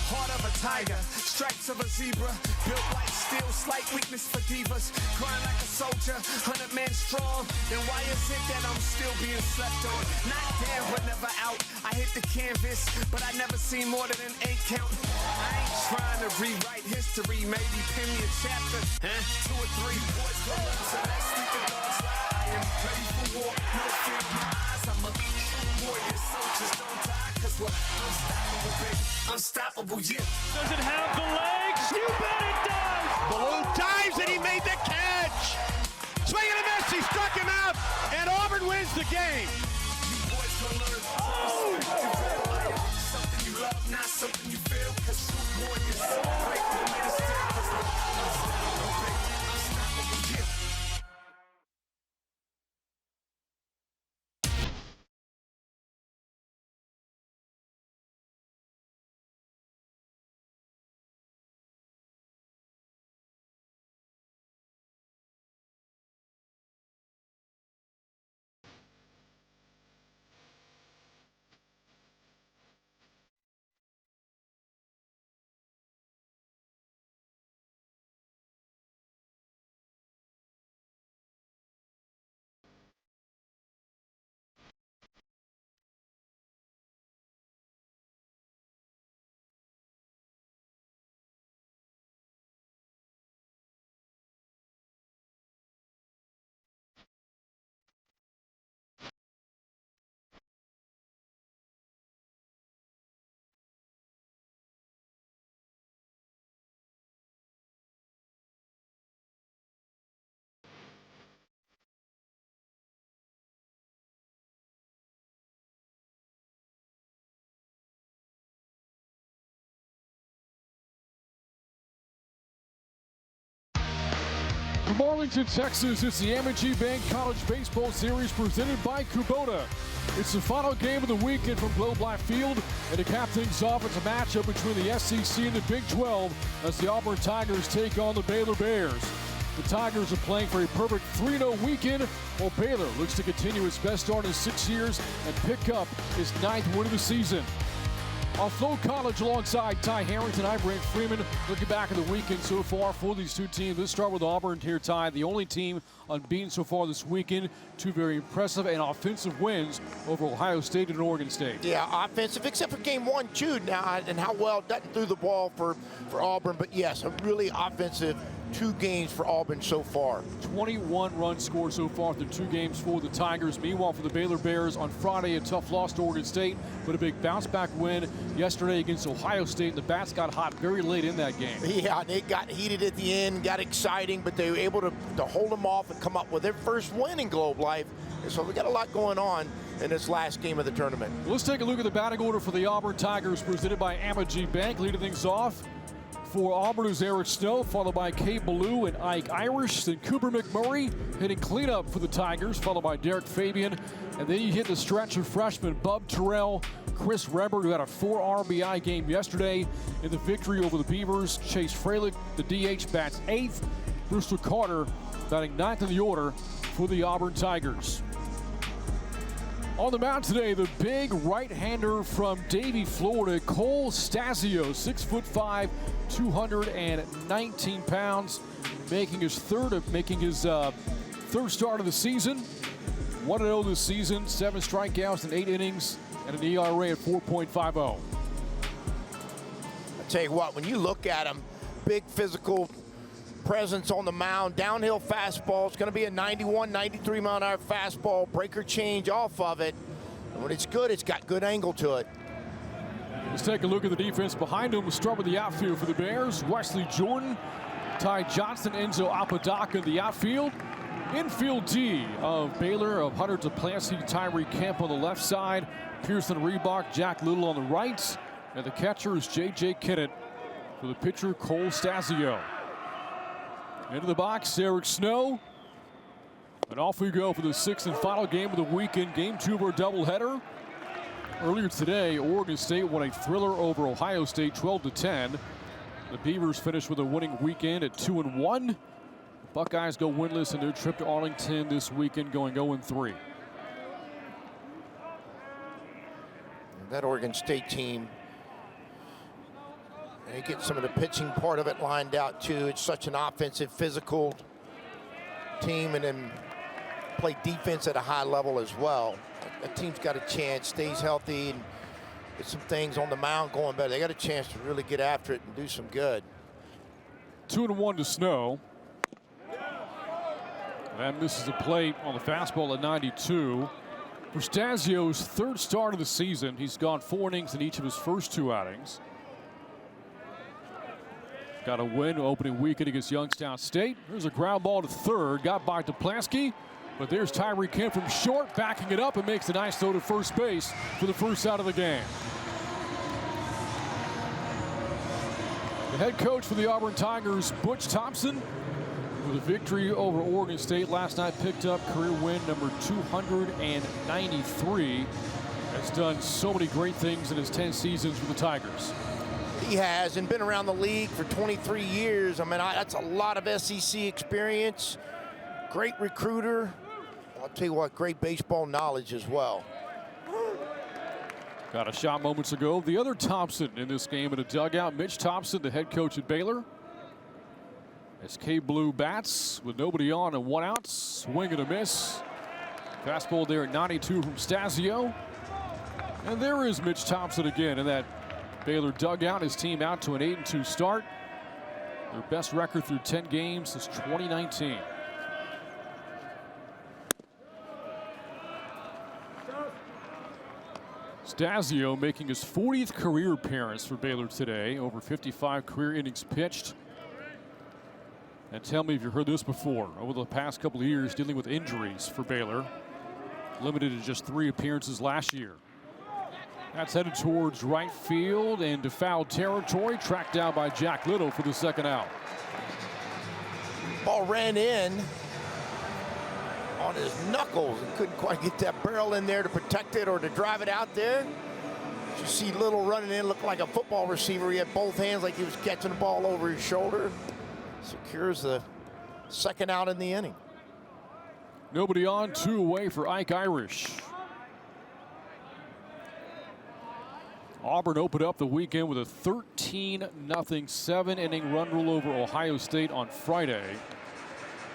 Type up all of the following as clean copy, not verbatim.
Heart of a tiger, stripes of a zebra, built like steel, slight weakness for divas. Crying like a soldier, 100 men strong. Then why is it that I'm still being slept on? Not down, but never out. I hit the canvas, but I never seen more than an 8 count. I ain't trying to rewrite history, maybe pen me a chapter, 2 or 3 boys go up, so let's sleep the dogs lie. I am ready for war, no fear in my eyes. I'm a true warrior, soldiers don't die, cause we're unstoppable, baby. Unstoppable, yeah. Does it have the legs? You bet it does! Baloo dives and he made the catch! Swing and a miss, he struck him out, and Auburn wins the game. You boys gonna learn to respect your real. Something you love, not something you feel, cause true warriors break no matter still, cause we're unstoppable, baby. Unstoppable, yeah. From Arlington, Texas, it's the Amegy Bank College Baseball Series presented by Kubota. It's the final game of the weekend from Globe Life Field, and to cap things off, it's a matchup between the SEC and the Big 12 as the Auburn Tigers take on the Baylor Bears. The Tigers are playing for a perfect 3-0 weekend, while Baylor looks to continue its best start in 6 years and pick up its 9th win of the season. On Flow College alongside Ty Harrington, I'm Brent Freeman. Looking back at the weekend so far for these two teams. Let's start with Auburn here, Ty. The only team unbeaten so far this weekend. 2 very impressive and offensive wins over Ohio State and Oregon State. Yeah, offensive, except for game 1, too, now, and how well Dutton threw the ball for Auburn. But yes, a really offensive 2 games for Auburn so far. 21 runs scored so far through 2 games for the Tigers. Meanwhile, for the Baylor Bears on Friday, a tough loss to Oregon State, but a big bounce-back win yesterday against Ohio State. The bats got hot very late in that game. Yeah, they got heated at the end, got exciting, but they were able to hold them off and come up with their first win in Globe Life. And so we got a lot going on in this last game of the tournament. Let's take a look at the batting order for the Auburn Tigers, presented by Amegy Bank. Leading things off for Auburn is Eric Snow, followed by Kay Ballou and Ike Irish. Then Cooper McMurray hitting cleanup for the Tigers, followed by Derek Fabian. And then you hit the stretch of freshmen Bub Terrell, Chris Rebber, who had a 4 RBI game yesterday in the victory over the Beavers. Chase Fralick, the DH, bats 8th. Brewster Carter batting 9th in the order for the Auburn Tigers. On the mound today, the big right-hander from Davie, Florida, Cole Stasio, 6'5", 219 pounds, making his third start of the season. 1-0 this season, 7 strikeouts in 8 innings, and an ERA at 4.50. I tell you what, when you look at him, big physical presence on the mound, downhill fastball. It's going to be a 91, 93 mile an hour fastball, breaker change off of it. And when it's good, it's got good angle to it. Let's take a look at the defense behind him. We'll start with the outfield for the Bears. Wesley Jordan, Ty Johnson, Enzo Apodaca in the outfield. Infield D of Baylor of Hunter DePlancey, Tyree Kemp on the left side, Pearson Reebok, Jack Little on the right, and the catcher is J.J. Kennett for the pitcher Cole Stasio. Into the box, Eric Snow. And off we go for the 6th and final game of the weekend, game 2 of our doubleheader. Earlier today, Oregon State won a thriller over Ohio State 12-10. The Beavers finished with a winning weekend at 2-1. The Buckeyes go winless in their trip to Arlington this weekend, going 0-3. That Oregon State team And you get some of the pitching part of it lined out too. It's such an offensive, physical team, and then play defense at a high level as well. That team's got a chance, stays healthy, and get some things on the mound going better. They got a chance to really get after it and do some good. 2-1 to Snow. That misses the plate on the fastball at 92. For Stasio's third start of the season, he's gone 4 innings in each of his first 2 outings. Got a win opening weekend against Youngstown State. There's a ground ball to third, got by Duplasky, but there's Tyree Kemp from short, backing it up and makes a nice throw to first base for the first out of the game. The head coach for the Auburn Tigers, Butch Thompson, with a victory over Oregon State last night, picked up career win number 293. Has done so many great things in his 10 seasons with the Tigers. He has, and been around the league for 23 years. I mean, that's a lot of SEC experience. Great recruiter. I'll tell you what, great baseball knowledge as well. Got a shot moments ago. The other Thompson in this game in a dugout, Mitch Thompson, the head coach at Baylor. As K Blue bats with nobody on and 1 out. Swing and a miss. Fastball there at 92 from Stasio. And there is Mitch Thompson again in that Baylor dugout. His team out to an 8-2 start. Their best record through 10 games since 2019. Stasio making his 40th career appearance for Baylor today. Over 55 career innings pitched. And tell me if you've heard this before. Over the past couple of years, dealing with injuries for Baylor. Limited to just 3 appearances last year. That's headed towards right field and to foul territory. Tracked down by Jack Little for the second out. Ball ran in on his knuckles and couldn't quite get that barrel in there to protect it or to drive it out there. You see Little running in, looked like a football receiver. He had both hands like he was catching the ball over his shoulder. Secures the second out in the inning. Nobody on, 2 away for Ike Irish. Auburn opened up the weekend with a 13-0 7-inning run rule over Ohio State on Friday.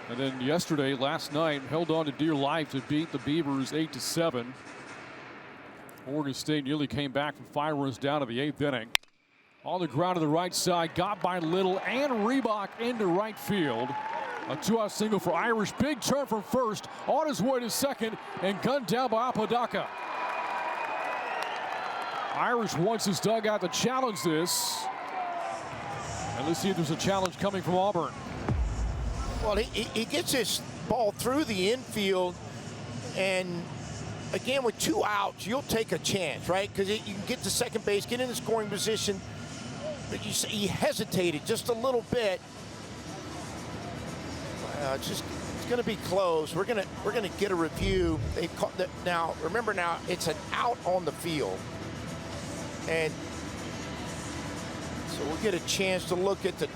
And then yesterday, last night, held on to dear life to beat the Beavers 8-7. Oregon State nearly came back from 5 runs down to the 8th inning. On the ground to the right side, got by Little and Reebok into right field. A 2-out single for Irish. Big turn from first, on his way to second, and gunned down by Apodaca. Irish wants his dugout to challenge this. And let's see if there's a challenge coming from Auburn. Well, he gets this ball through the infield, and again, with 2 outs, you'll take a chance, right? Because you can get to second base, get in the scoring position. But he hesitated just a little bit. It's going to be close. We're going to get a review. They call that now. Remember now, it's an out on the field, and so we'll get a chance to look at the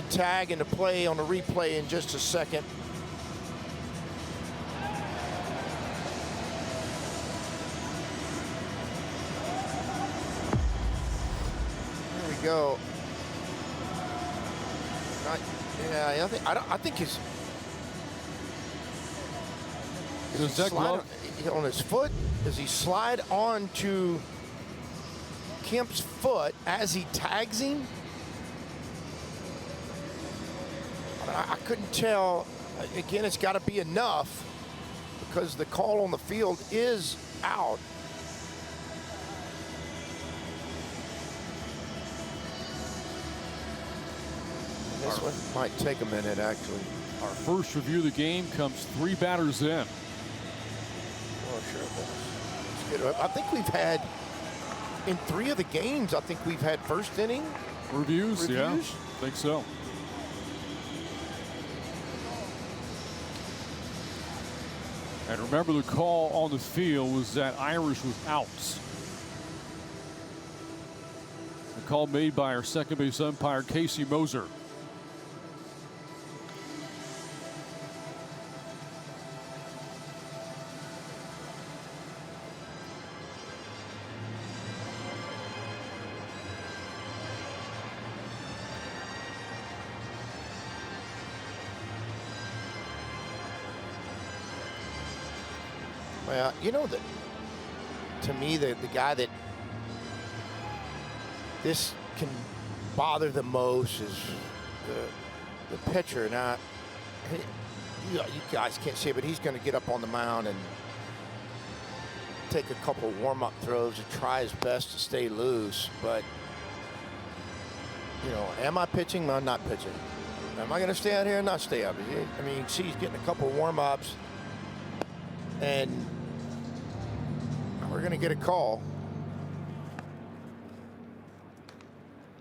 tag and the play on the replay in just a second. Go. I think his slide on his foot. Does he slide onto Kemp's foot as he tags him? I couldn't tell. Again, it's got to be enough because the call on the field is out. This one might take a minute, actually. Our first review of the game comes 3 batters in. Oh, sure. It's good. I think we've had, in 3 of the games, I think we've had first inning reviews. Yeah, I think so. And remember, the call on the field was that Irish was out. The call made by our second base umpire, Casey Moser. Well, you know that to me the guy that this can bother the most is the pitcher. Now, you guys can't see it, but he's going to get up on the mound and take a couple warm-up throws and try his best to stay loose. But, you know, am I pitching? I'm not pitching. Am I going to stay out here and not stay up? I mean, you can see he's getting a couple warm-ups, and we're going to get a call.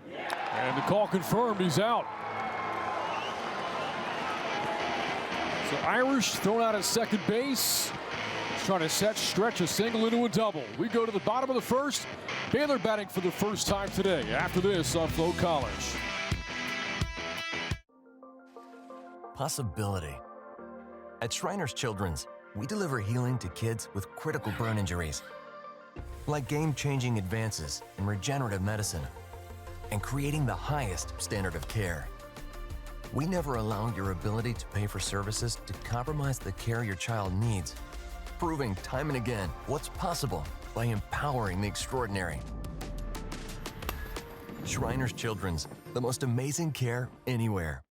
And the call confirmed, he's out. So Irish thrown out at second base. He's trying to stretch a single into a double. We go to the bottom of the first. Baylor batting for the first time today. After this on Flow College. Possibility. At Shriners Children's, we deliver healing to kids with critical burn injuries, like game-changing advances in regenerative medicine and creating the highest standard of care. We never allow your ability to pay for services to compromise the care your child needs, proving time and again what's possible by empowering the extraordinary. Shriners Children's, the most amazing care anywhere.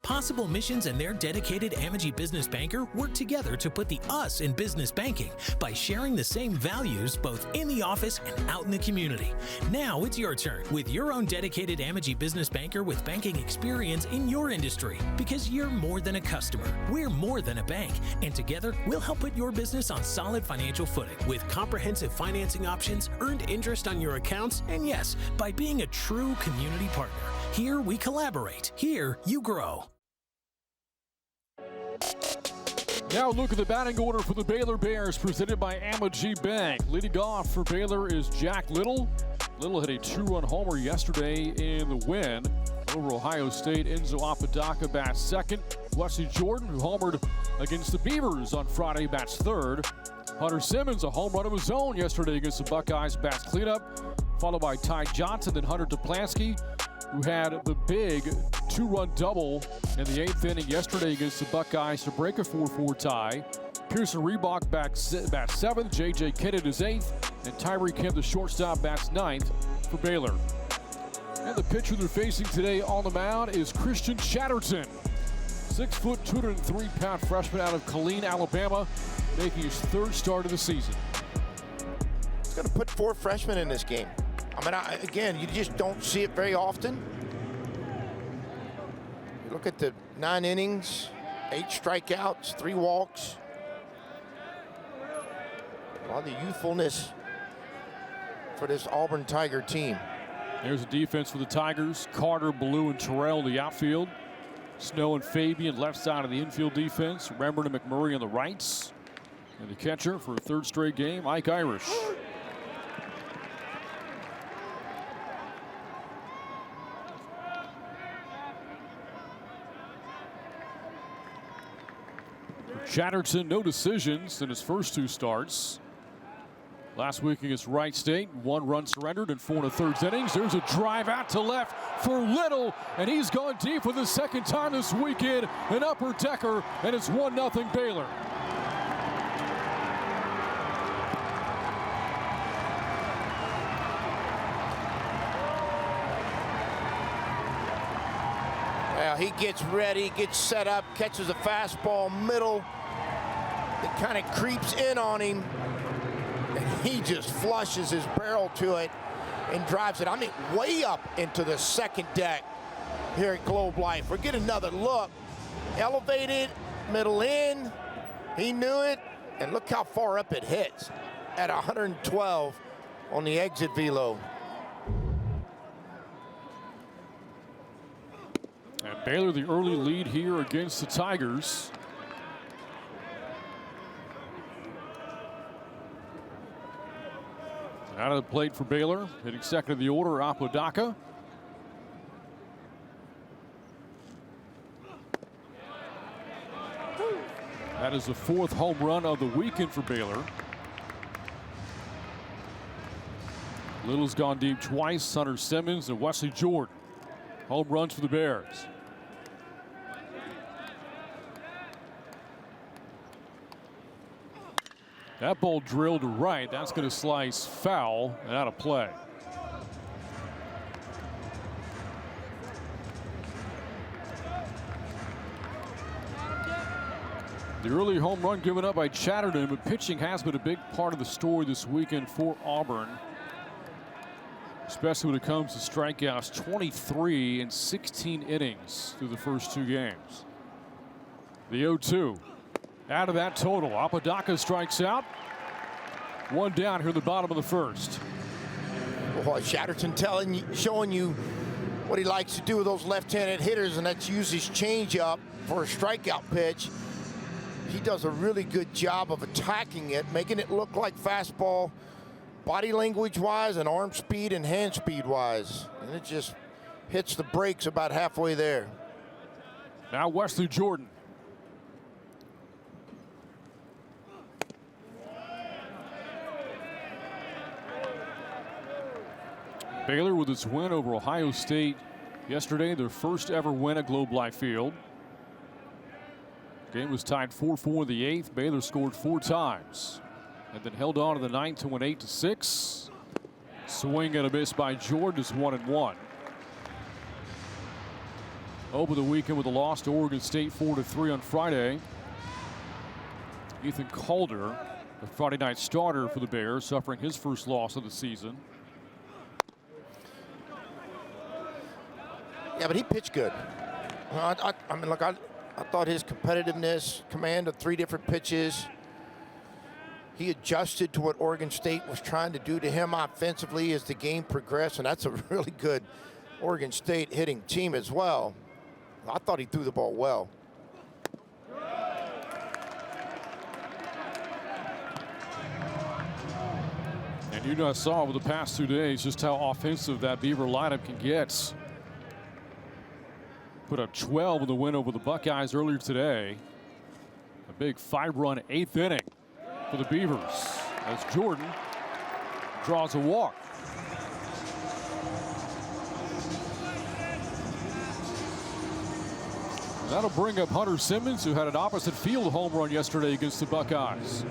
Possible Missions and their dedicated Amegy business banker work together to put the us in business banking by sharing the same values both in the office and out in the community. Now it's your turn with your own dedicated Amegy business banker with banking experience in your industry, because you're more than a customer. We're more than a bank, and together we'll help put your business on solid financial footing with comprehensive financing options, earned interest on your accounts, and yes, by being a true community partner. Here we collaborate. Here you grow. Now look at the batting order for the Baylor Bears, presented by Amegy Bank. Leading off for Baylor is Jack Little. Little hit a 2-run homer yesterday in the win over Ohio State. Enzo Apodaca bats second. Wesley Jordan, who homered against the Beavers on Friday, bats third. Hunter Simmons, a home run of his own yesterday against the Buckeyes, bats cleanup, followed by Ty Johnson and Hunter Duplansky, who had the big 2-run double in the 8th inning yesterday against the Buckeyes to break a 4-4 tie. Pearson Reebok bats 7th, J.J. Kidd is 8th, and Tyree Kim, the shortstop, bats 9th for Baylor. And the pitcher they're facing today on the mound is Christian Chatterton. 6 foot, 203-pound freshman out of Killeen, Alabama, making his 3rd start of the season. He's going to put 4 freshmen in this game. I mean, again, you just don't see it very often. You look at the 9 innings, 8 strikeouts, 3 walks. A lot of the youthfulness for this Auburn Tiger team. There's a defense for the Tigers. Carter, Blue, and Terrell the outfield. Snow and Fabian left side of the infield defense. Rembrandt and McMurray on the rights. And the catcher for a 3rd straight game, Ike Irish. Chatterton, no decisions in his first 2 starts. Last week against Wright State, 1 run surrendered in 4 1/3 innings. There's a drive out to left for Little, and he's gone deep for the 2nd time this weekend, an upper decker, and it's 1-0 Baylor. Well, he gets ready, gets set up, catches a fastball middle. It kind of creeps in on him, and he just flushes his barrel to it and drives it, I mean, way up into the 2nd deck here at Globe Life. We're getting another look. Elevated, middle in. He knew it, and look how far up it hits at 112 on the exit velo. And Baylor the early lead here against the Tigers. Out of the plate for Baylor, hitting second in the order, Apodaca. That is the 4th home run of the weekend for Baylor. Little's gone deep twice. Hunter Simmons and Wesley Jordan. Home runs for the Bears. That ball drilled to right. That's going to slice foul and out of play. The early home run given up by Chatterton, but pitching has been a big part of the story this weekend for Auburn, especially when it comes to strikeouts. 23 in 16 innings through the first 2 games. The 0-2. Out of that total, Apodaca strikes out. 1 down here at the bottom of the first. Boy, Chatterton showing you what he likes to do with those left-handed hitters, and that's use his changeup for a strikeout pitch. He does a really good job of attacking it, making it look like fastball, body language-wise and arm speed and hand speed-wise. And it just hits the brakes about halfway there. Now Wesley Jordan. Baylor with its win over Ohio State yesterday, their first ever win at Globe Life Field. Game was tied 4-4 in the 8th. Baylor scored 4 times and then held on to the 9th to win 8-6. Swing and a miss by Jordan is 1-1. Over the weekend with a loss to Oregon State 4-3 on Friday. Ethan Calder, the Friday night starter for the Bears, suffering his first loss of the season. Yeah, but he pitched good. I mean, look, I thought his competitiveness, command of 3 different pitches, he adjusted to what Oregon State was trying to do to him offensively as the game progressed, and that's a really good Oregon State hitting team as well. I thought he threw the ball well. And you guys saw over the past 2 days just how offensive that Beaver lineup can get. Put up 12 in the win over the Buckeyes earlier today. A big 5-run 8th inning for the Beavers as Jordan draws a walk. That'll bring up Hunter Simmons, who had an opposite field home run yesterday against the Buckeyes.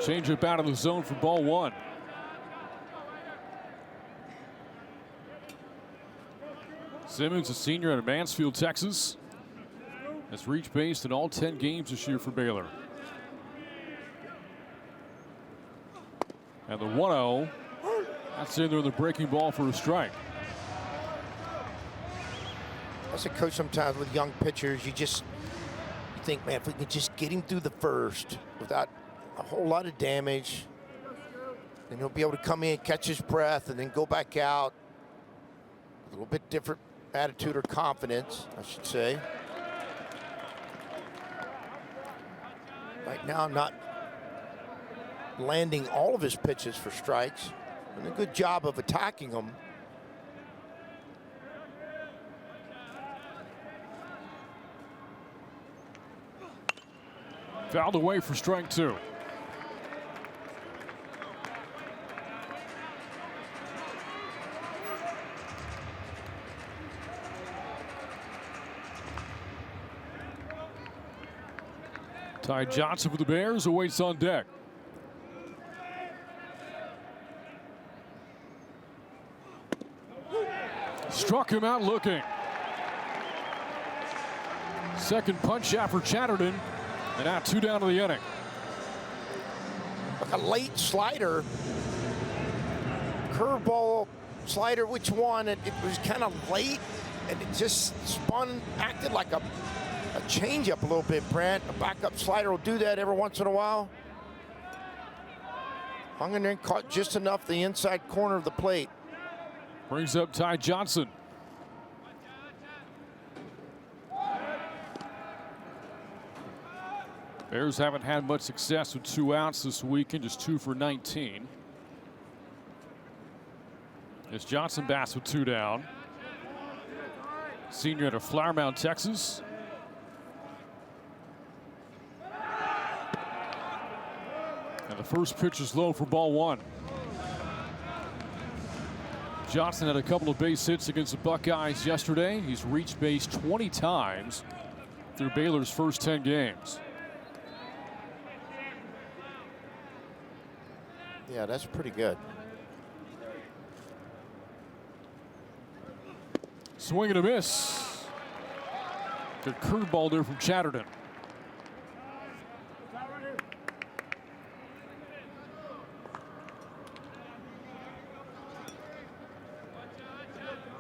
Change up out of the zone for ball 1. Simmons, a senior out of Mansfield, Texas, has reached base in all 10 games this year for Baylor. And the 1-0, that's in there, the breaking ball for a strike. As a coach, sometimes with young pitchers, you think, man, if we can just get him through the first without a whole lot of damage, then he'll be able to come in, catch his breath, and then go back out. A little bit different attitude or confidence, I should say. Right now, I'm not landing all of his pitches for strikes. And a good job of attacking them. Fouled away for strike 2. Ty Johnson for the Bears awaits on deck. Struck him out looking. Second punch out for Chatterton, and now 2 down to the inning. A late slider, curveball, slider, which one? It was kind of late. and it just acted like a changeup a little bit, Brent. A backup slider will do that every once in a while. Hung in there and caught just enough the inside corner of the plate. Brings up Ty Johnson. Bears haven't had much success with 2 outs this weekend, just 2 for 19. As Johnson bats with 2 down. Senior out of Flower Mound, Texas. And the first pitch is low for ball 1. Johnson had a couple of base hits against the Buckeyes yesterday. He's reached base 20 times through Baylor's first 10 games. Yeah, that's pretty good. Swing and a miss. Good curveball there from Chatterton.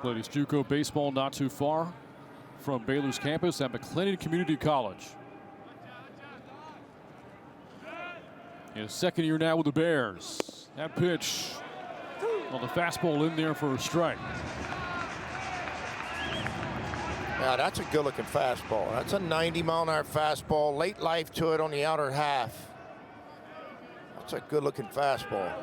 Played his JUCO baseball not too far from Baylor's campus at McLennan Community College. In his second year now with the Bears. That pitch on the fastball in there for a strike. Yeah, that's a good-looking fastball. That's a 90-mile-an-hour fastball. Late life to it on the outer half. That's a good-looking fastball.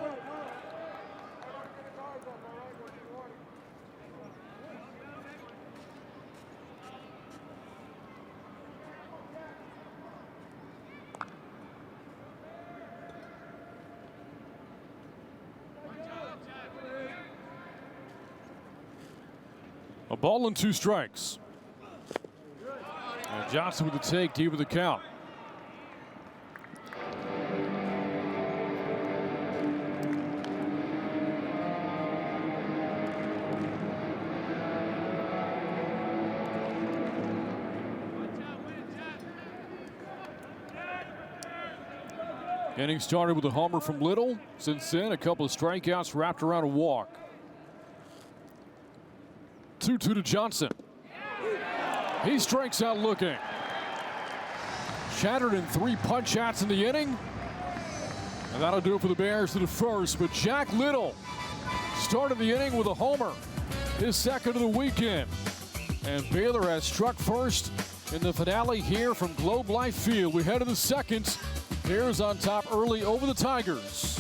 A ball and 2 strikes. And Johnson with the take, deep with the count. Inning started with a homer from Little. Since then, a couple of strikeouts wrapped around a walk. 2-2 to Johnson. He strikes out looking. Chatterton 3 punch outs in the inning. And that'll do it for the Bears to the first. But Jack Little started the inning with a homer. His second of the weekend. And Baylor has struck first in the finale here from Globe Life Field. We head to the second. Bears on top early over the Tigers.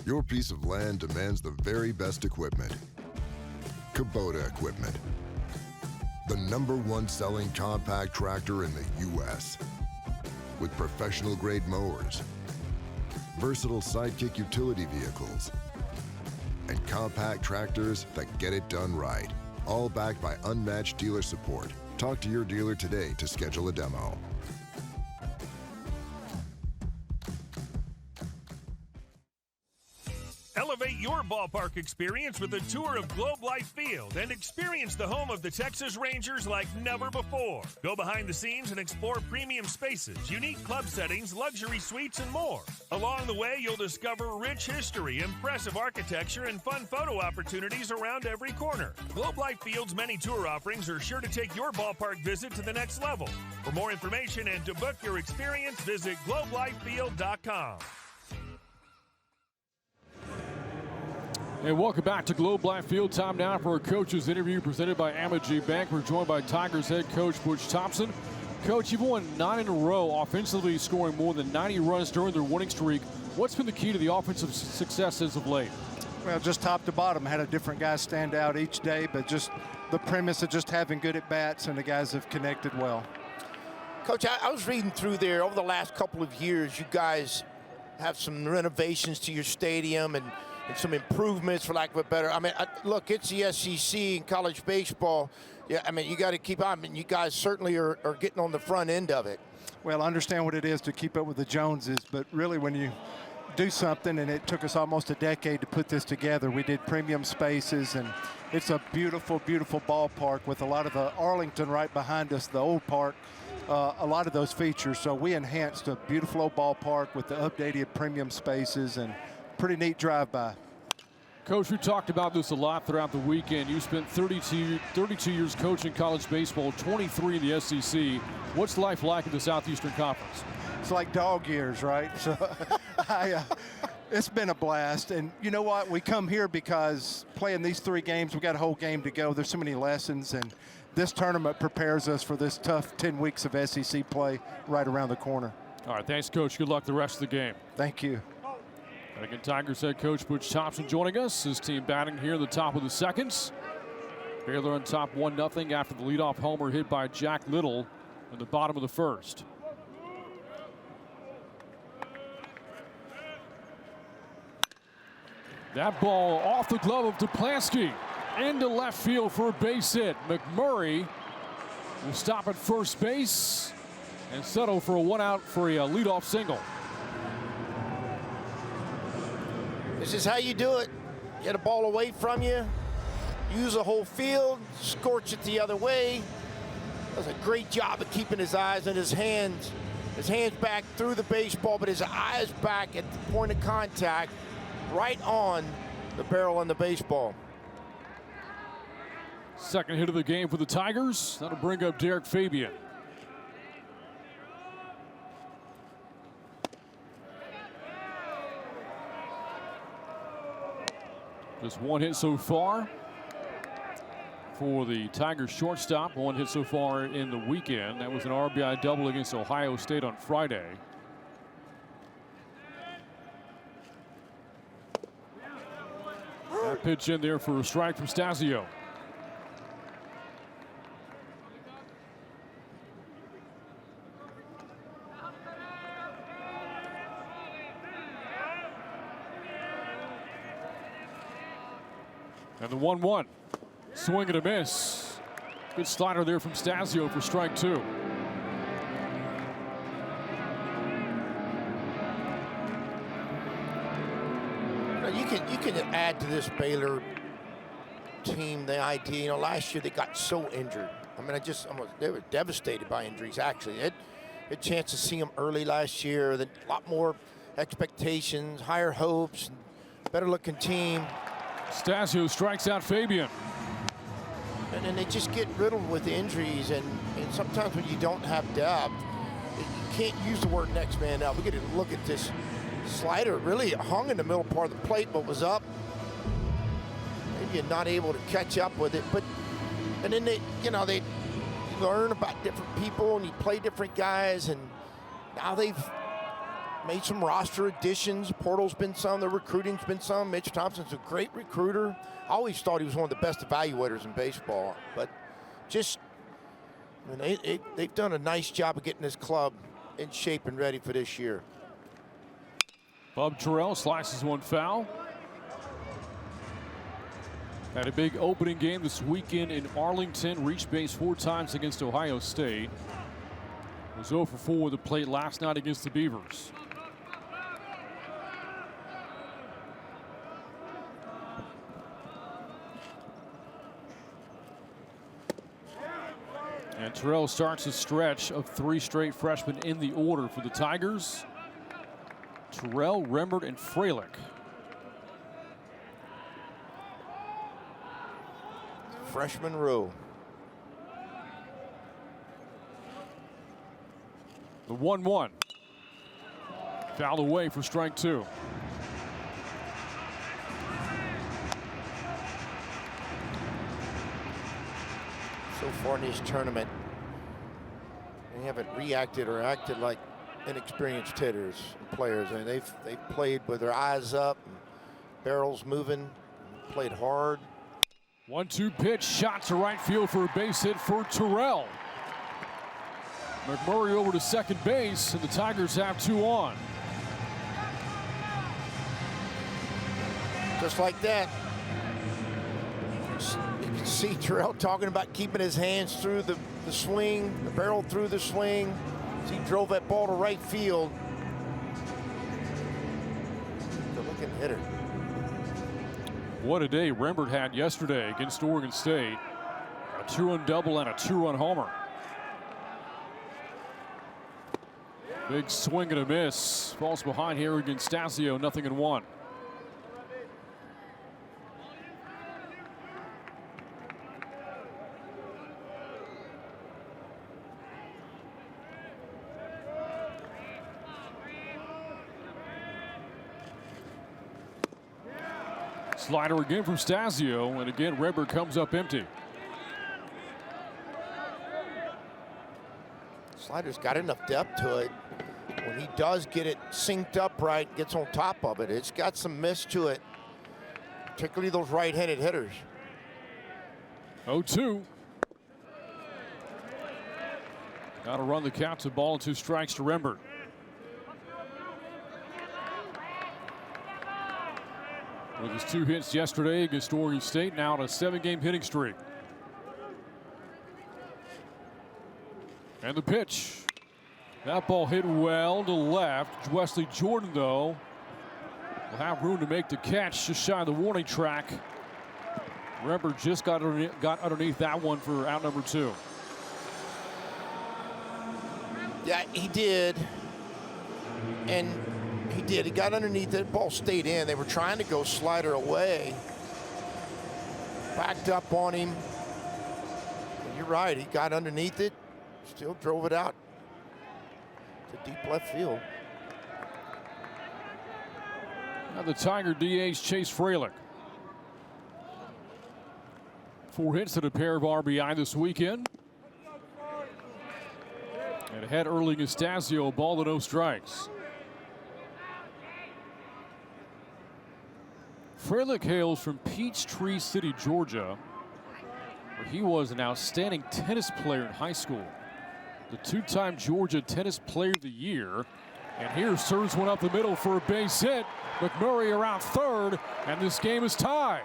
Your piece of land demands the very best equipment. Kubota equipment. The #1 selling compact tractor in the U.S. With professional grade mowers, versatile sidekick utility vehicles, and compact tractors that get it done right. All backed by unmatched dealer support. Talk to your dealer today to schedule a demo. Elevate your ballpark experience with a tour of Globe Life Field and experience the home of the Texas Rangers like never before. Go behind the scenes and explore premium spaces, unique club settings, luxury suites, and more. Along the way, you'll discover rich history, impressive architecture, and fun photo opportunities around every corner. Globe Life Field's many tour offerings are sure to take your ballpark visit to the next level. For more information and to book your experience, visit globelifefield.com. And welcome back to Globe Life Field. Time now for a coach's interview presented by Amegy Bank. We're joined by Tigers head coach Butch Thompson. Coach, you've won 9 in a row, offensively scoring more than 90 runs during their winning streak. What's been the key to the offensive success as of late? Well, just top to bottom, had a different guy stand out each day, but just the premise of just having good at-bats, and the guys have connected well. Coach, I was reading through there over the last couple of years. You guys have some renovations to your stadium and some improvements, for lack of a better. I mean, look, it's the SEC in college baseball. Yeah, I mean, you got to keep on. I mean, you guys certainly are getting on the front end of it. Well, I understand what it is to keep up with the Joneses, but really when you do something, and it took us almost a decade to put this together. We did premium spaces, and it's a beautiful, beautiful ballpark with a lot of the Arlington right behind us, the old park, a lot of those features. So we enhanced a beautiful old ballpark with the updated premium spaces, and pretty neat drive-by. Coach, we talked about this a lot throughout the weekend. You spent 32 years coaching college baseball, 23 in the SEC. What's life like in the Southeastern Conference? It's like dog years, right? So it's been a blast. And you know what? We come here because playing these 3 games, we got a whole game to go. There's so many lessons, and this tournament prepares us for this tough 10 weeks of SEC play right around the corner. All right, thanks, Coach. Good luck the rest of the game. Thank you. And again, Tigers head coach Butch Thompson joining us. His team batting here in the top of the seconds. Baylor on top 1-0 after the leadoff homer hit by Jack Little in the bottom of the first. That ball off the glove of Duplanski into left field for a base hit. McMurray will stop at first base and settle for a 1-out for a leadoff single. This is how you do it. Get a ball away from you, use the whole field, scorch it the other way. Does a great job of keeping his eyes and his hands back through the baseball, but his eyes back at the point of contact, right on the barrel on the baseball. Second hit of the game for the Tigers. That'll bring up Derek Fabian. Just 1 hit so far for the Tigers shortstop. 1 hit so far in the weekend. That was an RBI double against Ohio State on Friday. That pitch in there for a strike from Stasio. And the 1-1. Swing and a miss. Good slider there from Stasio for strike 2. You can add to this Baylor team the idea. You know, last year they got so injured. I mean, they were devastated by injuries. Actually, had a chance to see them early last year. A lot more expectations, higher hopes, better looking team. Stasio strikes out Fabian. And then they just get riddled with injuries, and sometimes when you don't have depth, you can't use the word next man up. We get to look at this slider. Really hung in the middle part of the plate, but was up. Maybe you're not able to catch up with it, and then they learn about different people, and you play different guys, and now they've made some roster additions. Portal's been some, the recruiting's been some. Mitch Thompson's a great recruiter. I always thought he was one of the best evaluators in baseball, but just, I mean, they've done a nice job of getting this club in shape and ready for this year. Bub Terrell slices one foul. Had a big opening game this weekend in Arlington. Reached base 4 times against Ohio State. Was 0 for 4 with the plate last night against the Beavers. And Terrell starts a stretch of 3 straight freshmen in the order for the Tigers. Terrell, Rembert, and Freilich. Freshman row. The 1-1. Fouled away for strike 2. So far in this tournament, they haven't reacted or acted like inexperienced hitters and players. I mean, they've played with their eyes up, and barrels moving, played hard. 1-2 pitch, shot to right field for a base hit for Terrell. McMurray over to second base, and the Tigers have 2 on. Just like that. You can see Terrell talking about keeping his hands through the swing, the barrel through the swing. As he drove that ball to right field. Good looking hitter. What a day Rembert had yesterday against Oregon State. A 2-run double and a 2-run homer. Big swing and a miss. Falls behind here against Stasio, 0-1. Slider again from Stasio, and again Rember comes up empty. Slider's got enough depth to it. When he does get it synced up right, gets on top of it, it's got some miss to it, particularly those right-handed hitters. 0-2. Got to run the count to ball and 2 strikes to Rember. With his 2 hits yesterday against Oregon State, now on a 7-game hitting streak. And the pitch. That ball hit well to left. Wesley Jordan, though, will have room to make the catch just shy of the warning track. Rember just got underneath that one for out number 2. Yeah, he did. And he did. He got underneath it. Ball stayed in. They were trying to go Slider away. Backed up on him. And you're right. He got underneath it. Still drove it out to deep left field. Now the Tiger DH Chase Fralick. 4 hits and a pair of RBI this weekend. And ahead early Stasio, ball to no strikes. Fralick hails from Peachtree City, Georgia, where he was an outstanding tennis player in high school. The 2-time Georgia Tennis Player of the Year. And here serves one up the middle for a base hit. McMurray around third, and this game is tied.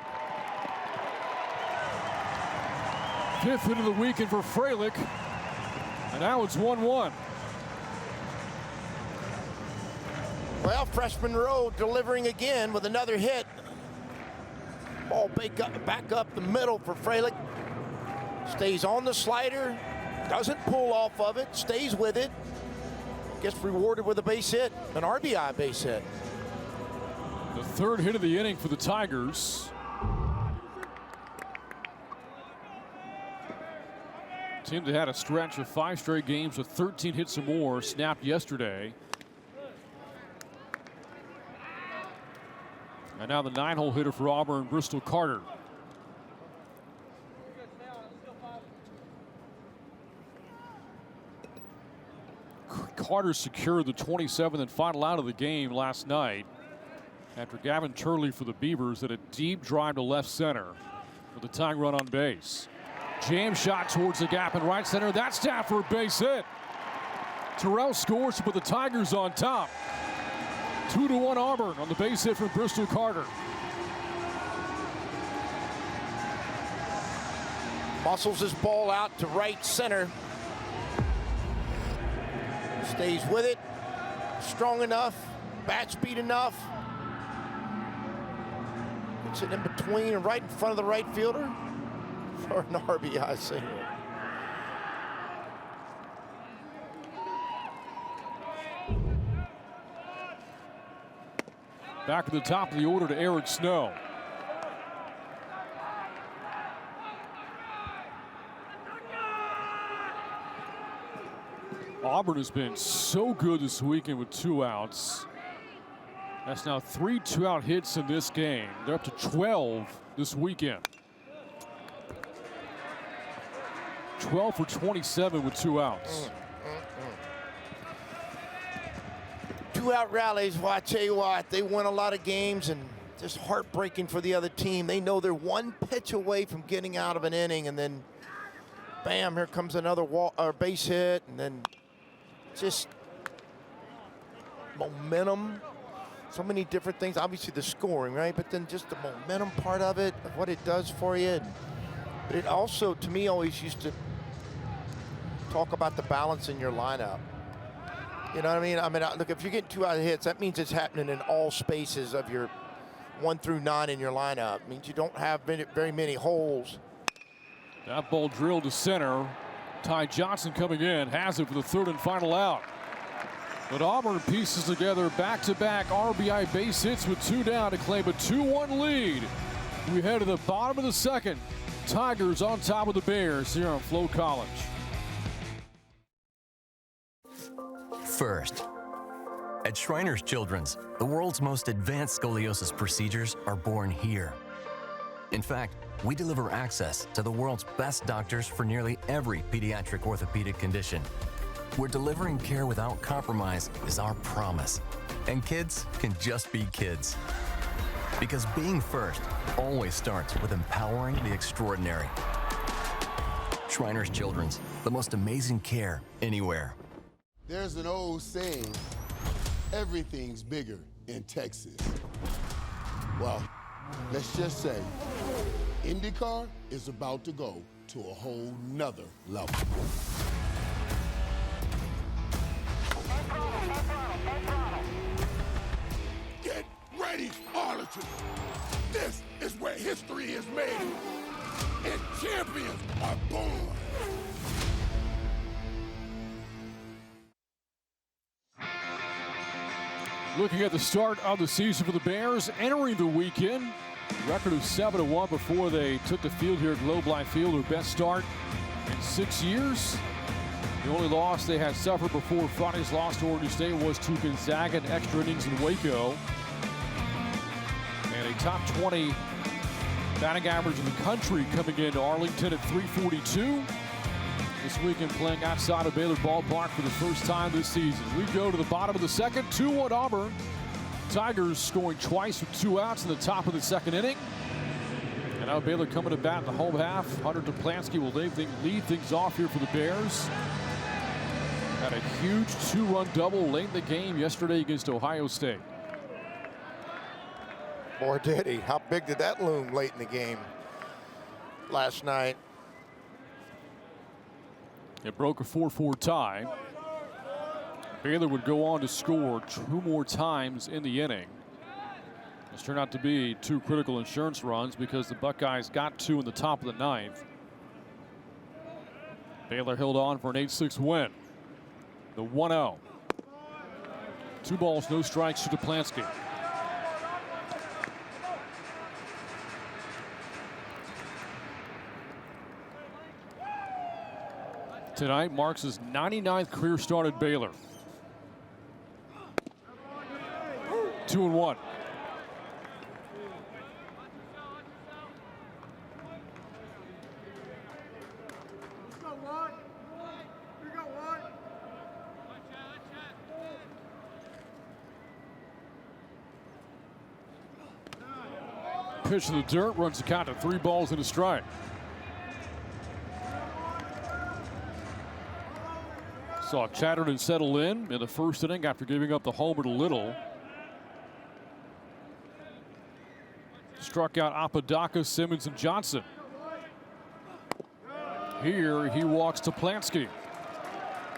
5th hit of the weekend for Fralick, and now it's 1-1. Well, freshman Rowe delivering again with another hit. Ball back up the middle for Fralick. Stays on the slider, doesn't pull off of it, stays with it. Gets rewarded with a base hit, an RBI base hit. The 3rd hit of the inning for the Tigers. Team that had a stretch of 5 straight games with 13 hits or more snapped yesterday. And now the 9-hole hitter for Auburn, Bristol Carter. Carter secured the 27th and final out of the game last night after Gavin Turley for the Beavers hit a deep drive to left center with a tying run on base. Jam shot towards the gap in right center. That's down for a base hit. Terrell scores to put the Tigers on top. 2-1 Auburn on the base hit from Bristol Carter. Muscles his ball out to right center. Stays with it. Strong enough. Bat speed enough. Puts it in between and right in front of the right fielder for an RBI single. Back at the top of the order to Eric Snow. Auburn has been so good this weekend with 2 outs. That's now 3 2-out hits in this game. They're up to 12 this weekend. 12 for 27 with 2 outs. 2-out rallies, well, I tell you what, they win a lot of games, and just heartbreaking for the other team. They know they're 1 pitch away from getting out of an inning, and then bam, here comes another base hit, and then just momentum. So many different things. Obviously the scoring, right? But then just the momentum part of it, of what it does for you. But it also, to me, always used to talk about the balance in your lineup. You know what I mean? I mean, look, if you're getting 2-out hits, that means it's happening in all spaces of your 1 through 9 in your lineup. It means you don't have very many holes. That ball drilled to center. Ty Johnson coming in, has it for the 3rd and final out. But Auburn pieces together back-to-back RBI base hits with 2 down to claim a 2-1 lead. We head to the bottom of the 2nd. Tigers on top of the Bears here on Flo College. First, at Shriners Children's, the world's most advanced scoliosis procedures are born here. In fact, we deliver access to the world's best doctors for nearly every pediatric orthopedic condition. Where delivering care without compromise is our promise. And kids can just be kids. Because being first always starts with empowering the extraordinary. Shriners Children's, the most amazing care anywhere. There's an old saying, everything's bigger in Texas. Well, let's just say, IndyCar is about to go to a whole nother level. Get ready, Arlington. This is where history is made, and champions are born. Looking at the start of the season for the Bears, entering the weekend, record of 7-1 before they took the field here at Globe Life Field, their best start in 6 years. The only loss they had suffered before Friday's loss to Oregon State was to Gonzaga in extra innings in Waco. And a top 20 batting average in the country coming into Arlington at .342. This weekend playing outside of Baylor Ballpark for the first time this season. We go to the bottom of the second, 2-1 Auburn. Tigers scoring twice with 2 outs in the top of the second inning. And now Baylor coming to bat in the home half. Hunter Duplansky will lead things off here for the Bears. Had a huge 2-run double late in the game yesterday against Ohio State. Or did he? How big did that loom late in the game last night? It broke a 4-4 tie. Baylor would go on to score 2 more times in the inning. This turned out to be 2 critical insurance runs because the Buckeyes got 2 in the top of the 9th. Baylor held on for an 8-6 win. The 1-0. 2 balls, no strikes to Duplansky. Tonight marks his 99th career start at Baylor. 2-1. Pitch to the dirt, runs the count to 3 balls and a strike. Saw Chatterton settle in the first inning after giving up the homer to Little. Struck out Apodaca, Simmons, and Johnson. Here he walks to Plansky.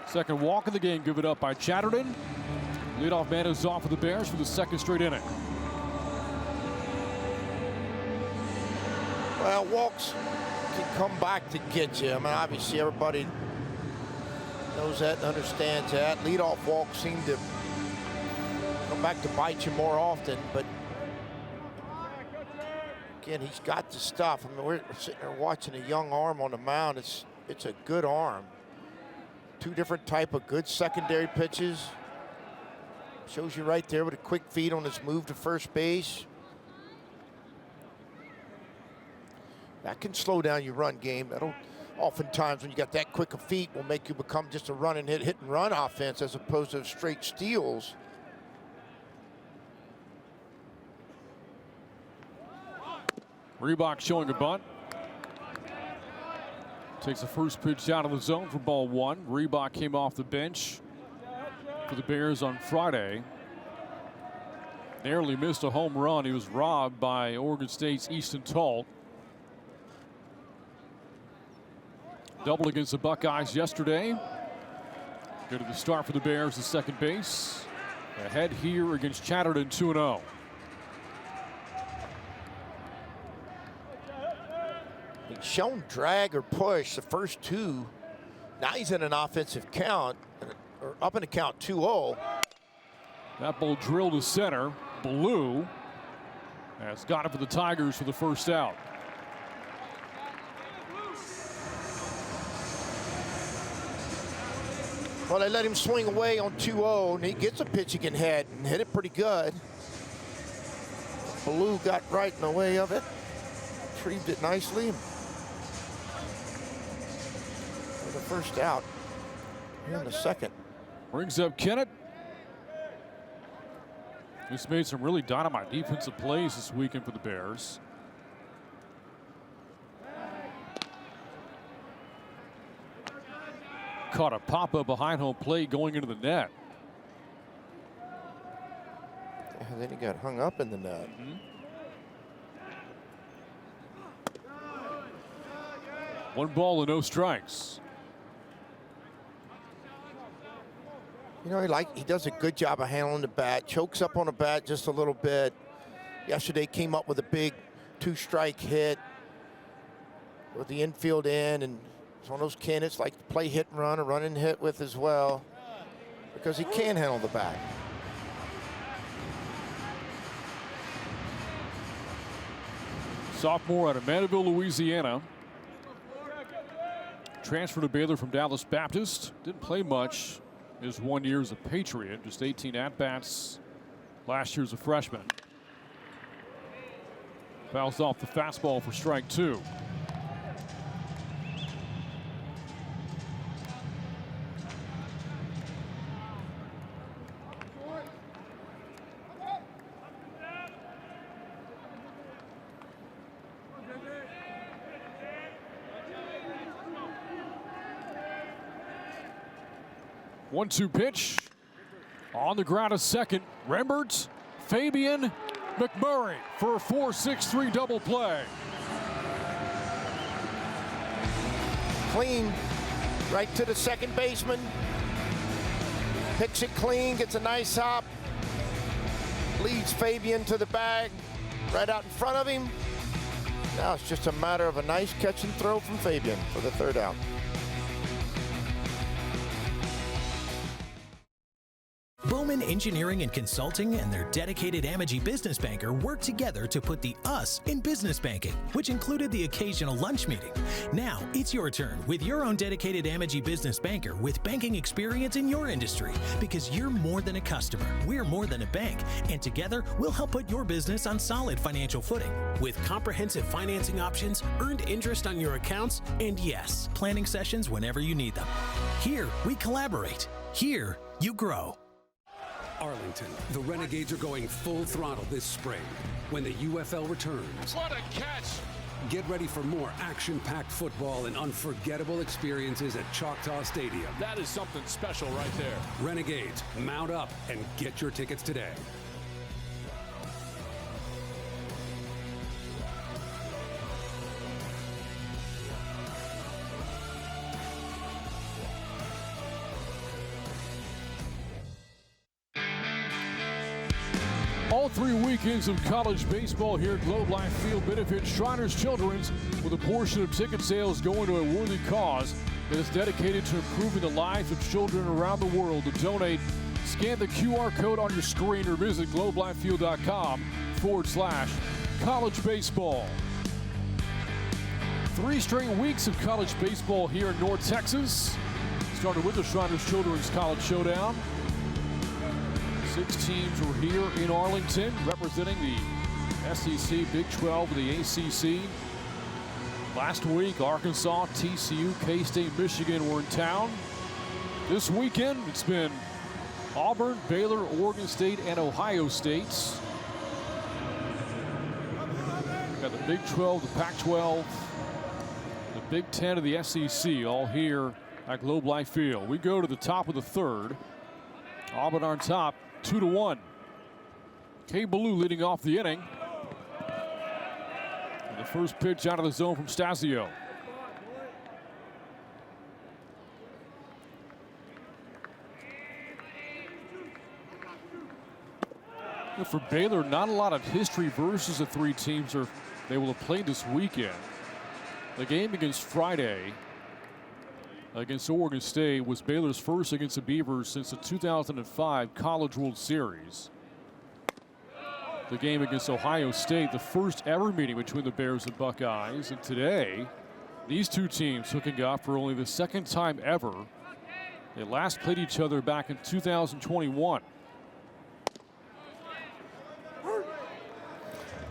Second walk of the game given up by Chatterton. Leadoff man is off for the Bears for the second straight inning. Well, walks can come back to get you. I mean, obviously everybody knows that and understands that. Leadoff walks seem to come back to bite you more often, but again, he's got the stuff. I mean, we're sitting there watching a young arm on the mound. It's a good arm. 2 different type of good secondary pitches. Shows you right there with a quick feed on his move to first base. That can slow down your run game. That'll oftentimes, when you got that quick a feet, will make you become just a run and hit and run offense as opposed to straight steals. Reebok showing a bunt. Takes the first pitch out of the zone for ball 1. Reebok came off the bench for the Bears on Friday. Narrowly missed a home run. He was robbed by Oregon State's Easton Talt. Double against the Buckeyes yesterday. Good to the start for the Bears at second base. Ahead here against Chatterton, 2-0. He's shown drag or push the first 2. Now he's in an offensive count, or up in the count 2-0. That ball drilled to center. Blue has got it for the Tigers for the first out. Well, they let him swing away on 2-0, and he gets a pitch he can hit, and hit it pretty good. Blue got right in the way of it. retrieved it nicely. For the first out here in the second. Brings up Kennett. He's made some really dynamite defensive plays this weekend for the Bears. Caught a pop-up behind home plate going into the net. And then he got hung up in the net. One ball and no strikes. You know, he does a good job of handling the bat, chokes up on the bat just a little bit. Yesterday came up with a big 2-strike hit with the infield in, and it's one of those candidates like to play hit and run or run and hit with as well, because he can handle the bat. Sophomore out of Mandeville, Louisiana. Transferred to Baylor from Dallas Baptist. Didn't play much his 1 year as a Patriot, just 18 at-bats last year as a freshman. Fouls off the fastball for strike 2. One-two pitch. On the ground a second. Rembert, Fabian, McMurray for a 4-6-3 double play. Clean right to the second baseman. Picks it clean, gets a nice hop. Leads Fabian to the bag right out in front of him. Now it's just a matter of a nice catch and throw from Fabian for the third out. Bowman Engineering and Consulting and their dedicated Amegy business banker worked together to put the us in business banking, which included the occasional lunch meeting. Now it's your turn with your own dedicated Amegy business banker with banking experience in your industry, because you're more than a customer, we're more than a bank, and together we'll help put your business on solid financial footing. With comprehensive financing options, earned interest on your accounts, and yes, planning sessions whenever you need them. Here we collaborate. Here you grow. Arlington, the Renegades are going full throttle this spring when the UFL returns. What a catch! Get ready for more action-packed football and unforgettable experiences at Choctaw Stadium. That is something special right there. Renegades, mount up and get your tickets today. All 3 weekends of college baseball here at Globe Life Field benefit Shriners Children's, with a portion of ticket sales going to a worthy cause that is dedicated to improving the lives of children around the world. To donate, scan the QR code on your screen or visit globelifefield.com/college baseball. 3 straight weeks of college baseball here in North Texas. Started with the Shriners Children's College Showdown. 6 teams were here in Arlington representing the SEC, Big 12, and the ACC. Last week, Arkansas, TCU, K-State, Michigan were in town. This weekend, it's been Auburn, Baylor, Oregon State, and Ohio State. We've got the Big 12, the Pac-12, the Big 10 of the SEC, all here at Globe Life Field. We go to the top of the third. Auburn on top, 2-1. K. Ballou leading off the inning. And the first pitch out of the zone from Stasio. For Baylor, not a lot of history versus the 3 teams they will have played this weekend. The game against Friday against Oregon State was Baylor's first against the Beavers since the 2005 College World Series. The game against Ohio State, the first ever meeting between the Bears and Buckeyes. And today, these 2 teams hooking up for only the second time ever. They last played each other back in 2021.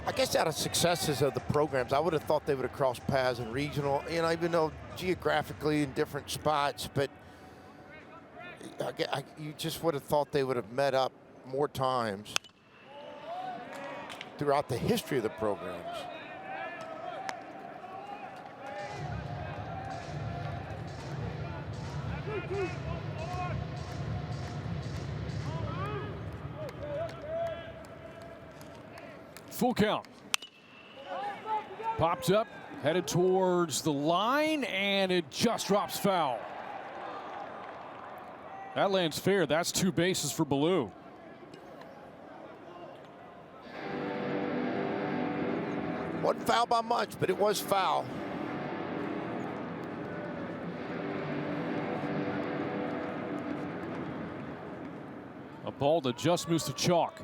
I guess out of successes of the programs, I would have thought they would have crossed paths in regional, you know, even though geographically in different spots, but you just would have thought they would have met up more times throughout the history of the programs. Full count. Popped up, headed towards the line, and it just drops foul. That lands fair. That's 2 bases for Baloo. Wasn't foul by much, but it was foul. A ball that just missed the chalk.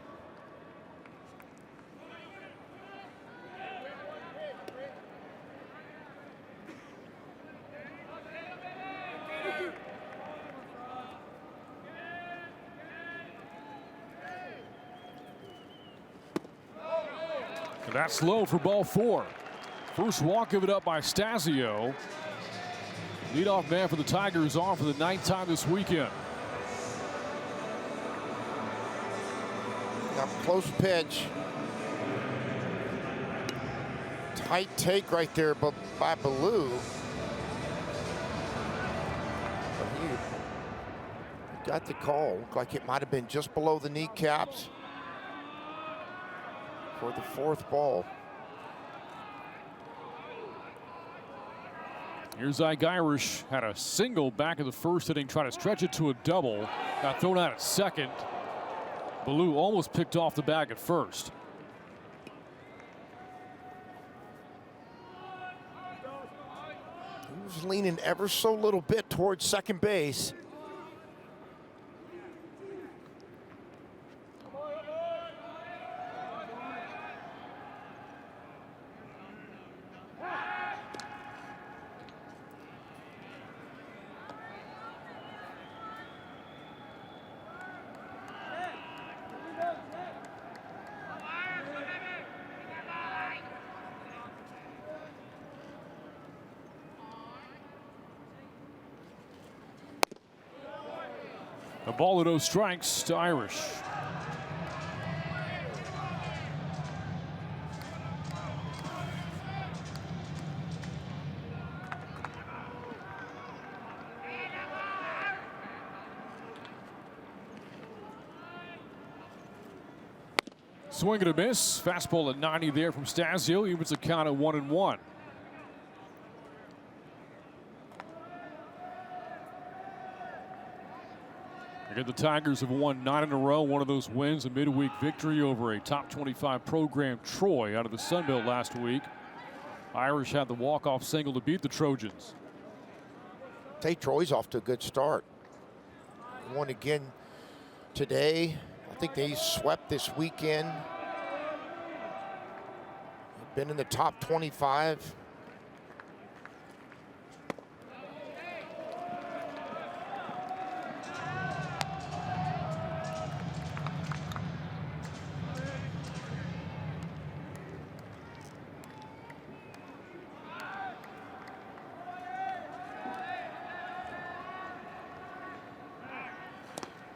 And that's low for ball 4. First walk given up by Stasio. Leadoff man for the Tigers on for the 9th time this weekend. Got close pitch. Tight take right there by Baloo. He got the call. Looked like it might have been just below the kneecaps for the 4th ball. Here's Ike Irish, had a single back in the 1st inning, tried to stretch it to a double. Got thrown out at 2nd. Baloo almost picked off the bag at 1st. He was leaning ever so little bit towards second base. A ball at 0 strikes to Irish. Swing and a miss. Fastball at 90 there from Stasio. Evens the count at 1-1. Again, the Tigers have won 9 in a row. One of those wins, a midweek victory over a top 25 program, Troy, out of the Sun Belt last week. Irish had the walk-off single to beat the Trojans. Hey, Troy's off to a good start. Won again today. I think they swept this weekend. Been in the top 25.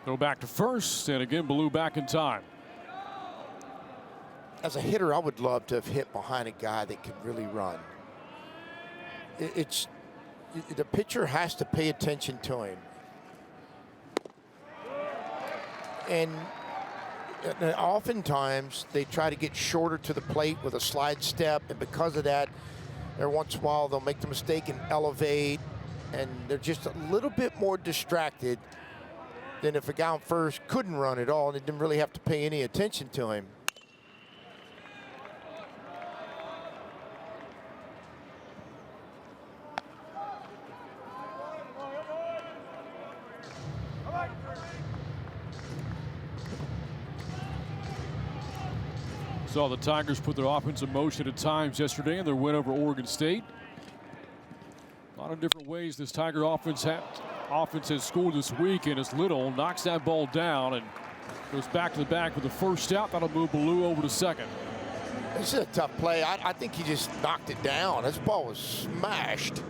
Throw back to first, and again, Baloo back in time. As a hitter, I would love to have hit behind a guy that can really run. The pitcher has to pay attention to him. And oftentimes, they try to get shorter to the plate with a slide step, and because of that, every once in a while, they'll make the mistake and elevate, and they're just a little bit more distracted than if a guy on first couldn't run at all and they didn't really have to pay any attention to him. Saw the Tigers put their offense in motion at times yesterday in their win over Oregon State. A lot of different ways this Tiger offense has scored this week, and as Little knocks that ball down and goes back to the bag for the first out. That'll move Baloo over to second. This is a tough play. I think he just knocked it down. This ball was smashed.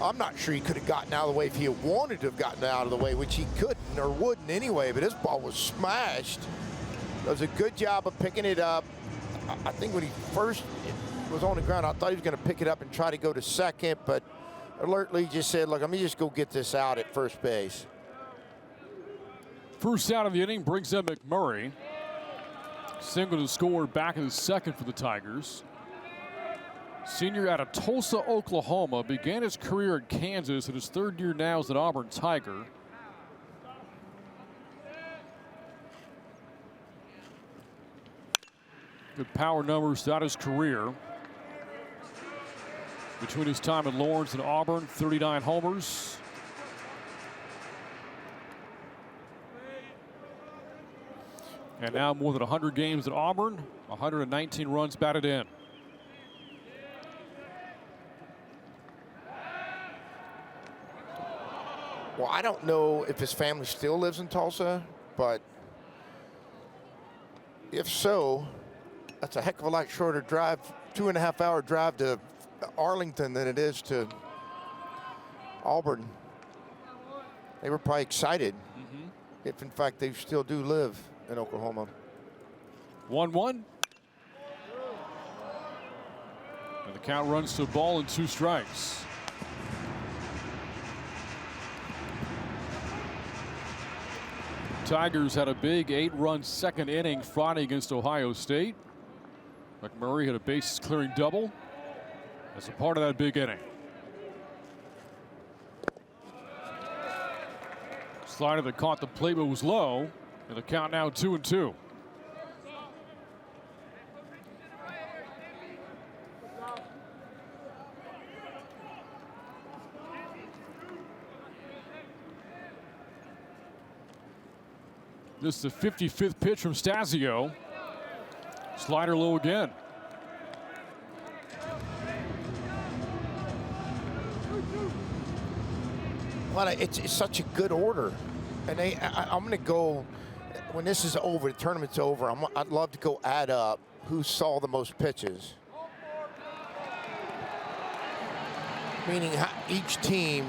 I'm not sure he could have gotten out of the way if he had wanted to have gotten out of the way, which he couldn't or wouldn't anyway, but this ball was smashed. Does a good job of picking it up. I think when he first was on the ground, I thought he was going to pick it up and try to go to second, but alertly just said, look, let me just go get this out at first base. First out of the inning brings up McMurray. Single to score back in the second for the Tigers. Senior out of Tulsa, Oklahoma, began his career in Kansas in his third year now as an Auburn Tiger. Good power numbers throughout his career. Between his time at Lawrence and Auburn, 39 homers. And now more than 100 games at Auburn, 119 runs batted in. Well, I don't know if his family still lives in Tulsa, but if so, that's a heck of a lot shorter drive, 2.5-hour drive to Arlington than it is to Auburn. They were probably excited if, in fact, they still do live in Oklahoma. 1-1. And the count runs to a ball and 2 strikes. Tigers had a big 8-run second inning Friday against Ohio State. McMurray had a bases clearing double as a part of that big inning. Slider that caught the plate but was low, and the count now 2-2. This is the 55th pitch from Stasio. Slider low again. Well, it's such a good order. And I'm going to go, when this is over, the tournament's over, I'd love to go add up who saw the most pitches. Meaning each team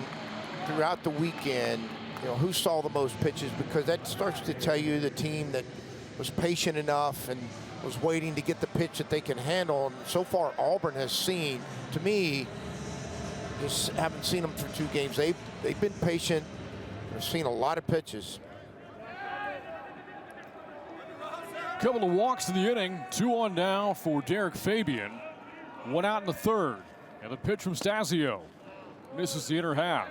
throughout the weekend, you know, who saw the most pitches, because that starts to tell you the team that was patient enough and was waiting to get the pitch that they can handle. And so far, Auburn has seen, to me, just haven't seen them through 2 games. They've been patient. They've seen a lot of pitches. Couple of walks in the inning. 2 on now for Derek Fabian. 1 out in the third. And the pitch from Stasio misses the inner half.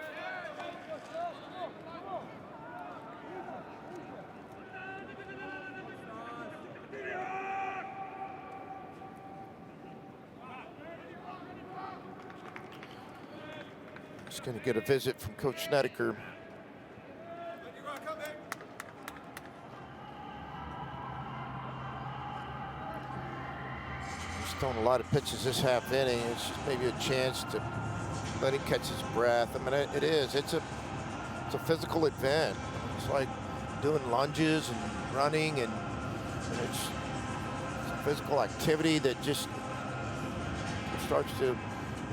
Just going to get a visit from Coach Snedeker. He's thrown a lot of pitches this half inning. It's just maybe a chance to let him catch his breath. I mean, it is. It's a physical event. It's like doing lunges and running, and it's a physical activity that just starts to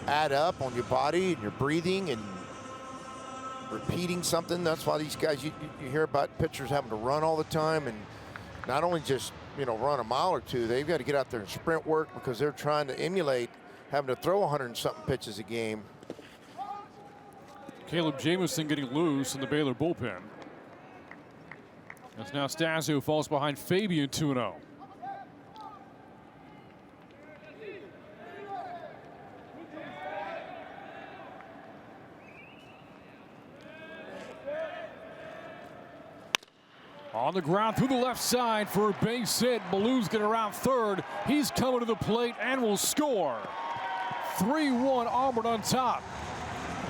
add up on your body and your breathing and repeating something. That's why these guys, you hear about pitchers having to run all the time, and not only just, you know, run a mile or 2, they've got to get out there and sprint work because they're trying to emulate having to throw 100-something pitches a game. Caleb Jamison getting loose in the Baylor bullpen. As now Stasio falls behind Fabian 2-0. On the ground through the left side for a base hit. Ballou's getting around third. He's coming to the plate and will score. 3-1 Auburn on top.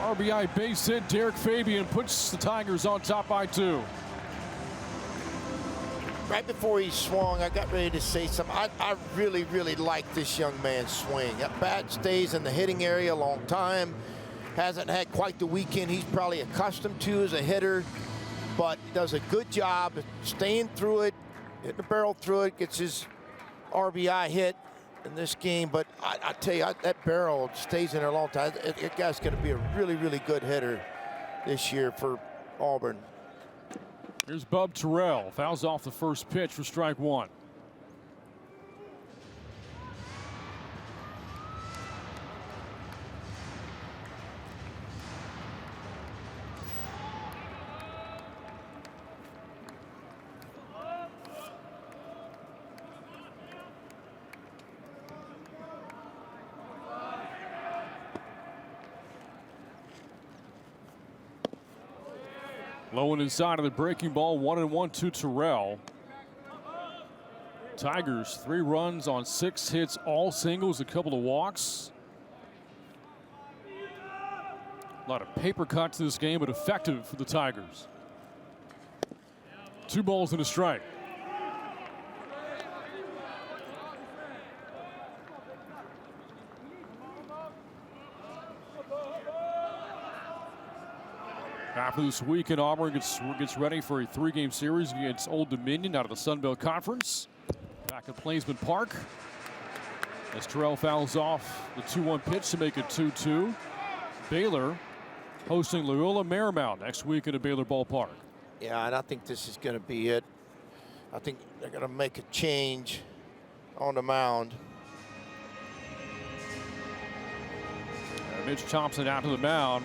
RBI base hit. Derek Fabian puts the Tigers on top by 2. Right before he swung, I got ready to say something. I really, really like this young man's swing. That bat stays in the hitting area a long time. Hasn't had quite the weekend he's probably accustomed to as a hitter, but does a good job staying through it, hitting the barrel through it, gets his RBI hit in this game, but I tell you, that barrel stays in there a long time. That guy's going to be a really, really good hitter this year for Auburn. Here's Bub Terrell. Fouls off the first pitch for strike one. Low and inside of the breaking ball, 1-1 to Terrell. Tigers 3 runs on 6 hits, all singles, a couple of walks. A lot of paper cuts this game, but effective for the Tigers. 2 balls and a strike. After this weekend, Auburn gets ready for a 3-game series against Old Dominion out of the Sun Belt Conference. Back at Plainsman Park. As Terrell fouls off the 2-1 pitch to make it 2-2. Baylor hosting Loyola Marymount next week at a Baylor ballpark. Yeah, and I think this is going to be it. I think they're going to make a change on the mound. Mitch Thompson out to the mound.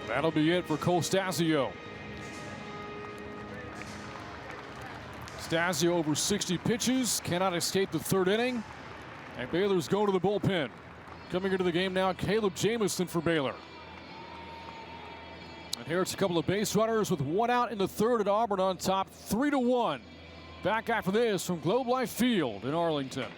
That'll be it for Cole Stasio. Stasio over 60 pitches, cannot escape the 3rd inning. And Baylor's go to the bullpen. Coming into the game now, Caleb Jamison for Baylor. And here it's a couple of base runners with 1 out in the 3rd at Auburn on top, 3-1. Back after this from Globe Life Field in Arlington.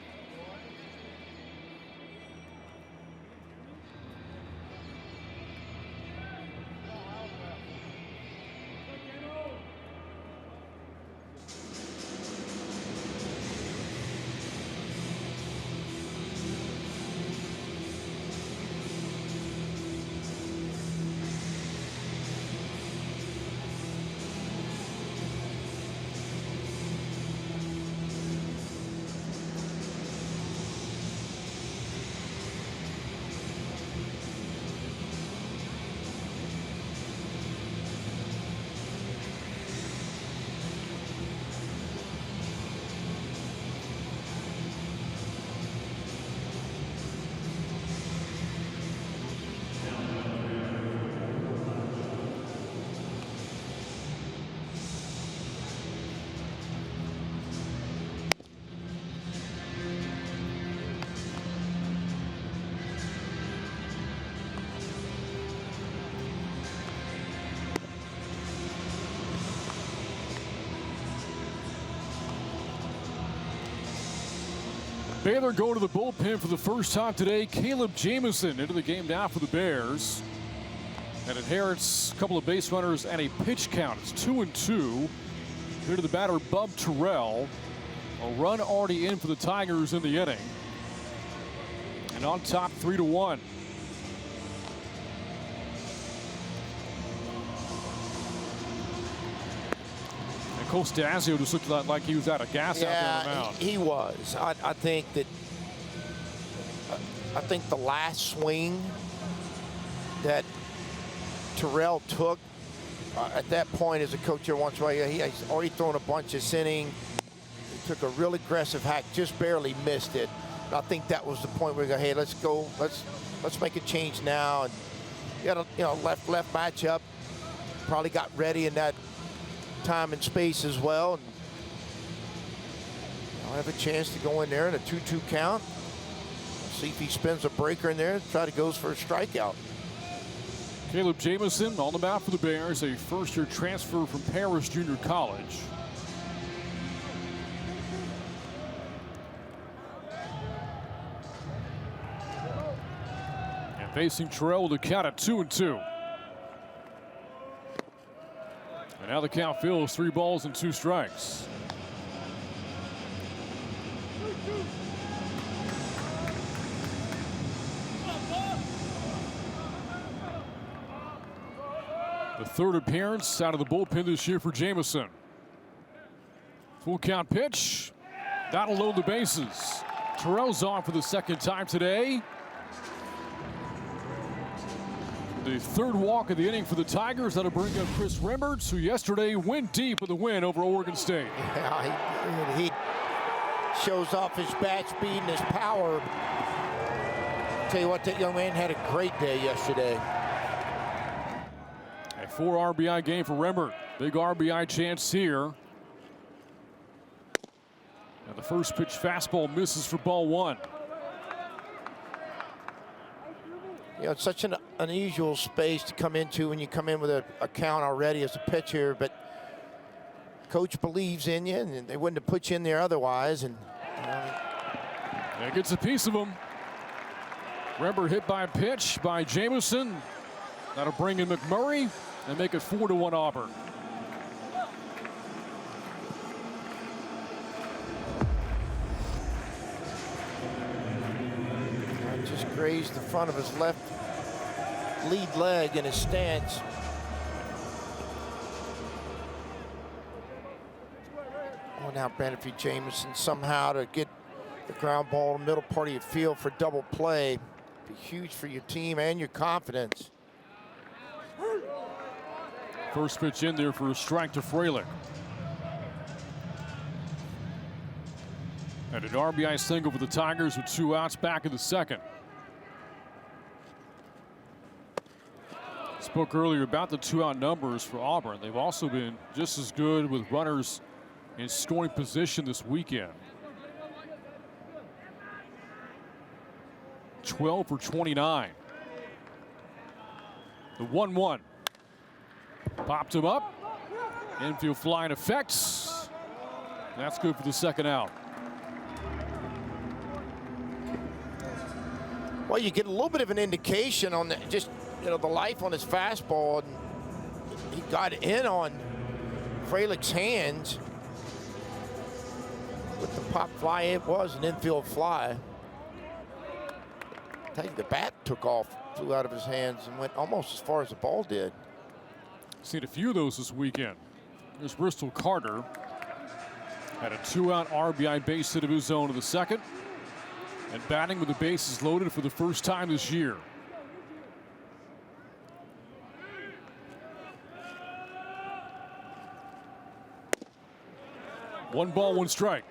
Baylor go to the bullpen for the first time today. Caleb Jamison into the game now for the Bears. And inherits a couple of base runners and a pitch count. It's 2-2. Here to the batter, Bub Terrell. A run already in for the Tigers in the inning. And on top, 3-1. Cole Stasio just looked like he was out of gas out there on the mound. He was. I think the last swing that Terrell took at that point as a coach here once in a while, he's already thrown a bunch this inning. He took a real aggressive hack, just barely missed it. And I think that was the point where we go, hey, let's go, let's make a change now. And you got a left matchup. Probably got ready in that time and space as well. And I'll have a chance to go in there in a 2-2 count. See if he spins a breaker in there, try to goes for a strikeout. Caleb Jamison on the mound for the Bears, a first-year transfer from Paris Junior College. And facing Terrell with a count at 2-2. And now the count fills 3 balls and 2 strikes. The 3rd appearance out of the bullpen this year for Jamison. Full count pitch, That'll load the bases. Terrell's on for the second time today. The third walk of the inning for the Tigers. That'll bring up Chris Remberts, who yesterday went deep with the win over Oregon State. Yeah, he shows off his bat speed and his power. Tell you what, that young man had a great day yesterday. A 4 RBI game for Rembert. Big RBI chance here. And the first pitch fastball misses for ball 1. You know, it's such an unusual space to come into when you come in with a count already as a pitcher, but coach believes in you, and they wouldn't have put you in there otherwise. And that gets a piece of him. Rembert hit by a pitch by Jamison. That'll bring in McMurray and make it 4-1 Auburn. Just grazed the front of his left lead leg in his stance. Oh, now Brandon Jamison somehow to get the ground ball in the middle part of your field for double play. Be huge for your team and your confidence. First pitch in there for a strike to Frelick. And an RBI single for the Tigers with 2 outs back in the second. Spoke earlier about the 2-out numbers for Auburn. They've also been just as good with runners in scoring position this weekend. 12 for 29. The 1-1. Popped him up. Infield fly in effect. That's good for the second out. Well, you get a little bit of an indication on the, just, you know, the life on his fastball. And he got in on Frelick's hands with the pop fly. It was an infield fly. I think the bat took off, flew out of his hands, and went almost as far as the ball did. Seen a few of those this weekend. There's Bristol Carter. Had a 2-out RBI base hit of his own in the second. And batting with the bases loaded for the first time this year. One ball, one strike.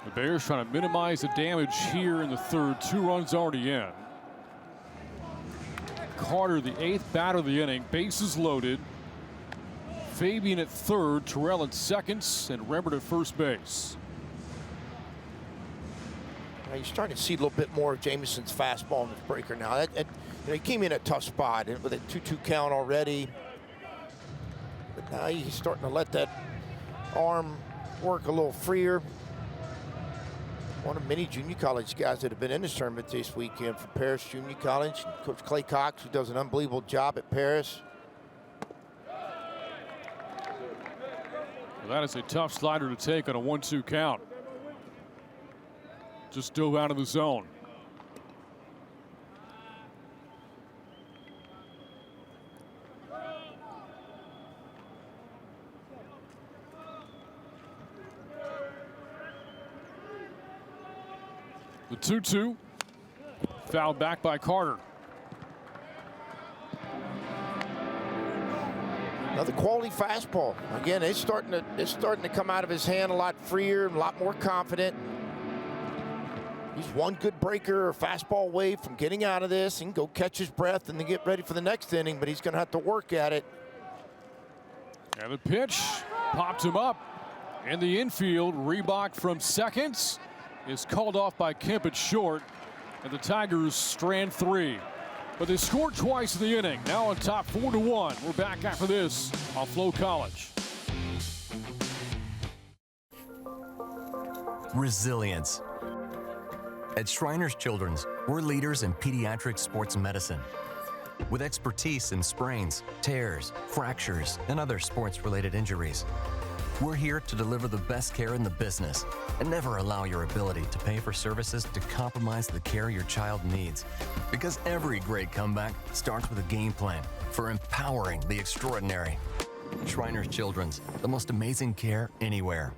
The Bears trying to minimize the damage here in the third. 2 runs already in. Carter, the 8th batter of the inning. Bases loaded. Fabian at third, Terrell at second, and Rembert at first base. Now you're starting to see a little bit more of Jamison's fastball in this breaker now. You know, he came in a tough spot with a 2-2 count already. But now he's starting to let that arm work a little freer. One of many junior college guys that have been in this tournament this weekend for Paris Junior College. Coach Clay Cox, who does an unbelievable job at Paris. Well, that is a tough slider to take on a 1-2 count. Just dove out of the zone. The 2-2, fouled back by Carter. Another quality fastball. Again, it's starting to come out of his hand a lot freer, a lot more confident. He's one good breaker or fastball away from getting out of this and go catch his breath and then get ready for the next inning, but he's going to have to work at it. And the pitch popped him up in the infield. Reebok from second is called off by Kemp at short, and the Tigers strand 3. But they scored twice in the inning. Now on top 4-1. We're back after this on Flow College. Resilience. At Shriners Children's, we're leaders in pediatric sports medicine. With expertise in sprains, tears, fractures, and other sports-related injuries. We're here to deliver the best care in the business and never allow your ability to pay for services to compromise the care your child needs. Because every great comeback starts with a game plan for empowering the extraordinary. Shriners Children's, the most amazing care anywhere.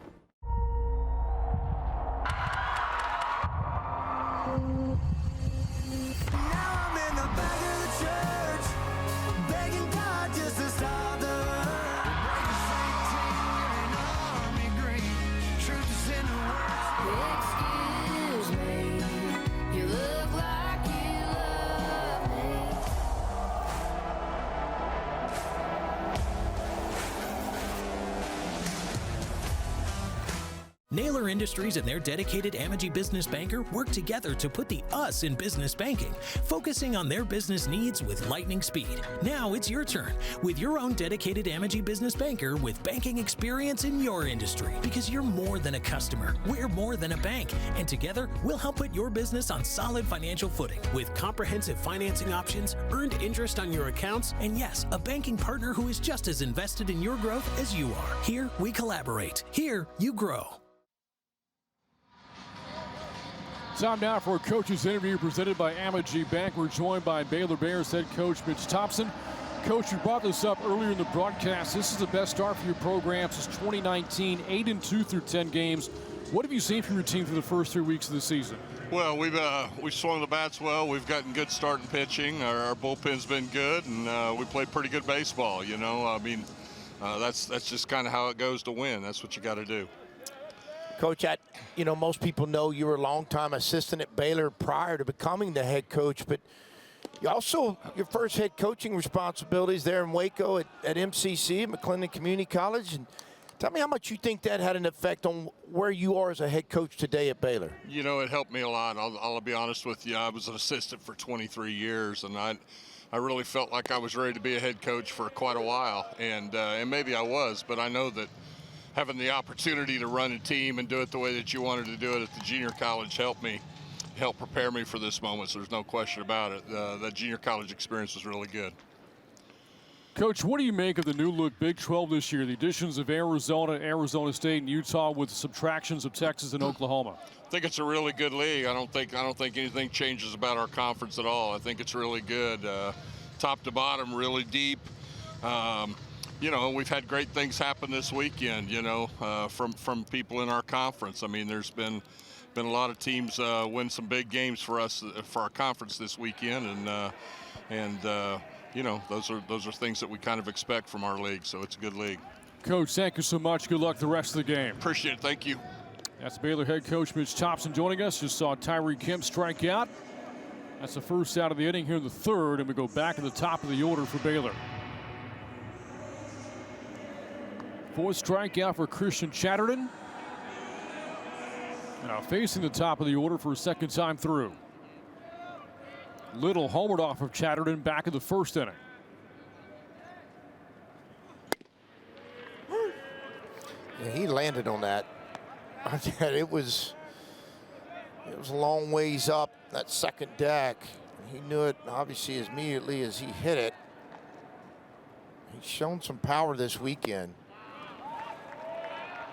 Naylor Industries and their dedicated Amegy business banker work together to put the us in business banking, focusing on their business needs with lightning speed. Now it's your turn with your own dedicated Amegy business banker with banking experience in your industry. Because you're more than a customer, we're more than a bank, and together we'll help put your business on solid financial footing with comprehensive financing options, earned interest on your accounts, and yes, a banking partner who is just as invested in your growth as you are. Here we collaborate. Here you grow. Time now for a coach's interview presented by Amegy Bank. We're joined by Baylor Bears head coach Mitch Thompson. Coach, you brought this up earlier in the broadcast. This is the best start for your program since 2019, 8-2 through 10 games. What have you seen from your team through the first 3 weeks of the season? Well, we've swung the bats well. We've gotten good starting pitching. Our bullpen's been good, and we played pretty good baseball. You know, I mean, that's just kind of how it goes to win. That's what you got to do. Coach, you know, most people know you were a longtime assistant at Baylor prior to becoming the head coach, but you also, your first head coaching responsibilities there in Waco at MCC, McClendon Community College. And tell me how much you think that had an effect on where you are as a head coach today at Baylor. You know, it helped me a lot. I'll be honest with you. I was an assistant for 23 years, and I really felt like I was ready to be a head coach for quite a while. And maybe I was, but I know that having the opportunity to run a team and do it the way that you wanted to do it at the junior college helped prepare me for this moment, so there's no question about it. That junior college experience was really good. Coach, what do you make of the new look Big 12 this year? The additions of Arizona, Arizona State, and Utah with subtractions of Texas and Oklahoma. I think it's a really good league. I don't think anything changes about our conference at all. I think it's really good, top to bottom, really deep. You know, we've had great things happen this weekend, you know, from people in our conference. I mean, there's been a lot of teams win some big games for us, for our conference this weekend. And you know, those are things that we kind of expect from our league. So it's a good league. Coach, thank you so much. Good luck the rest of the game. Appreciate it. Thank you. That's Baylor head coach Mitch Thompson joining us. Just saw Tyree Kemp strike out. That's the first out of the inning here in the third. And we go back to the top of the order for Baylor. Fourth strikeout for Christian Chatterton. Now facing the top of the order for a second time through. Little homered off of Chatterton back in the first inning. Yeah, he landed on that. It was a long ways up that second deck. He knew it obviously as immediately as he hit it. He's shown some power this weekend.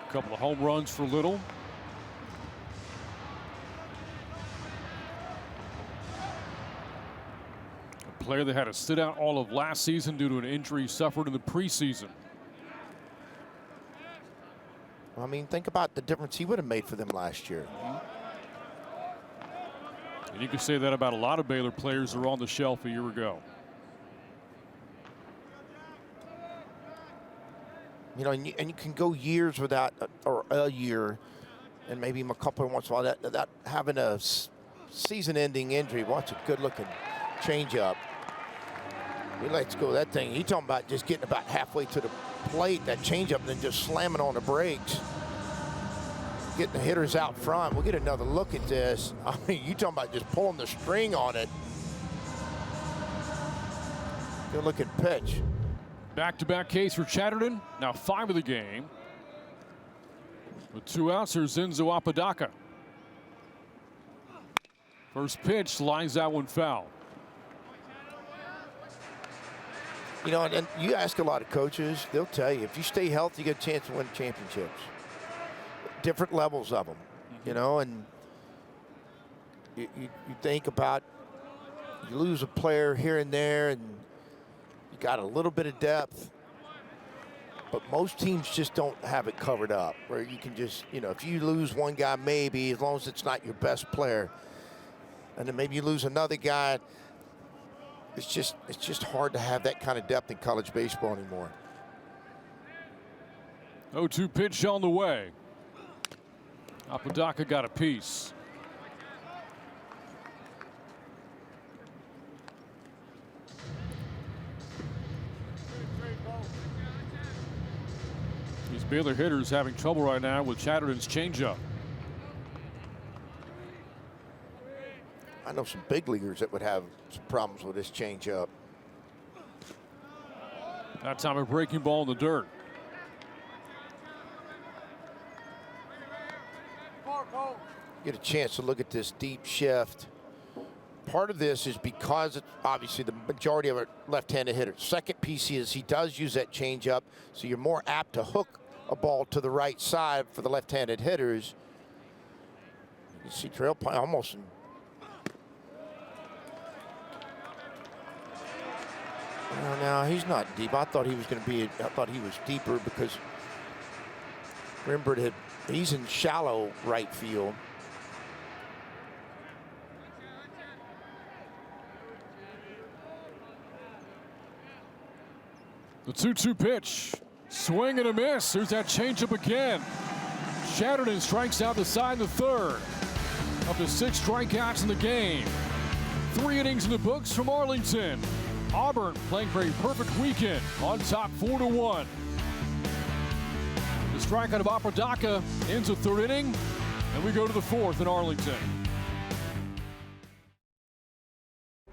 A couple of home runs for Little. A player that had to sit out all of last season due to an injury suffered in the preseason. I mean, think about the difference he would have made for them last year. And you can say that about a lot of Baylor players who were on the shelf a year ago. You know, and you can go years without, or a year, and maybe a couple of once in a while, without having a season-ending injury. Watch a good-looking changeup. He lets go of that thing. He's talking about just getting about halfway to the plate, that changeup, and then just slamming on the brakes. Getting the hitters out front. We'll get another look at this. I mean, you talking about just pulling the string on it. Good-looking pitch. Back-to-back case for Chatterton. Now 5 of the game. With 2 outs, here's Zenzo Apodaca. First pitch, lines that one foul. You know, and you ask a lot of coaches, they'll tell you, if you stay healthy, you get a chance to win championships. Different levels of them, you know, and you think about, you lose a player here and there, and you got a little bit of depth, but most teams just don't have it covered up, where you can just, you know, if you lose one guy, maybe, as long as it's not your best player, and then maybe you lose another guy, it's just hard to have that kind of depth in college baseball anymore. 0-2 pitch on the way. Apodaca got a piece. These Baylor hitters having trouble right now with Chatterton's changeup. I know some big leaguers that would have some problems with this changeup. That time a breaking ball in the dirt. Get a chance to look at this deep shift. Part of this is because it's obviously the majority of our left-handed hitters. Second piece is he does use that changeup, so you're more apt to hook a ball to the right side for the left-handed hitters. You see Trail almost. No, he's not deep. I thought he was going to be. I thought he was deeper because remember he's in shallow right field. The 2-2 pitch. Swing and a miss. Here's that changeup again. Chatterton strikes out the side in the third. Up to 6 strikeouts in the game. 3 innings in the books from Arlington. Auburn playing for a perfect weekend on top 4-1. The strikeout of Apodaca ends the third inning, and we go to the fourth in Arlington.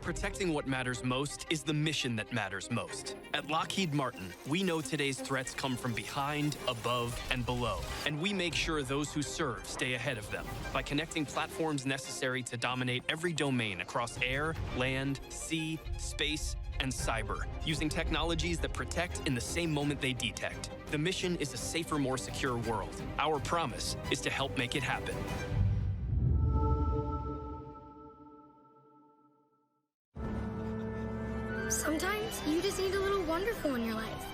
Protecting what matters most is the mission that matters most. At Lockheed Martin, we know today's threats come from behind, above, and below, and we make sure those who serve stay ahead of them by connecting platforms necessary to dominate every domain across air, land, sea, space, and cyber, using technologies that protect in the same moment they detect. The mission is a safer, more secure world. Our promise is to help make it happen. Sometimes you just need a little wonderful in your life.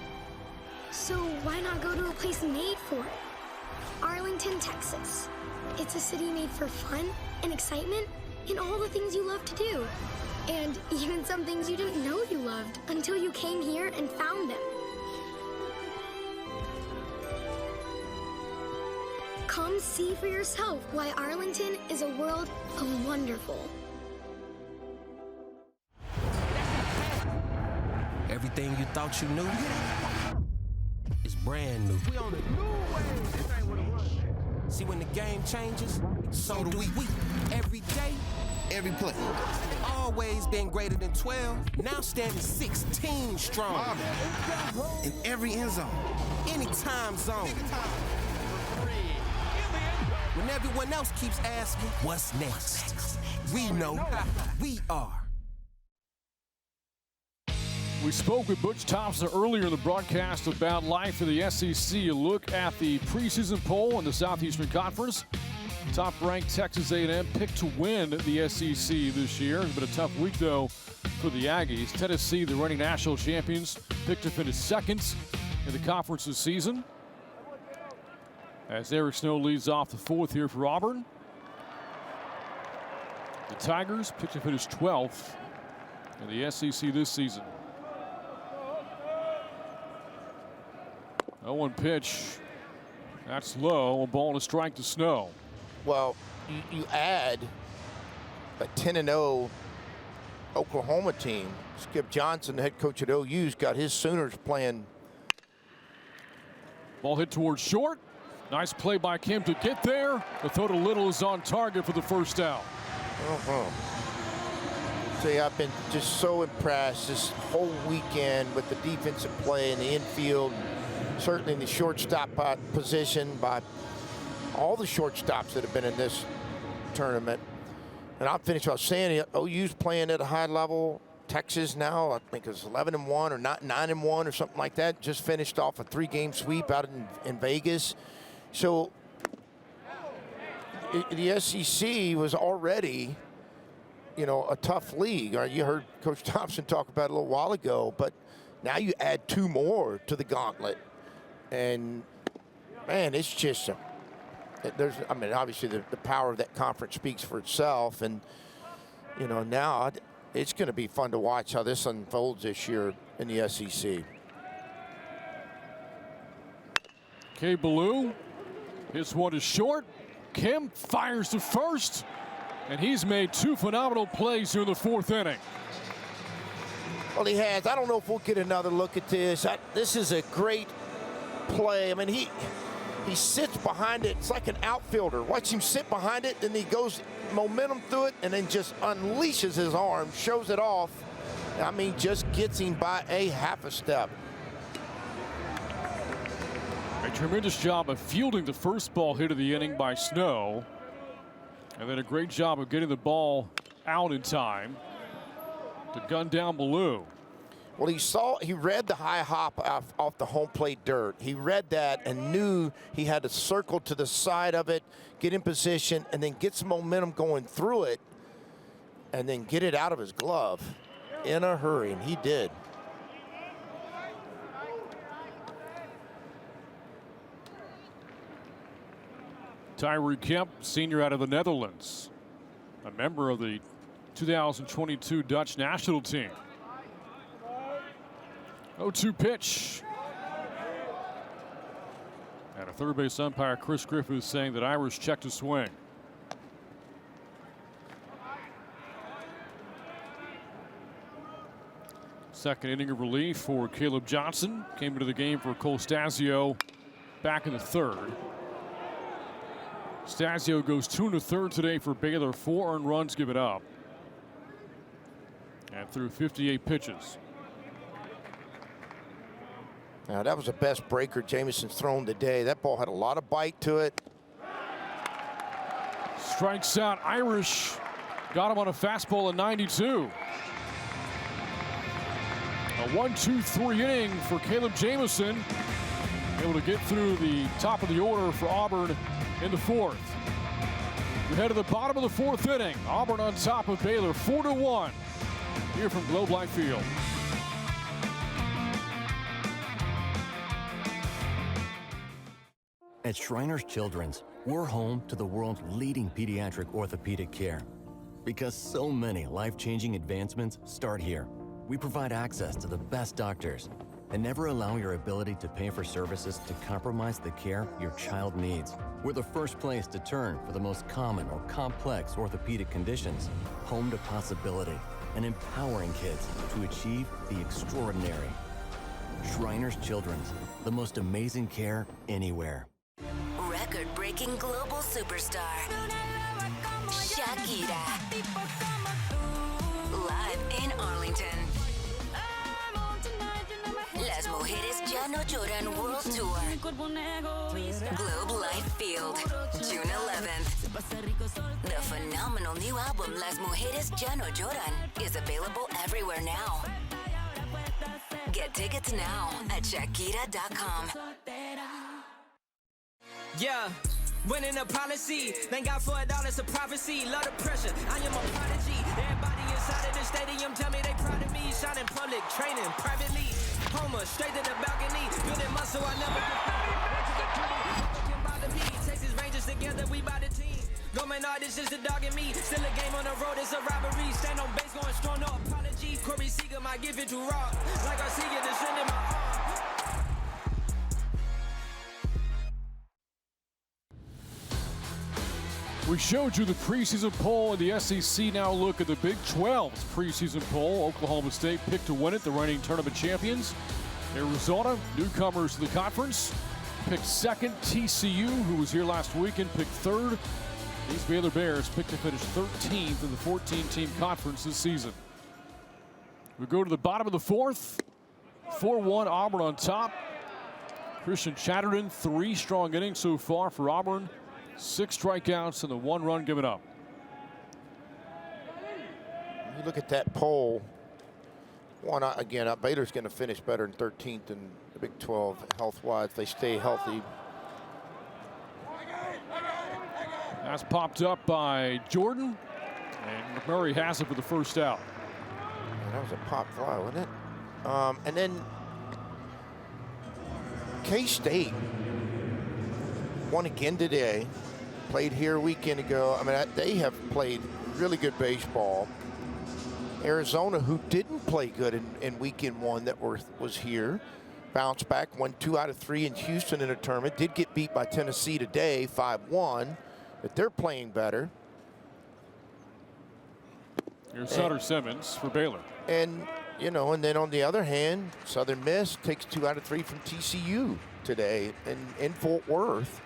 So why not go to a place made for it? Arlington, Texas. It's a city made for fun and excitement and all the things you love to do. And even some things you didn't know you loved until you came here and found them. Come see for yourself why Arlington is a world of wonderful. Everything you thought you knew is brand new. We on a new wave. See, when the game changes, so do we. Every day, every play. Always been greater than 12, now standing 16 strong. In every end zone, any time zone. When everyone else keeps asking, what's next? We know we are. We spoke with Butch Thompson earlier in the broadcast about life in the SEC. A look at the preseason poll in the Southeastern Conference. Top-ranked Texas A&M picked to win the SEC this year. It's been a tough week, though, for the Aggies. Tennessee, the reigning national champions, picked to finish second in the conference this season. As Eric Snow leads off the fourth here for Auburn. The Tigers picked to finish 12th in the SEC this season. 0-1 pitch. That's low. A ball and a strike to Snow. Well, you add a 10-0 Oklahoma team. Skip Johnson, the head coach at OU's, got his Sooners playing. Ball hit towards short. Nice play by Kim to get there. The throw to Little is on target for the first out. See, I've been just so impressed this whole weekend with the defensive play in the infield, certainly in the shortstop position by all the shortstops that have been in this tournament. And I'll finish by saying OU's playing at a high level. Texas now, I think it's 11-1 or not 9-1 or something like that. Just finished off a 3-game sweep out in Vegas. So the SEC was already, you know, a tough league. You heard Coach Thompson talk about it a little while ago, but now you add 2 more to the gauntlet. And, man, it's just, I mean, obviously the power of that conference speaks for itself. And, you know, now it's going to be fun to watch how this unfolds this year in the SEC. K. Ballou, his one is short. Kim fires to first, and he's made 2 phenomenal plays here in the 4th inning. Well, he has. I don't know if we'll get another look at this. This is a great play. I mean, he sits behind it. It's like an outfielder. Watch him sit behind it, and he goes momentum through it, and then just unleashes his arm, shows it off. I mean, just gets him by a half a step. A tremendous job of fielding the first ball hit of the inning by Snow. And then a great job of getting the ball out in time to gun down Ballou. Well, he read the high hop off the home plate dirt. He read that and knew he had to circle to the side of it, get in position, and then get some momentum going through it, and then get it out of his glove in a hurry, and he did. Tyree Kemp, senior out of the Netherlands, a member of the 2022 Dutch national team. 0-2 pitch. And a third base umpire, Chris Griffith, saying that Irish checked a swing. Second inning of relief for Caleb Johnson. Came into the game for Cole Stasio back in the 3rd. Stasio goes 2 1/3 today for Baylor. 4 earned runs given up. And threw 58 pitches. Now, that was the best breaker Jameson's thrown today. That ball had a lot of bite to it. Strikes out Irish. Got him on a fastball at 92. A 1-2-3 inning for Caleb Jamison. Able to get through the top of the order for Auburn in the 4th. We head to the bottom of the 4th inning. Auburn on top of Baylor 4-1 here from Globe Life Field. At Shriners Children's, we're home to the world's leading pediatric orthopedic care. Because so many life-changing advancements start here. We provide access to the best doctors and never allow your ability to pay for services to compromise the care your child needs. We're the first place to turn for the most common or complex orthopedic conditions. Home to possibility and empowering kids to achieve the extraordinary. Shriners Children's, the most amazing care anywhere. Record-breaking global superstar Shakira, live in Arlington. Las Mujeres Ya No Lloran World Tour. Globe Life Field, June 11th. The phenomenal new album Las Mujeres Ya No Lloran is available everywhere now. Get tickets now at Shakira.com. Yeah, winning a policy. Thank God for $1, it's a prophecy. Lot of pressure, I am a prodigy. Everybody inside of the stadium tell me they proud of me. Shot in public, training privately. Homer, straight to the balcony. Building muscle, I never can bother me. Texas Rangers together, we by the team. Go man, this is the dog in me. Still a game on the road, it's a robbery. Stand on base, going strong, no apology. Corey Seager might give it to raw. Like I see it, descending my arm. We showed you the preseason poll in the SEC. Now look at the Big 12's preseason poll. Oklahoma State picked to win it, the reigning tournament champions. Arizona, newcomers to the conference, picked 2nd. TCU, who was here last weekend, picked 3rd. These Baylor Bears picked to finish 13th in the 14-team conference this season. We go to the bottom of the 4th. 4-1 Auburn on top. Christian Chatterton, 3 strong innings so far for Auburn. 6 strikeouts and the 1 run given up. You look at that poll, One, again, Baylor's going to finish better in 13th in the Big 12 health-wise if they stay healthy. That's popped up by Jordan, and McMurray has it for the first out. Man, that was a pop fly, wasn't it? And then K-State won again today. Played here a weekend ago. I mean, they have played really good baseball. Arizona, who didn't play good in weekend one that was here, bounced back, won 2 out of 3 in Houston in a tournament. Did get beat by Tennessee today, 5-1, but they're playing better. Here's Sutter Simmons for Baylor. And, you know, and then on the other hand, Southern Miss takes 2 out of 3 from TCU today in Fort Worth.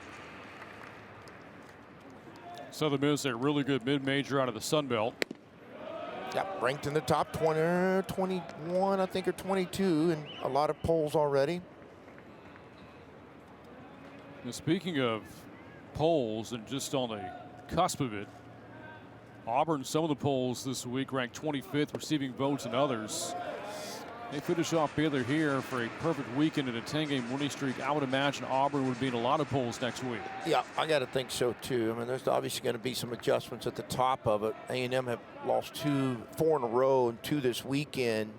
Southern Miss, a really good mid-major out of the Sun Belt. Yep, ranked in the top 20, 21, I think, or 22, and a lot of polls already. And speaking of polls and just on the cusp of it, Auburn, some of the polls this week ranked 25th, receiving votes and others. They finish off Baylor here for a perfect weekend in a 10-game winning streak. I would imagine Auburn would be in a lot of polls next week. Yeah, I got to think so too. I mean, there's obviously going to be some adjustments at the top of it. A&M have lost 4 in a row and 2 this weekend.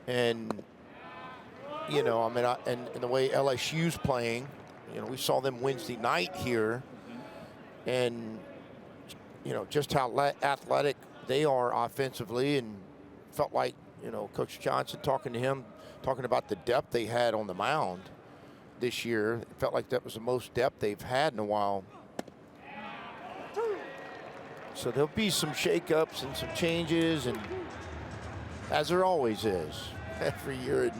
And, you know, I mean, and the way LSU's playing, you know, we saw them Wednesday night here. And, you know, just how athletic they are offensively, and felt like, you know, Coach Johnson talking about the depth they had on the mound this year. It felt like that was the most depth they've had in a while. So there'll be some shakeups and some changes, and as there always is every year in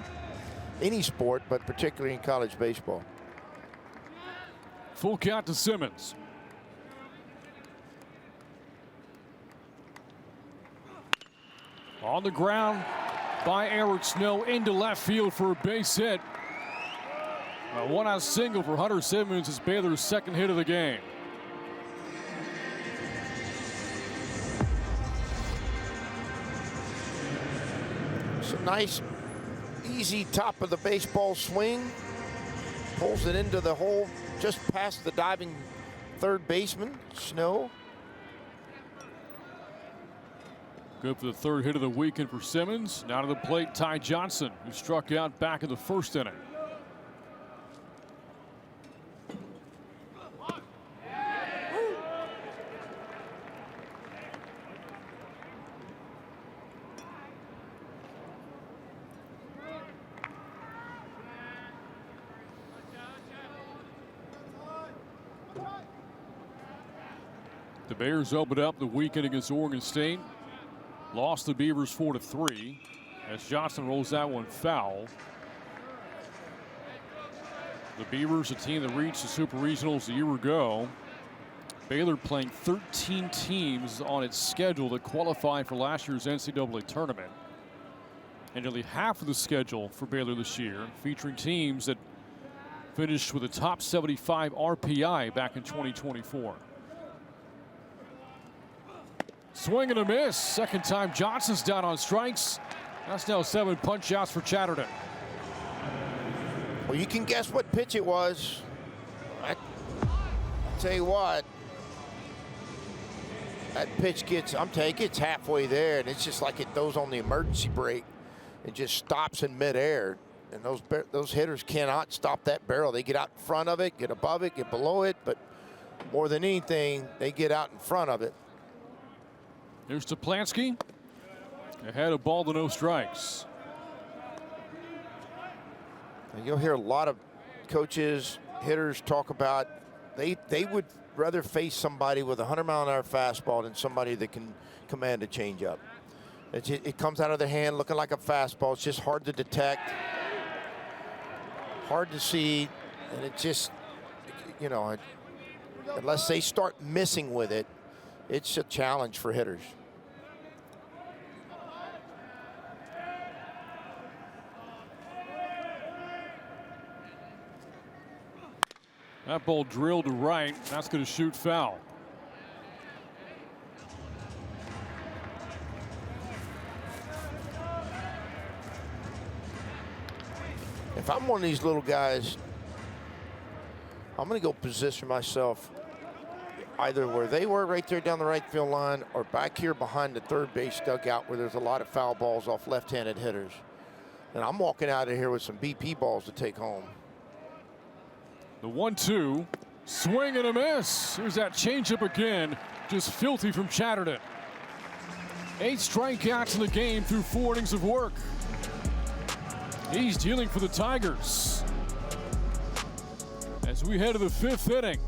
any sport, but particularly in college baseball. Full count to Simmons. On the ground by Eric Snow into left field for a base hit. A 1-out single for Hunter Simmons is Baylor's second hit of the game. It's a nice, easy top of the baseball swing. Pulls it into the hole just past the diving third baseman, Snow. Good for the third hit of the weekend for Simmons. Now to the plate, Ty Johnson, who struck out back in the first inning. The Bears opened up the weekend against Oregon State. Lost the Beavers 4-3 as Johnson rolls that one foul. The Beavers, a team that reached the Super Regionals a year ago. Baylor playing 13 teams on its schedule that qualified for last year's NCAA tournament. And nearly half of the schedule for Baylor this year featuring teams that finished with a top 75 RPI back in 2024. Swing and a miss. Second time Johnson's down on strikes. That's now 7 punch outs for Chatterton. Well, you can guess what pitch it was. I'll tell you what. That pitch gets, it's halfway there, and it's just like it goes on the emergency brake. It just stops in midair. And those hitters cannot stop that barrel. They get out in front of it, get above it, get below it, but more than anything, they get out in front of it. There's Toplansky. Ahead of ball to no strikes. And you'll hear a lot of coaches, hitters talk about they would rather face somebody with a 100-mile-an-hour fastball than somebody that can command a changeup. It comes out of their hand looking like a fastball. It's just hard to detect, hard to see, and it just, you know, unless they start missing with it, it's a challenge for hitters. That ball drilled to right. That's going to shoot foul. if I'm one of these little guys, I'm going to go position myself either where they were right there down the right field line or back here behind the third base dugout where there's a lot of foul balls off left-handed hitters. And I'm walking out of here with some BP balls to take home. The 1-2, swing and a miss. Here's that changeup again, just filthy from Chatterton. 8 strikeouts in the game through 4 innings of work. He's dealing for the Tigers. As we head to the 5th inning,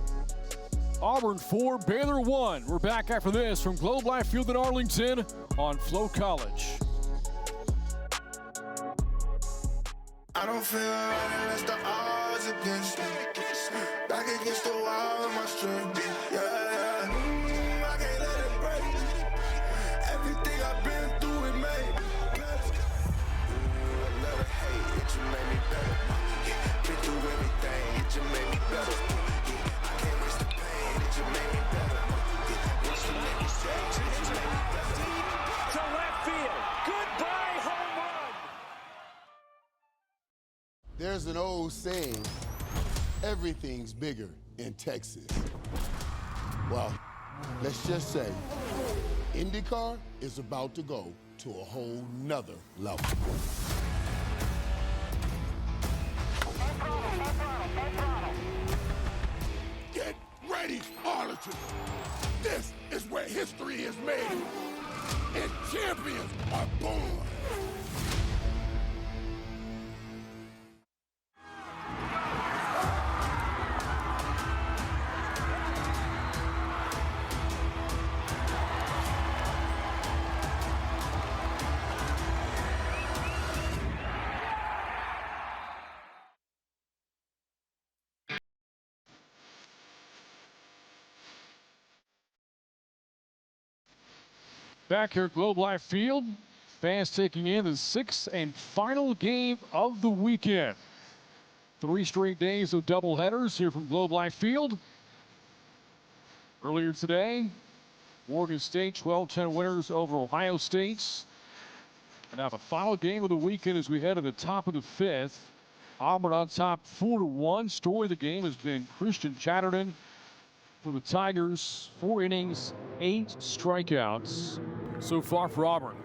Auburn 4, Baylor 1. We're back after this from Globe Life Field in Arlington on Flow College. I don't feel right unless the odds against me. Back against the wall with my strength. Yeah. I can't let it break. Everything I've been through, it made me better. I love the hate, it just made me better. Been through everything, it just made me better. I can't waste the pain, it just made me better. What's the make me say, it just made me better. To left field. Goodbye, home run. There's an old saying, everything's bigger in Texas. Well, let's just say, IndyCar is about to go to a whole nother level. Get ready, Arlington. This is where history is made, and champions are born. Back here at Globe Life Field, fans taking in the 6th and final game of the weekend. 3 straight days of doubleheaders here from Globe Life Field. Earlier today, Oregon State 12-10 winners over Ohio State. And now the final game of the weekend as we head to the top of the 5th. Auburn on top 4-1. Story of the game has been Christian Chatterton for the Tigers. 4 innings, 8 strikeouts so far for Auburn.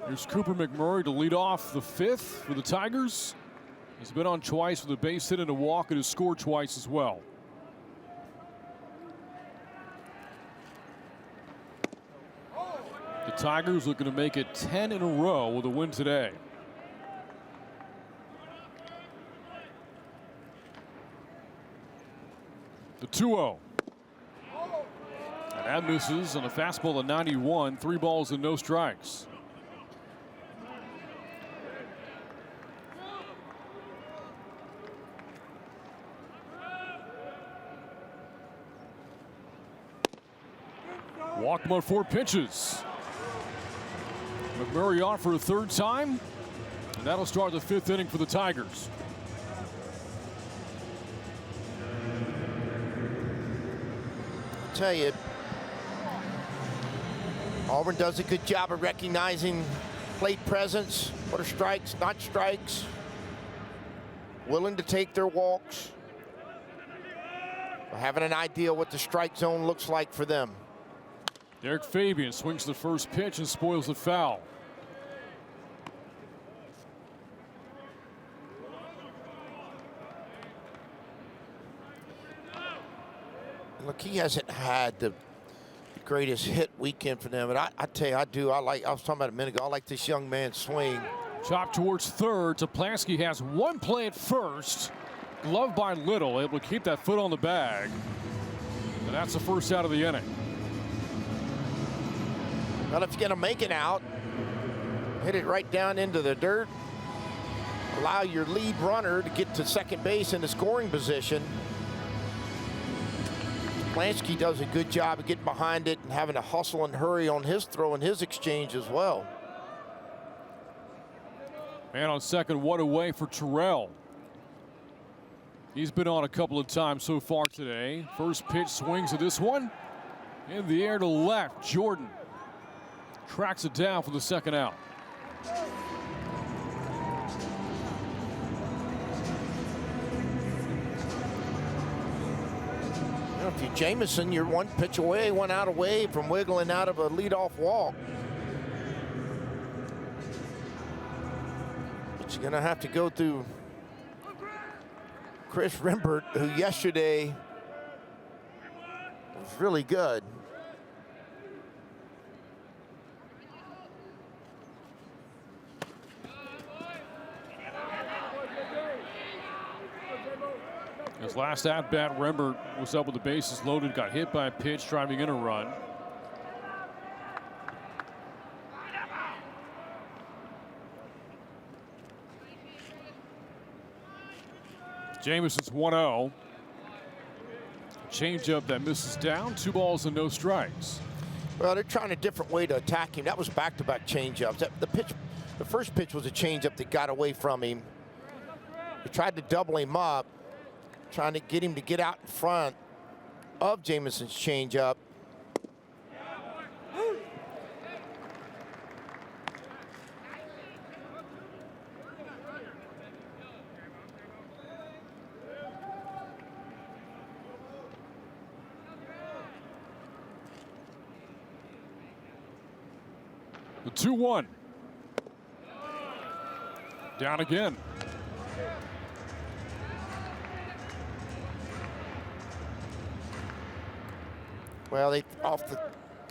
Here's Cooper McMurray to lead off the 5th for the Tigers. He's been on twice with a base hit and a walk and has scored twice as well. The Tigers looking to make it 10 in a row with a win today. The 2-0. And that misses on a fastball at 91. 3 balls and no strikes. Walked him on 4 pitches. McMurray on for a 3rd time. And that'll start the 5th inning for the Tigers. Tell you, Auburn does a good job of recognizing plate presence. What are strikes, not strikes. Willing to take their walks. Having an idea what the strike zone looks like for them. Derek Fabian swings the first pitch and spoils the foul. Look, he hasn't had the greatest hit weekend for them, but I tell you, I was talking about a minute ago, I like this young man's swing. Chop towards 3rd. Toplansky has 1 play at 1st. Glove by Little, able to keep that foot on the bag. And that's the 1st out of the inning. Well, if you're going to make it out, hit it right down into the dirt. Allow your lead runner to get to second base in the scoring position. Lansky does a good job of getting behind it and having to hustle and hurry on his throw and his exchange as well. Man on second, 1 away for Terrell. He's been on a couple of times so far today. First pitch swings at this one. In the air to left, Jordan cracks it down for the 2nd out. If you're Jamison, you're one pitch away, one out away from wiggling out of a leadoff walk. But you're going to have to go through Chris Rembert, who yesterday was really good. His last at-bat, Rembert was up with the bases loaded, got hit by a pitch, driving in a run. Jamison's 1-0. Changeup that misses down, 2 balls and no strikes. Well, they're trying a different way to attack him. That was back-to-back changeups. The first pitch was a changeup that got away from him. They tried to double him up, trying to get him to get out in front of Jamison's changeup. The 2-1. Down again. Well, they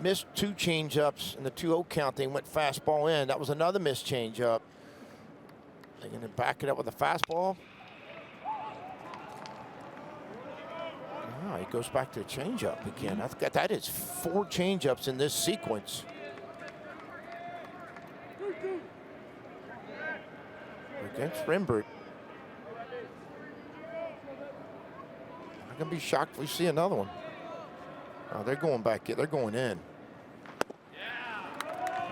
missed 2 changeups in the 2-0 count. They went fastball in. That was another missed changeup. They're going to back it up with a fastball. Oh, he goes back to a changeup again. That is 4 changeups in this sequence. Against Rembert. I'm going to be shocked if we see another one. Oh, they're going back. They're going in.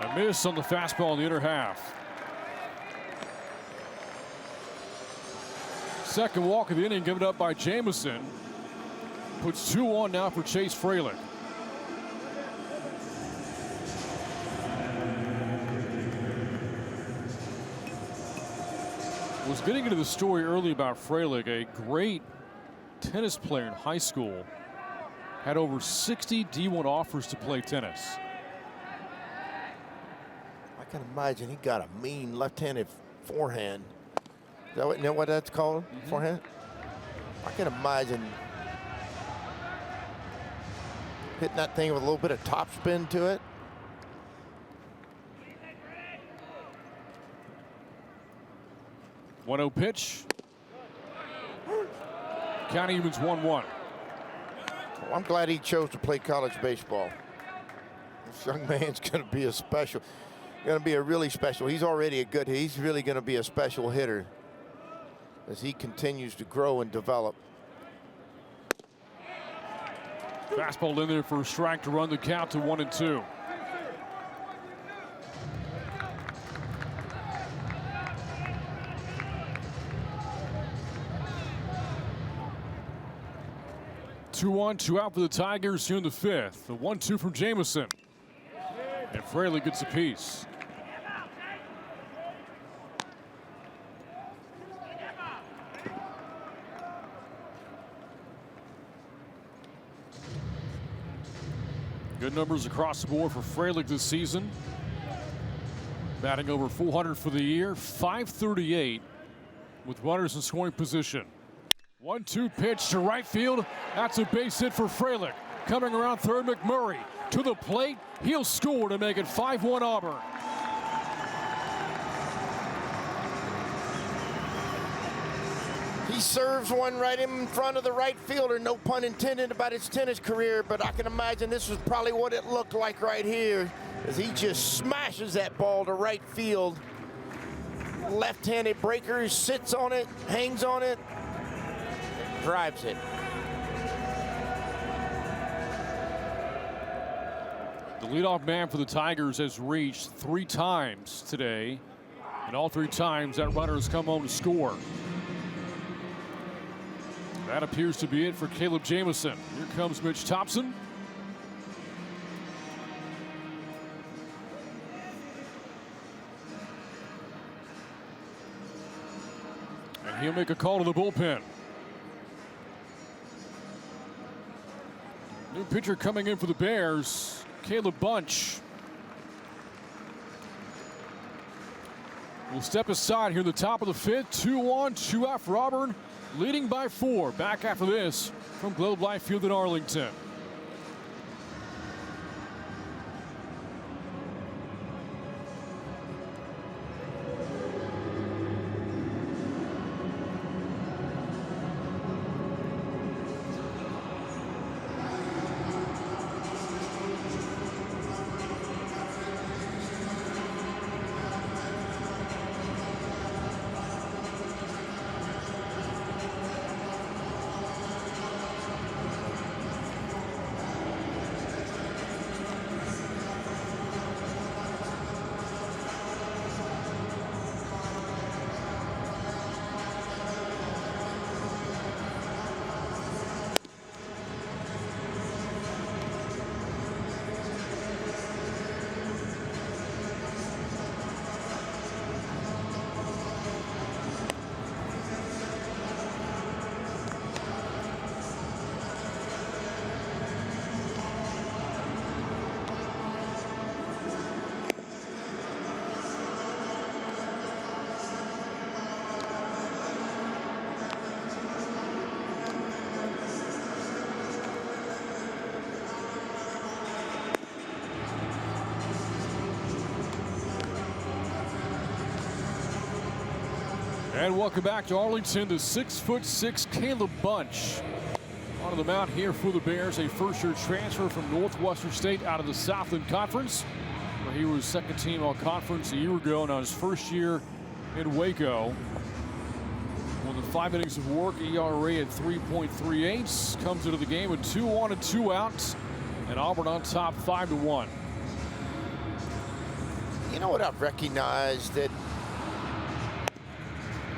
A miss on the fastball in the inner half. Second walk of the inning given up by Jamison. Puts 2 on now for Chase Fralick. Was getting into the story early about Fralick, a great tennis player in high school. Had over 60 D1 offers to play tennis. I can imagine he got a mean left-handed forehand. Is that what, you know what that's called? Forehand? I can imagine hitting that thing with a little bit of topspin to it. One 1-0 pitch. Count evens 1-1. Well, I'm glad he chose to play college baseball. This young man's going to be a really special. He's already a good. He's really going to be a special hitter as he continues to grow and develop. Fastball in there for a strike to run the count to 1-2. Two on, 2 out for the Tigers here in the 5th. The 1-2 from Jamison. And Fraley gets a piece. Good numbers across the board for Fraley this season. Batting over 400 for the year, .538 with runners in scoring position. 1-2 pitch to right field. That's a base hit for Fralick. Coming around third, McMurray to the plate. He'll score to make it 5-1 Auburn. He serves one right in front of the right fielder. No pun intended about his tennis career, but I can imagine this was probably what it looked like right here as he just smashes that ball to right field. Left-handed breaker, sits on it, hangs on it, drives it. The leadoff man for the Tigers has reached 3 times today, and all 3 times that runner has come home to score. That appears to be it for Caleb Jamison. Here comes Mitch Thompson. He'll make a call to the bullpen. New pitcher coming in for the Bears, Caleb Bunch. Will step aside here at the top of the fifth. 2-1, 2-out for Auburn, leading by 4. Back after this from Globe Life Field in Arlington. And welcome back to Arlington, the 6'6" Caleb Bunch. On the mound here for the Bears, a first-year transfer from Northwestern State out of the Southland Conference, where he was second team all-conference a year ago, now his first year in Waco. More than 5 innings of work, ERA at 3.38. Comes into the game with 2 on and 2 outs, and Auburn on top 5-1. You know what I've recognized that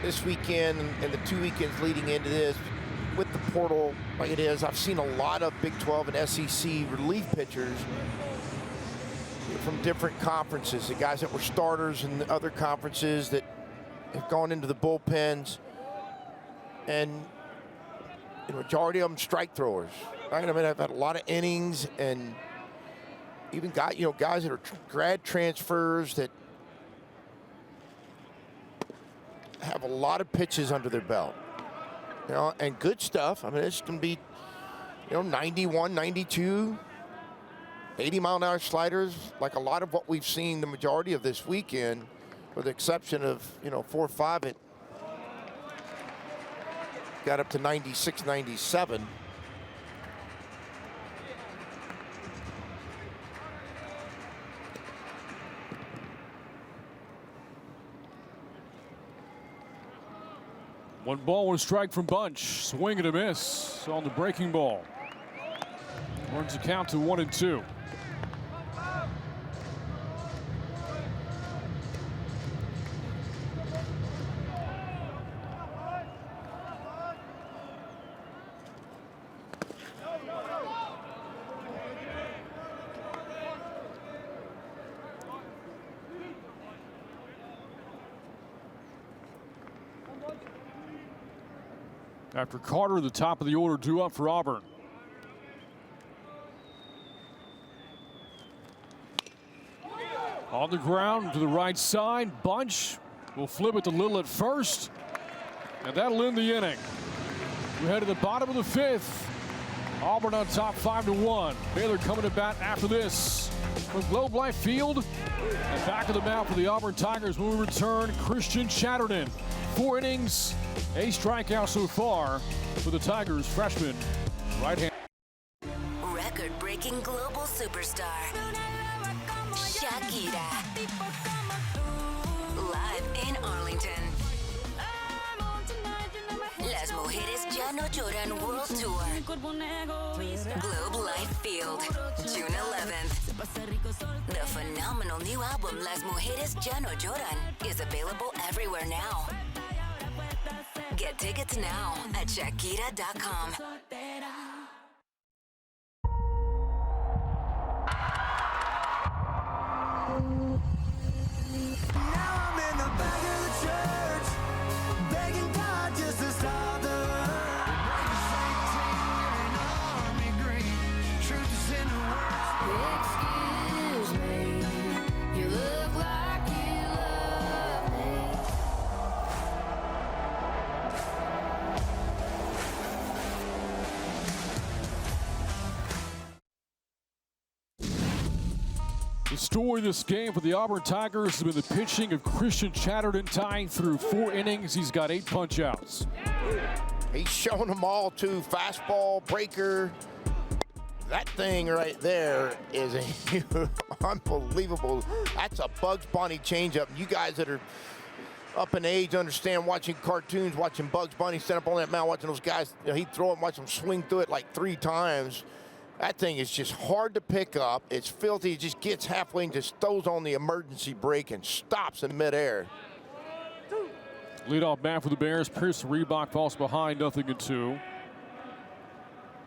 this weekend and the 2 weekends leading into this, with the portal like it is, I've seen a lot of Big 12 and SEC relief pitchers from different conferences. The guys that were starters in the other conferences that have gone into the bullpens, and the majority of them strike throwers. Right? I mean, I've had a lot of innings, and even got guys that are grad transfers that have a lot of pitches under their belt, and good stuff. I mean, it's going to be, 91, 92, 80-mile-an-hour sliders, like a lot of what we've seen the majority of this weekend, with the exception of, 4 or 5, it got up to 96, 97. One ball, 1 strike from Bunch. Swing and a miss on the breaking ball. Turns the count to 1-2. After Carter, the top of the order due up for Auburn. On the ground to the right side, Bunch will flip it to Little at first, and that'll end the inning. We head to the bottom of the 5th. Auburn on top 5-1. Baylor coming to bat after this from Globe Life Field. And back of the mound for the Auburn Tigers when we return, Christian Chatterton. 4 innings, a strikeout so far for the Tigers freshman right hand. Record-breaking global superstar Shakira, live in Arlington. Las Mujeres Ya No Lloran World Tour, Globe Life Field, June 11th. The phenomenal new album Las Mujeres Ya No Lloran is available everywhere now. Get tickets now at Shakira.com. Now I'm in the back of the church, begging God The story of this game for the Auburn Tigers has been the pitching of Christian Chatterton, tying through 4 innings. He's got 8 punch-outs. He's showing them all, too. Fastball, breaker. That thing right there is unbelievable. That's a Bugs Bunny changeup. You guys that are up in age understand watching cartoons, watching Bugs Bunny stand up on that mound, watching those guys, he'd throw it, watch them swing through it like 3 times. That thing is just hard to pick up. It's filthy. It just gets halfway and just throws on the emergency brake and stops in midair. Leadoff man for the Bears. Pierce Reebok falls behind, 0-2.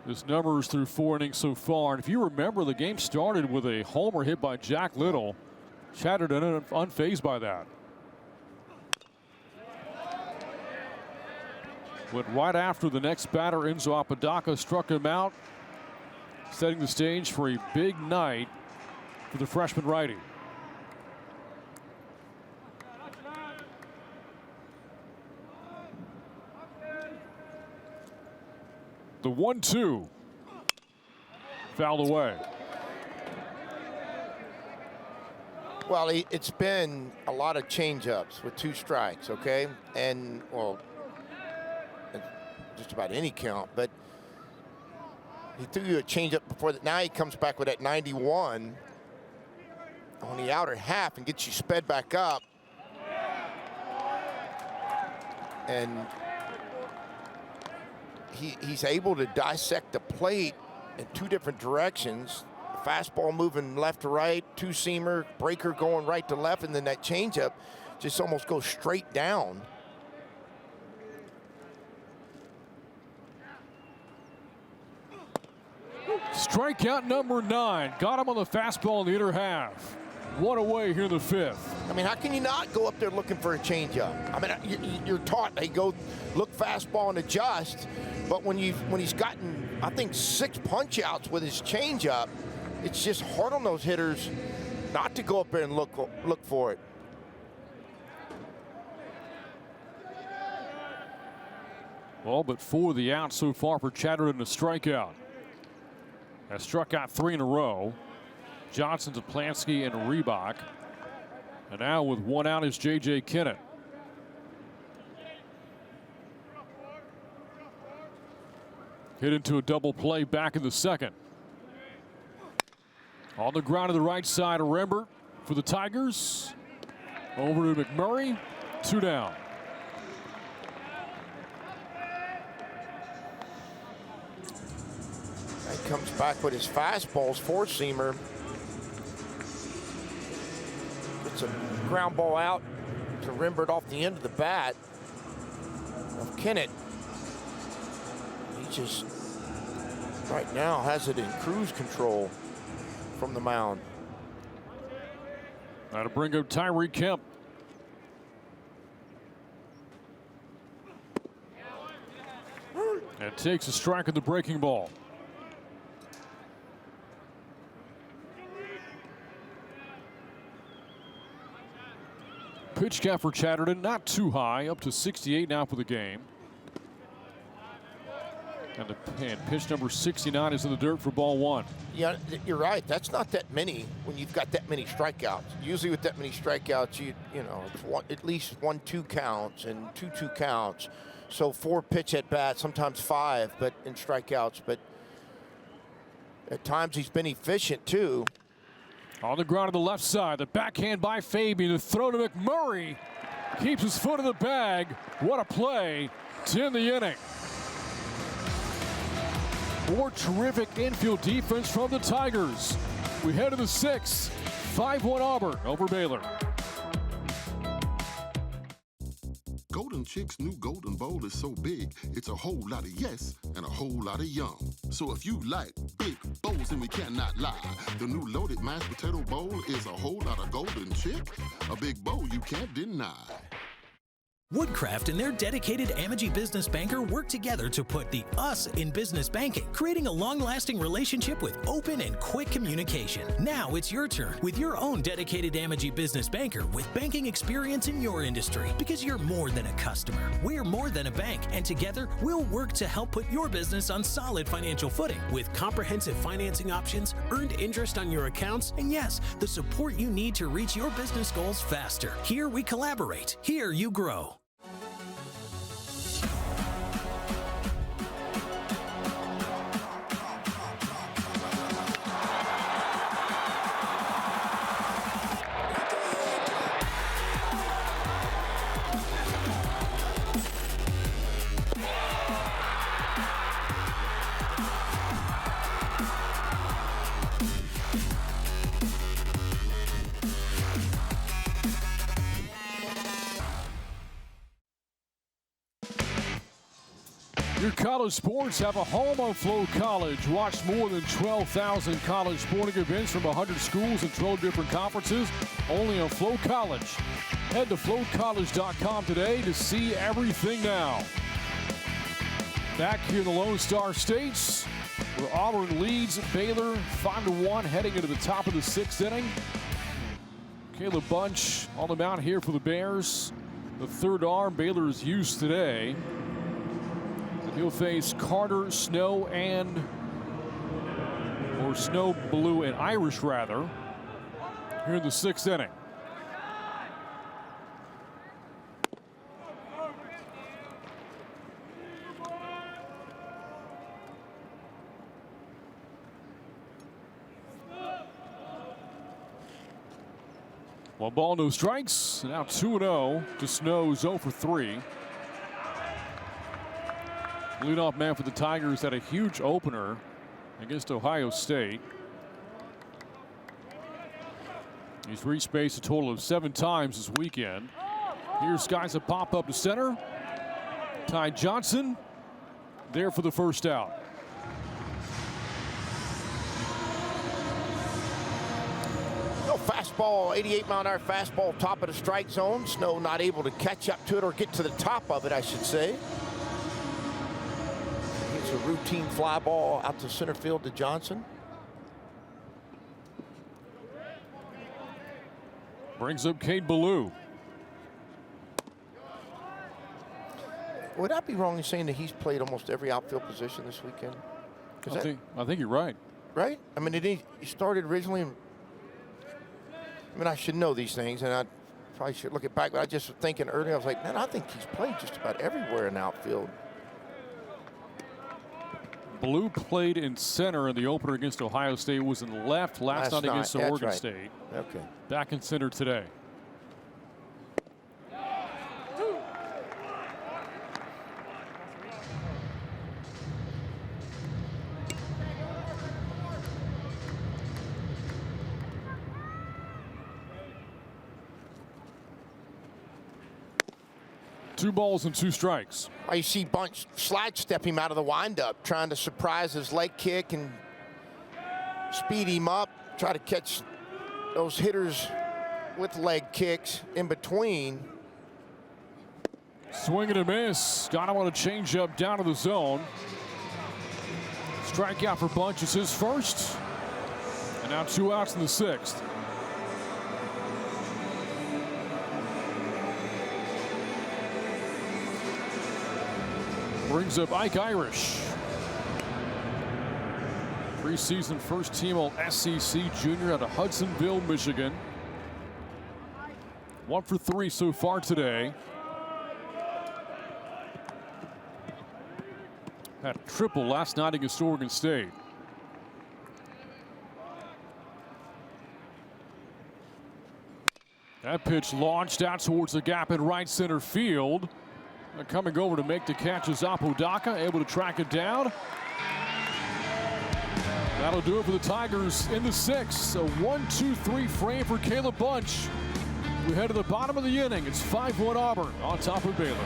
This number is through 4 innings so far. And if you remember, the game started with a homer hit by Jack Little. Chatterton unfazed by that. Went right after the next batter. Enzo Apodaca struck him out, setting the stage for a big night for the freshman righty. The 1-2 fouled away. Well, it's been a lot of changeups with 2 strikes, okay? And, well, just about any count, but he threw you a changeup before that. Now he comes back with that 91 on the outer half and gets you sped back up. And he's able to dissect the plate in 2 different directions. Fastball moving left to right, 2-seamer, breaker going right to left, and then that changeup just almost goes straight down. Strikeout number 9. Got him on the fastball in the inner half. 1 away here in the 5th. I mean, how can you not go up there looking for a changeup? I mean, you're taught they go look fastball and adjust, but when he's gotten, I think, 6 punch-outs with his changeup, it's just hard on those hitters not to go up there and look for it. Well, but 4 the out so far for Chatterton, a strikeout. Has struck out 3 in a row. Johnson, Zaplansky, and Reebok. And now with 1 out is J.J. Kennett. Hit into a double play back in the 2nd. On the ground to the right side, a Rembert for the Tigers. Over to McMurray, 2 down. He comes back with his fastballs, 4-seamer. Gets a ground ball out to Rembert off the end of the bat of Kennett. He just right now has it in cruise control from the mound. Now to bring up Tyree Kemp. And takes a strike at the breaking ball. Pitch count for Chatterton, not too high, up to 68 now for the game. And pitch number 69 is in the dirt for ball 1. Yeah, you're right. That's not that many when you've got that many strikeouts. Usually with that many strikeouts, you know, it's at least 1-2 counts and 2-2 counts. So 4 pitch at bats, sometimes 5, but in strikeouts. But at times he's been efficient too. On the ground to the left side, the backhand by Fabian, the throw to McMurray. Keeps his foot in the bag. What a play to end the inning. More terrific infield defense from the Tigers. We head to the 6th. 5-1 Auburn over Baylor. Golden Chick's new Golden Bowl is so big, it's a whole lot of yes and a whole lot of yum. So if you like big bowls, and we cannot lie, the new loaded mashed potato bowl is a whole lot of Golden Chick, a big bowl you can't deny. Woodcraft and their dedicated Amegy business banker work together to put the us in business banking, creating a long-lasting relationship with open and quick communication. Now it's your turn with your own dedicated Amegy business banker with banking experience in your industry, because you're more than a customer. We're more than a bank, and together we'll work to help put your business on solid financial footing with comprehensive financing options, earned interest on your accounts, and yes, the support you need to reach your business goals faster. Here we collaborate. Here you grow. Your college sports have a home on Flo College. Watch more than 12,000 college sporting events from 100 schools and 12 different conferences, only on Flo College. Head to FloCollege.com today to see everything now. Back here in the Lone Star States, where Auburn leads Baylor 5-1, heading into the top of the 6th inning. Caleb Bunch on the mound here for the Bears. The third arm Baylor has used today. He'll face Carter, Snow, Snow, Blue, and Irish, rather, here in the 6th inning. One ball, no strikes. Now 2-0 to Snow, 0 for 3. Leadoff man for the Tigers had a huge opener against Ohio State. He's reached base a total of 7 times this weekend. Here's guys that pop up to center. Ty Johnson there for the first out. No fastball, 88-mile-an-hour fastball, top of the strike zone. Snow not able to catch up to it or get to the top of it, I should say. A routine fly ball out to center field to Johnson. Brings up Cade Ballou. Would I be wrong in saying that he's played almost every outfield position this weekend? I think you're right. Right? I mean, he started originally. I mean, I should know these things, and I probably should look it back, but I just was thinking earlier, I was like, man, I think he's played just about everywhere in outfield. Blue played in center in the opener against Ohio State, was in left last night against Oregon State. Okay. Back in center today. Two balls and 2 strikes. You see Bunch slide step him out of the windup, trying to surprise his leg kick and speed him up, try to catch those hitters with leg kicks in between. Swing and a miss. Got him on a changeup down to the zone. Strikeout for Bunch is his first. And now 2 outs in the 6th. Brings up Ike Irish. Preseason first team all SEC junior out of Hudsonville, Michigan. 1 for 3 so far today. Had a triple last night against Oregon State. That pitch launched out towards the gap in right center field. Coming over to make the catch is Apodaca, able to track it down. That'll do it for the Tigers in the 6th. A 1-2-3 frame for Caleb Bunch. We head to the bottom of the inning. It's 5-1 Auburn on top of Baylor.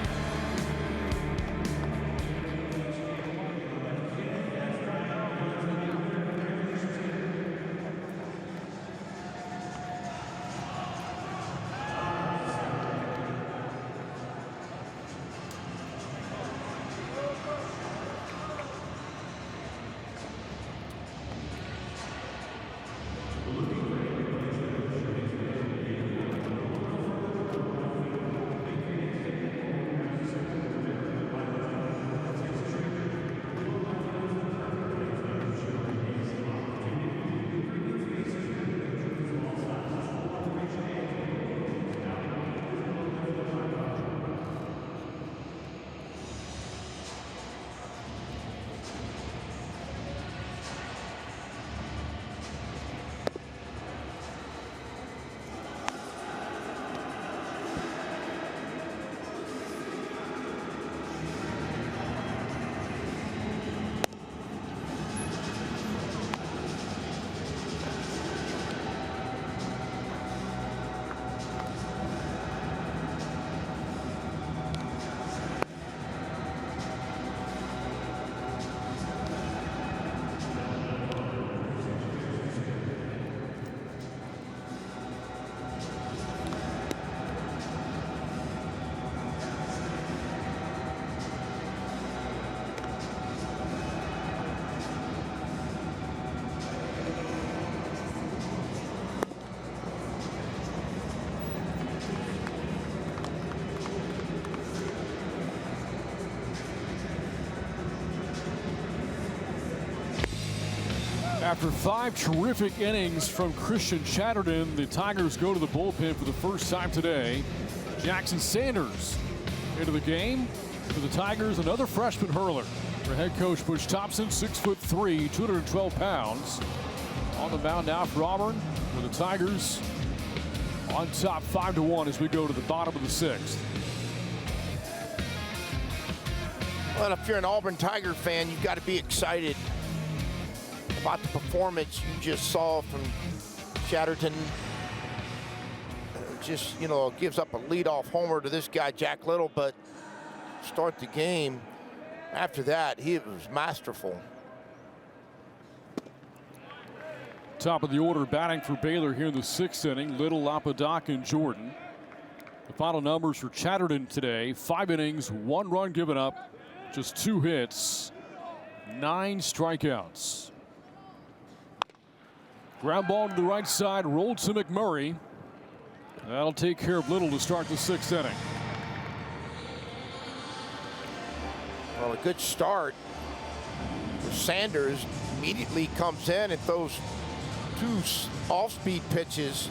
After 5 terrific innings from Christian Chatterton, the Tigers go to the bullpen for the first time today. Jackson Sanders into the game for the Tigers, another freshman hurler. For head coach Butch Thompson, 6'3", 212 pounds. On the mound now for Auburn, with the Tigers on top 5-1 as we go to the bottom of the 6th. Well, if you're an Auburn Tiger fan, you've got to be excited about the performance you just saw from Chatterton. Just, you know, gives up a leadoff homer to this guy, Jack Little, but start the game. After that, he was masterful. Top of the order batting for Baylor here in the 6th inning. Little, Apodaca, and Jordan. The final numbers for Chatterton today: 5 innings, 1 run given up, just 2 hits, 9 strikeouts. Ground ball to the right side, rolled to McMurray. That'll take care of Little to start the 6th inning. Well, a good start. Sanders immediately comes in and throws 2 off-speed pitches.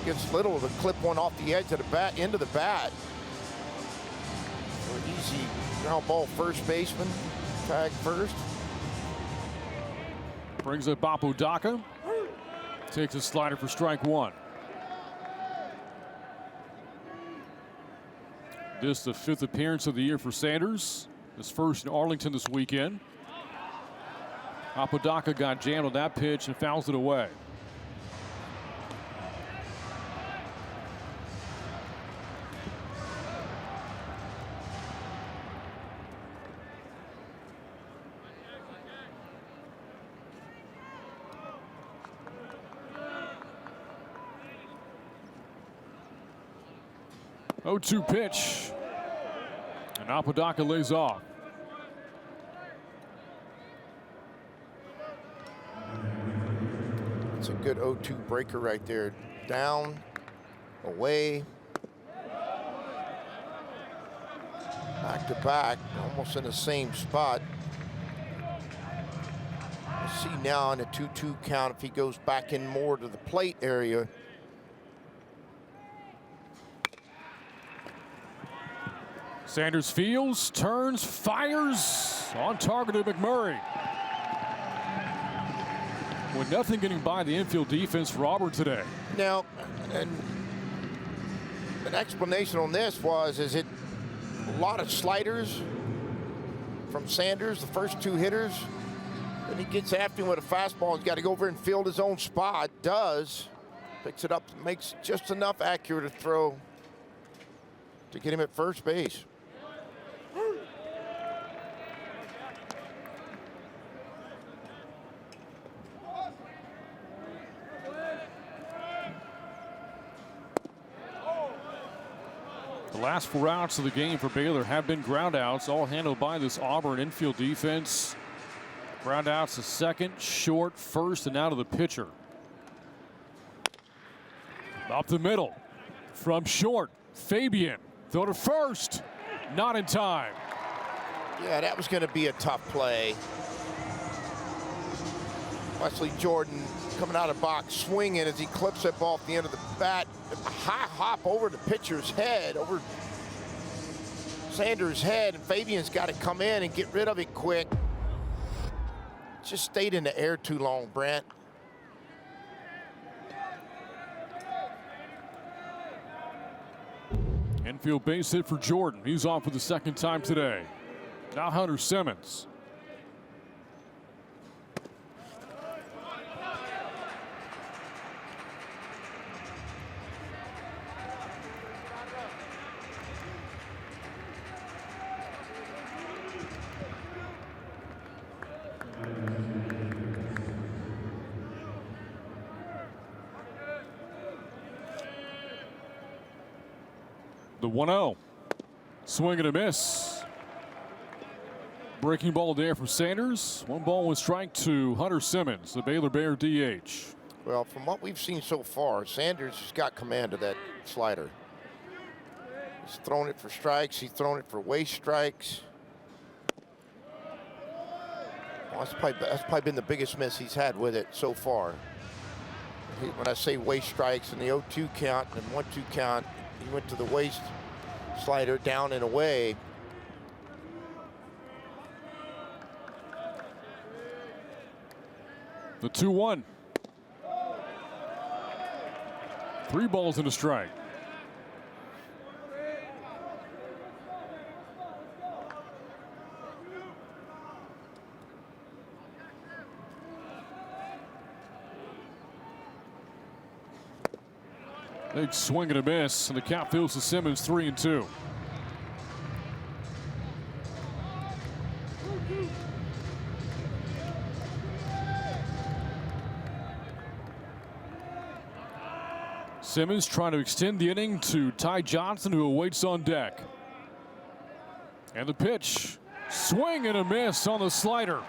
Gets Little to clip one off the edge of the bat, into the bat. For an easy ground ball, first baseman, tag first. Brings up Apodaca. Takes a slider for strike 1. This the 5th appearance of the year for Sanders. His first in Arlington this weekend. Apodaca got jammed on that pitch and fouls it away. Oh, 0-2 pitch. And Apodaca lays off. It's a good 0-2 breaker right there. Down, away, back to back, almost in the same spot. We'll see now on the 2-2 count if he goes back in more to the plate area. Sanders fields, turns, fires on target to McMurray. With nothing getting by the infield defense for Auburn today. Now, and an explanation on this was, is it a lot of sliders from Sanders, the first 2 hitters? Then he gets after him with a fastball. He's got to go over and field his own spot. Does. Picks it up, makes just enough accurate a throw to get him at first base. The last 4 outs of the game for Baylor have been ground outs, all handled by this Auburn infield defense. Ground outs to second, short, first, and now to the pitcher. Up the middle from short, Fabian. Throw to first, not in time. Yeah, that was going to be a tough play. Wesley Jordan coming out of box, swinging as he clips it off the end of the bat. A high hop over the pitcher's head, over Sanders' head, and Fabian's got to come in and get rid of it quick. Just stayed in the air too long, Brent. Infield base hit for Jordan. He's on for the 2nd time today. Now Hunter Simmons. The 1-0. Swing and a miss. Breaking ball there from Sanders. 1 ball, 1 strike to Hunter Simmons, the Baylor Bear DH. Well, from what we've seen so far, Sanders has got command of that slider. He's thrown it for strikes. He's thrown it for waste strikes. Well, that's probably been the biggest miss he's had with it so far. When I say waist strikes in the 0-2 count and 1-2 count, he went to the waist slider down and away. The 2-1. 3 balls and a strike. Big swing and a miss, and the count fills to Simmons, 3-2. Simmons trying to extend the inning to Ty Johnson, who awaits on deck. And the pitch, swing and a miss on the slider.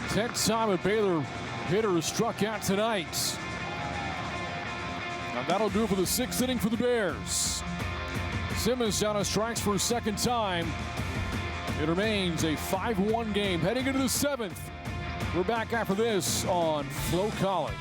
10th time a Baylor hitter is struck out tonight. Now that'll do it for the 6th inning for the Bears. Simmons down on strikes for a second time. It remains a 5-1 game heading into the 7th. We're back after this on Flow College.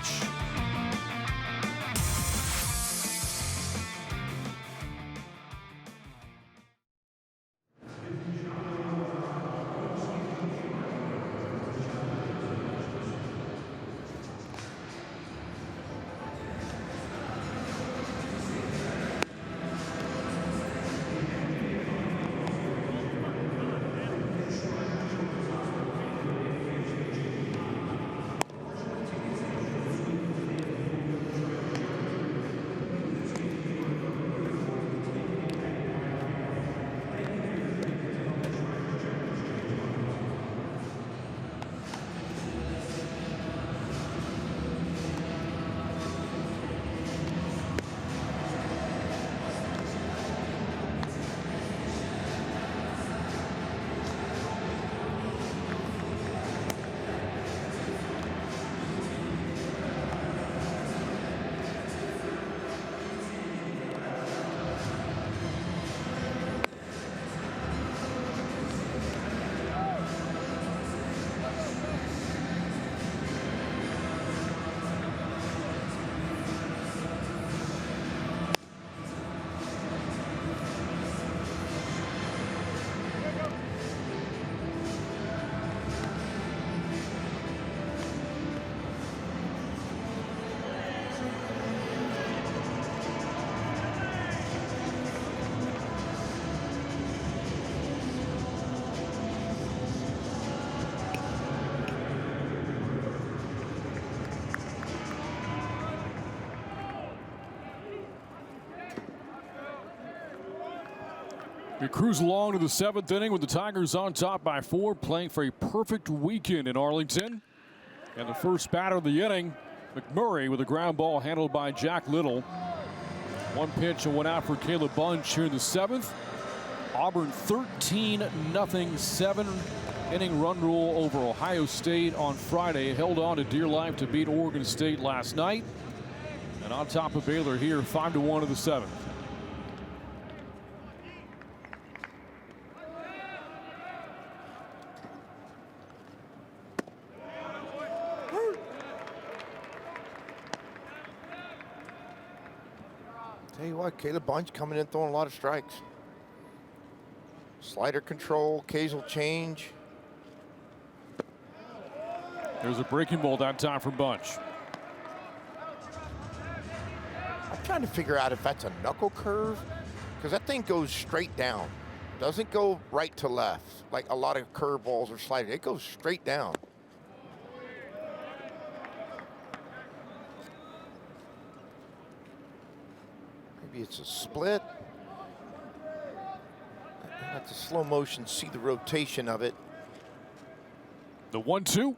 We cruise along to the 7th inning with the Tigers on top by 4, playing for a perfect weekend in Arlington. And the first batter of the inning, McMurray with a ground ball handled by Jack Little. 1 pitch and 1 out for Caleb Bunch here in the 7th. Auburn 13-0 7-inning run rule over Ohio State on Friday. Held on to dear life to beat Oregon State last night. And on top of Baylor here, 5-1 of the 7th. Tell you what, Caleb Bunch coming in throwing a lot of strikes. Slider control, occasional change. There's a breaking ball that time from Bunch. I'm trying to figure out if that's a knuckle curve, because that thing goes straight down. Doesn't go right to left like a lot of curveballs or sliders. It goes straight down. Maybe it's a split. That's a slow motion, see the rotation of it. The 1-2.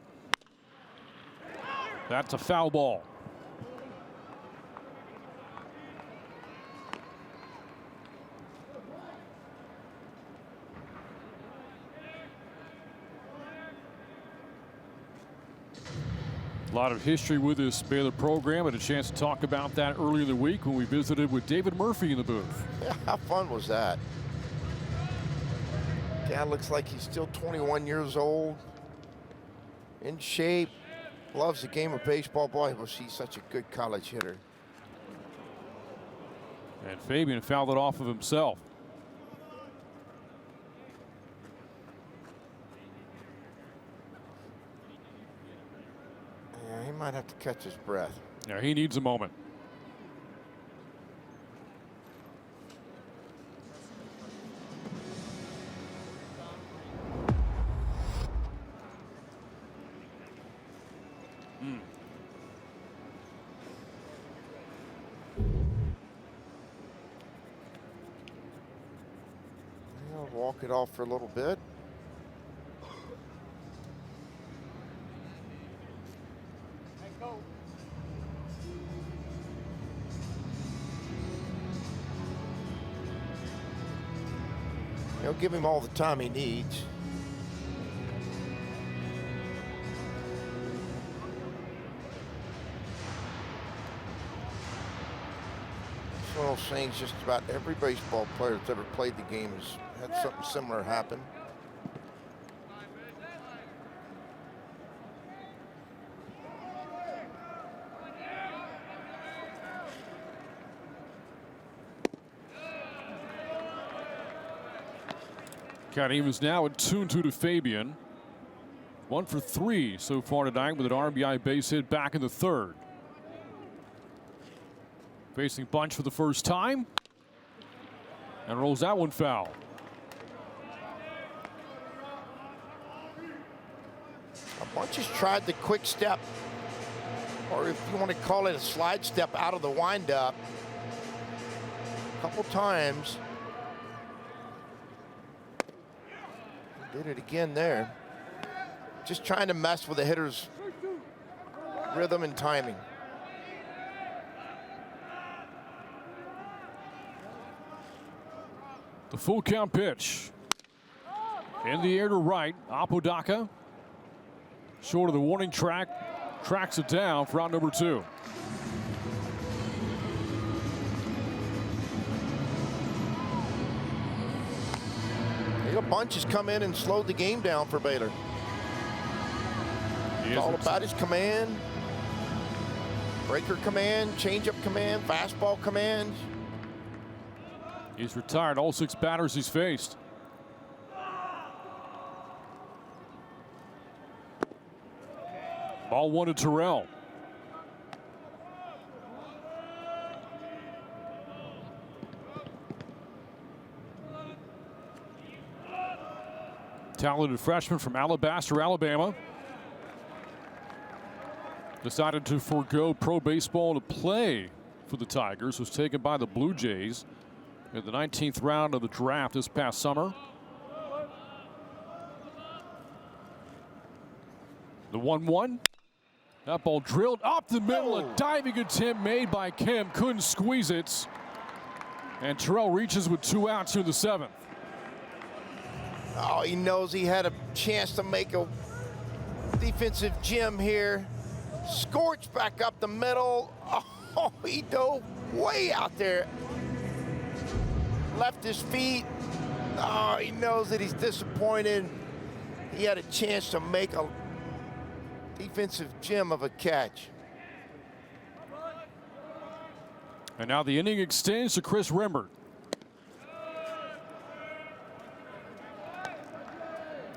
That's a foul ball. A lot of history with this Baylor program. Had a chance to talk about that earlier in the week when we visited with David Murphy in the booth. Yeah, how fun was that? Guy looks like he's still 21 years old. In shape. Loves the game of baseball. Boy, was he such a good college hitter. And Fabian fouled it off of himself. Yeah, he might have to catch his breath. Yeah, he needs a moment. Walk it off for a little bit. He'll give him all the time he needs. It's one of those things just about every baseball player that's ever played the game has had something similar happen. Count evens now at 2-2 to Fabian. 1 for 3 so far tonight with an RBI base hit back in the third. Facing Bunch for the first time. And rolls that one foul. Bunch has tried the quick step, or if you want to call it a slide step out of the windup, a couple times. Did it again there. Just trying to mess with the hitter's rhythm and timing. The full count pitch. In the air to right, Apodaca. Short of the warning track, tracks it down for out number 2. A bunch has come in and slowed the game down for Baylor. It's all about his command, breaker command, changeup command, fastball command. He's retired all 6 batters he's faced. Ball 1 to Terrell. Talented freshman from Alabaster, Alabama. Decided to forego pro baseball to play for the Tigers. Was taken by the Blue Jays in the 19th round of the draft this past summer. The 1-1. That ball drilled up the middle. A diving attempt made by Kemp. Couldn't squeeze it. And Terrell reaches with 2 outs here in the 7th. Oh, he knows he had a chance to make a defensive gem here. Scorched back up the middle. Oh, he dove way out there. Left his feet. Oh, he knows that he's disappointed. He had a chance to make a defensive gem of a catch. And now the inning extends to Chris Rembert.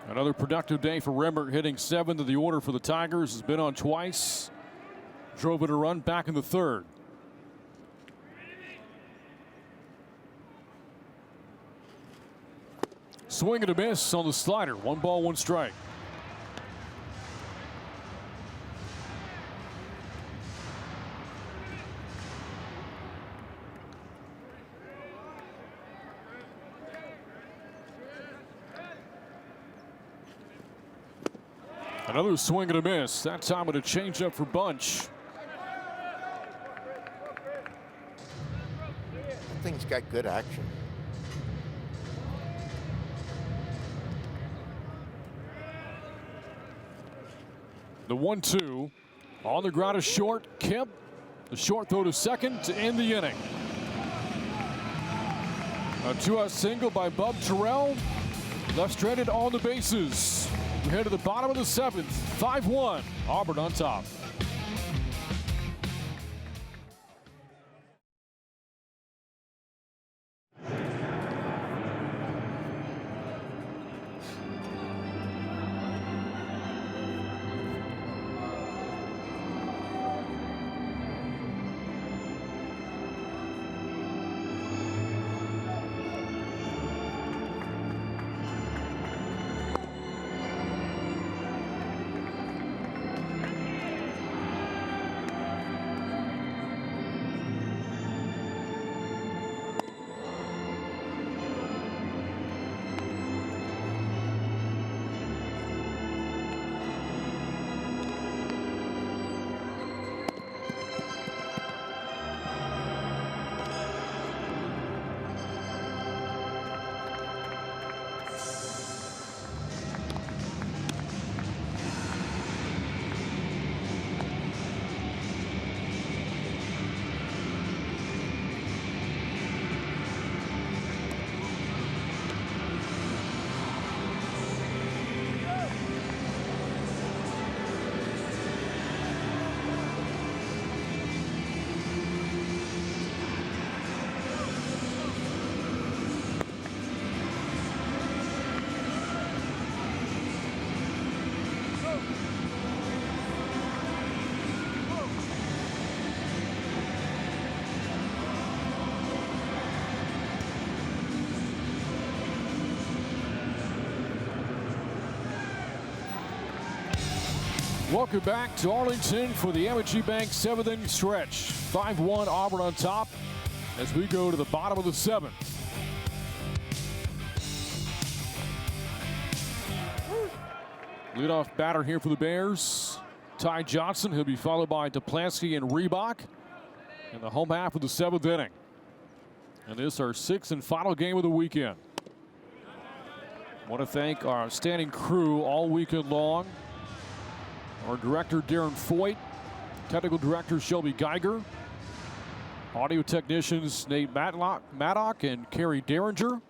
Another productive day for Rembert, hitting 7th of the order for the Tigers. Has been on twice. Drove in a run back in the 3rd. Swing and a miss on the slider. 1 ball, 1 strike. Another swing and a miss. That time with a changeup for Bunch. That thing's got good action. The 1-2 on the ground is short. Kemp, the short throw to second to end the inning. A 2-out single by Bub Terrell. Left stranded on the bases. We head to the bottom of the 7th. 5-1. Auburn on top. Welcome back to Arlington for the Amegy Bank 7th inning stretch. 5-1 Auburn on top as we go to the bottom of the 7th. Leadoff batter here for the Bears, Ty Johnson. He'll be followed by Duplanski and Reebok in the home half of the 7th inning. And this is our 6th and final game of the weekend. I want to thank our outstanding crew all weekend long. Our director, Darren Foyt, technical director, Shelby Geiger, audio technicians, Nate Maddock and Kerry Derringer.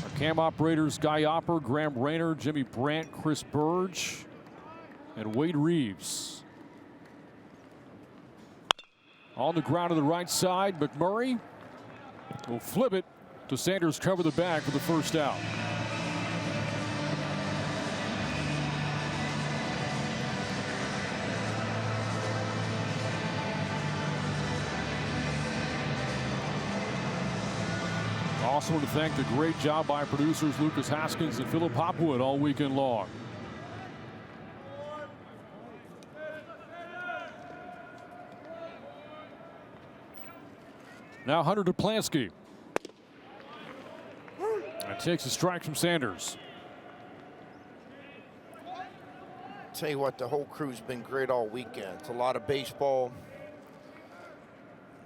Our cam operators, Guy Opper, Graham Rayner, Jimmy Brandt, Chris Burge, and Wade Reeves. On the ground to the right side, McMurray will flip it to Sanders, cover the bag for the first out. Also want to thank the great job by producers Lucas Haskins and Philip Hopwood all weekend long. Now Hunter Duplanski. And takes a strike from Sanders. Tell you what, the whole crew's been great all weekend. It's a lot of baseball.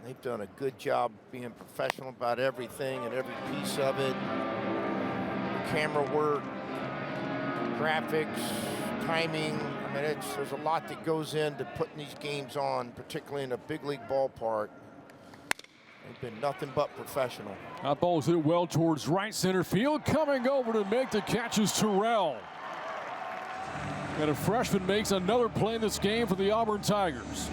They've done a good job being professional about everything and every piece of it. Camera work, graphics, timing. I mean, there's a lot that goes into putting these games on, particularly in a big league ballpark. They've been nothing but professional. That ball's hit well towards right center field. Coming over to make the catch is Terrell. And a freshman makes another play in this game for the Auburn Tigers.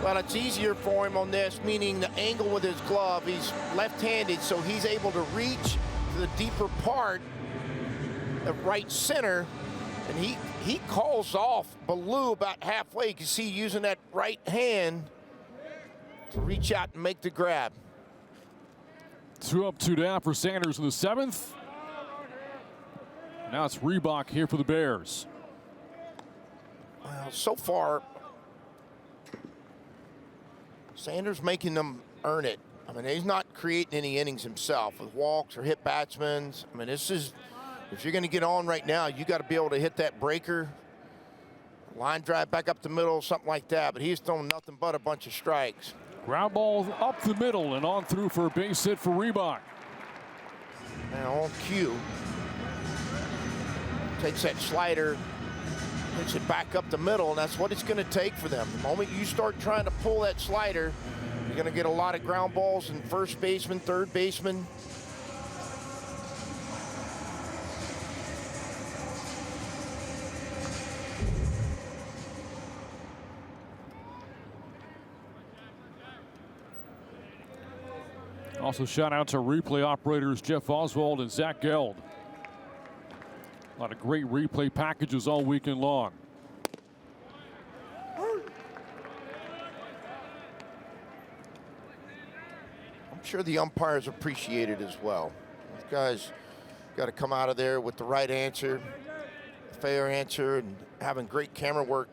Well, it's easier for him on this, meaning the angle with his glove. He's left-handed, so he's able to reach to the deeper part of right center. And he calls off Ballou about halfway. You can see using that right hand to reach out and make the grab. 2 up, 2 down for Sanders in the 7th. Now it's Reebok here for the Bears. Well, so far, Sanders making them earn it. I mean, he's not creating any innings himself with walks or hit batsmen. I mean, this is, if you're going to get on right now, you got to be able to hit that breaker, line drive back up the middle, something like that. But he's throwing nothing but a bunch of strikes. Ground ball up the middle and on through for a base hit for Reebok. Now on cue, takes that slider, hits it back up the middle, and that's what it's going to take for them. The moment you start trying to pull that slider, You're going to get a lot of ground balls and first baseman, third baseman. Also shout out to replay operators Jeff Oswald and Zach Geld. A lot of great replay packages all weekend long. I'm sure the umpires appreciate it as well. These guys got to come out of there with the right answer, fair answer, and having great camera work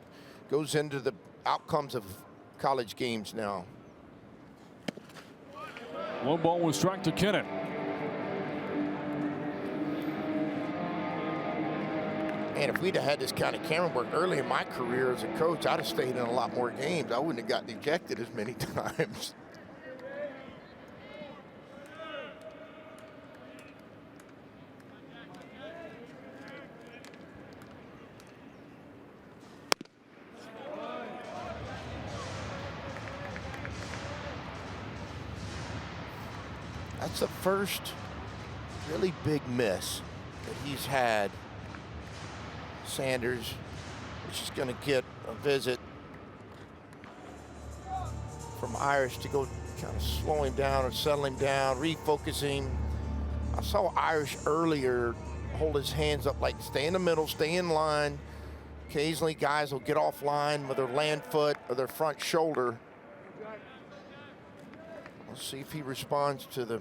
goes into the outcomes of college games now. 1 ball, 1 strike to Kennett. And if we'd have had this kind of camera work early in my career as a coach, I'd have stayed in a lot more games. I wouldn't have gotten ejected as many times. That's the first really big miss that he's had, Sanders, which is going to get a visit from Irish to go kind of slow him down or settle him down, refocusing. I saw Irish earlier hold his hands up like stay in the middle, stay in line. Occasionally guys will get off line with their land foot or their front shoulder. Let's see if he responds to the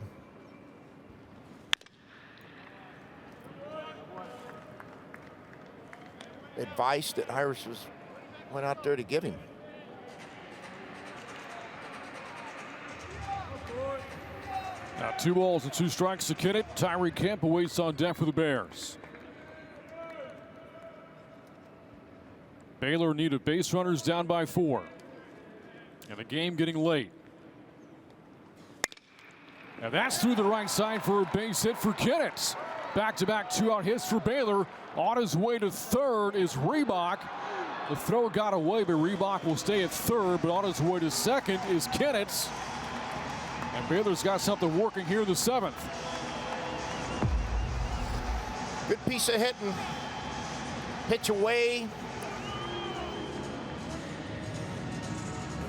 advice that Irish went out there to give him. Now 2 balls and 2 strikes to Kennett. Tyree Kemp awaits on deck for the Bears. Baylor needed base runners, down by 4. And the game getting late. And that's through the right side for a base hit for Kennett. Back-to-back 2-out hits for Baylor. On his way to third is Reebok. The throw got away, but Reebok will stay at third. But on his way to second is Kennett. And Baylor's got something working here in the 7th. Good piece of hitting. Pitch away.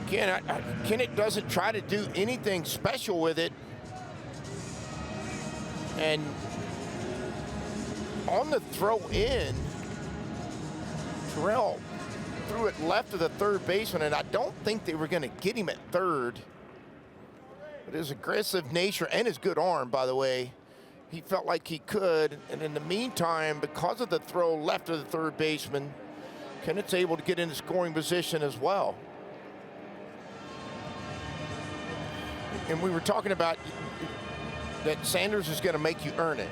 Again, Kennett doesn't try to do anything special with it. And on the throw in, Terrell threw it left of the third baseman, and I don't think they were going to get him at third. But his aggressive nature and his good arm, by the way, he felt like he could. And in the meantime, because of the throw left of the third baseman, Kennett's able to get into scoring position as well. And we were talking about that Sanders is going to make you earn it,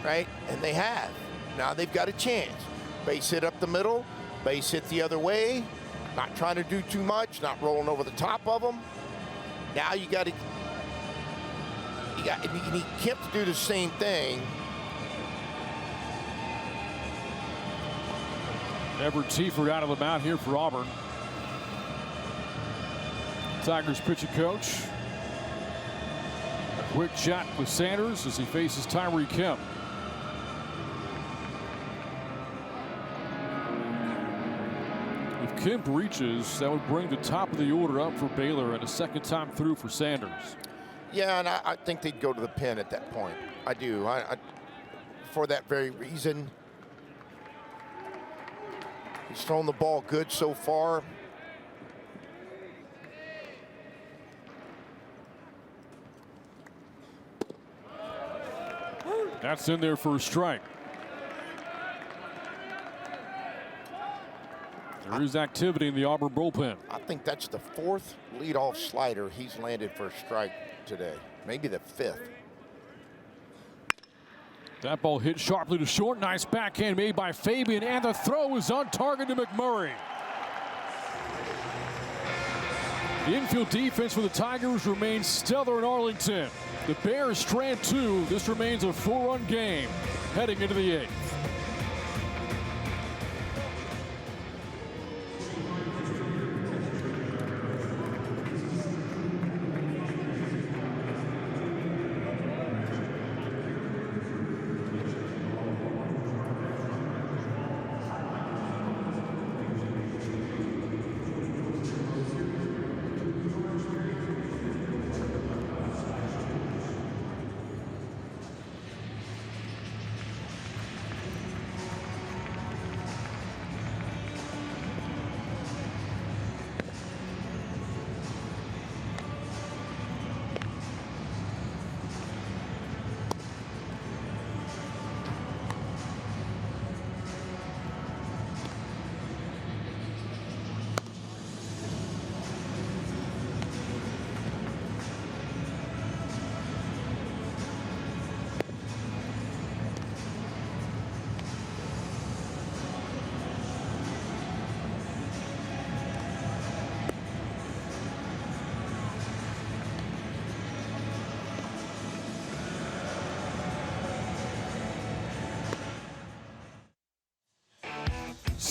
right? And they have. Now they've got a chance. Base hit up the middle, base hit the other way, not trying to do too much, not rolling over the top of them. Now you need Kemp to do the same thing. Everett Seaford out of the mound here for Auburn. Tigers pitching coach. A quick chat with Sanders as he faces Tyree Kemp. If Kemp reaches, that would bring the top of the order up for Baylor and a second time through for Sanders. Yeah, and I think they'd go to the pen at that point. I do. For that very reason. He's thrown the ball good so far. That's in there for a strike. There is activity in the Auburn bullpen. I think that's the 4th leadoff slider he's landed for a strike today. Maybe the 5th. That ball hit sharply to short. Nice backhand made by Fabian, and the throw is on target to McMurray. The infield defense for the Tigers remains stellar in Arlington. The Bears strand 2. This remains a 4-run game heading into the 8th.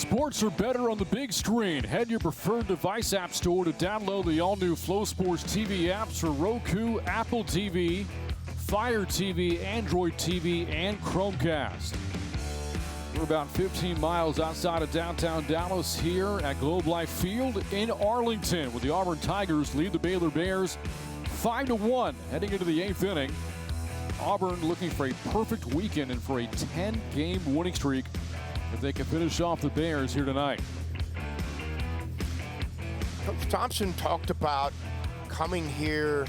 Sports are better on the big screen. Head to your preferred device app store to download the all-new FloSports TV apps for Roku, Apple TV, Fire TV, Android TV, and Chromecast. We're about 15 miles outside of downtown Dallas here at Globe Life Field in Arlington, where the Auburn Tigers lead the Baylor Bears 5-1 heading into the 8th inning. Auburn looking for a perfect weekend and for a 10-game winning streak if they can finish off the Bears here tonight. Coach Thompson talked about coming here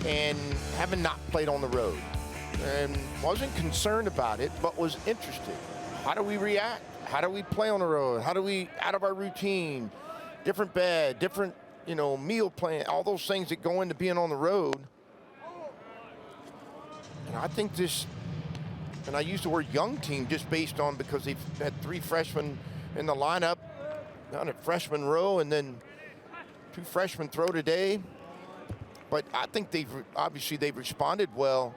and having not played on the road, and wasn't concerned about it, but was interested. How do we react? How do we play on the road? How do we, out of our routine, different bed, different, meal plan, all those things that go into being on the road. And I think this, and I use the word young team just based on because they've had 3 freshmen in the lineup, down at freshman row, and then 2 freshmen throw today. But I think they've responded well.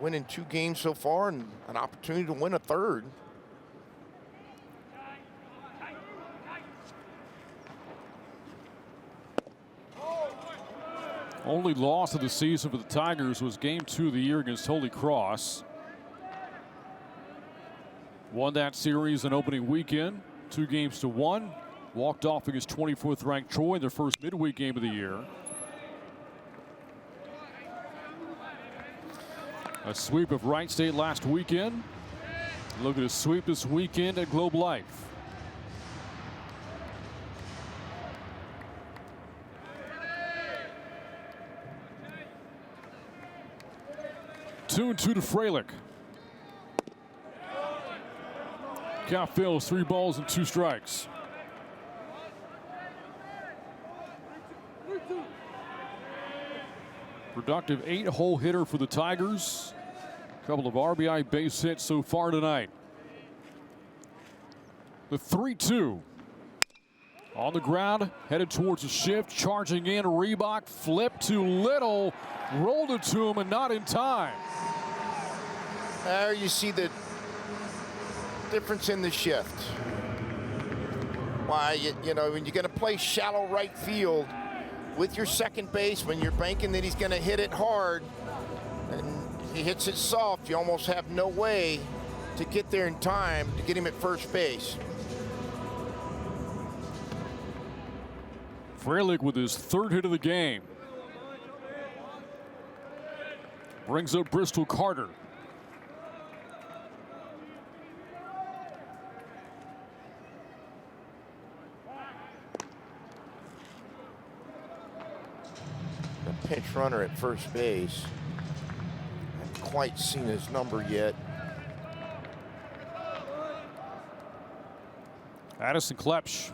Winning 2 games so far and an opportunity to win a 3rd. Only loss of the season for the Tigers was Game 2 of the year against Holy Cross. Won that series in opening weekend, 2-1. Walked off against 24th ranked Troy in their first midweek game of the year. A sweep of Wright State last weekend. Look at a sweep this weekend at Globe Life. Two and 2 to Freilich. Count fills 3 balls and 2 strikes. Productive 8-hole hitter for the Tigers. Couple of RBI base hits so far tonight. The 3-2. On the ground, headed towards a shift, charging in. Reebok, flip to Little, rolled it to him and not in time. There you see the difference in the shift. Why, when you're going to play shallow right field with your second baseman, you're banking that he's going to hit it hard, and he hits it soft. You almost have no way to get there in time to get him at first base. Freilich with his 3rd hit of the game. Brings up Bristol Carter. The pinch runner at first base. Haven't quite seen his number yet. Addison Klepsch.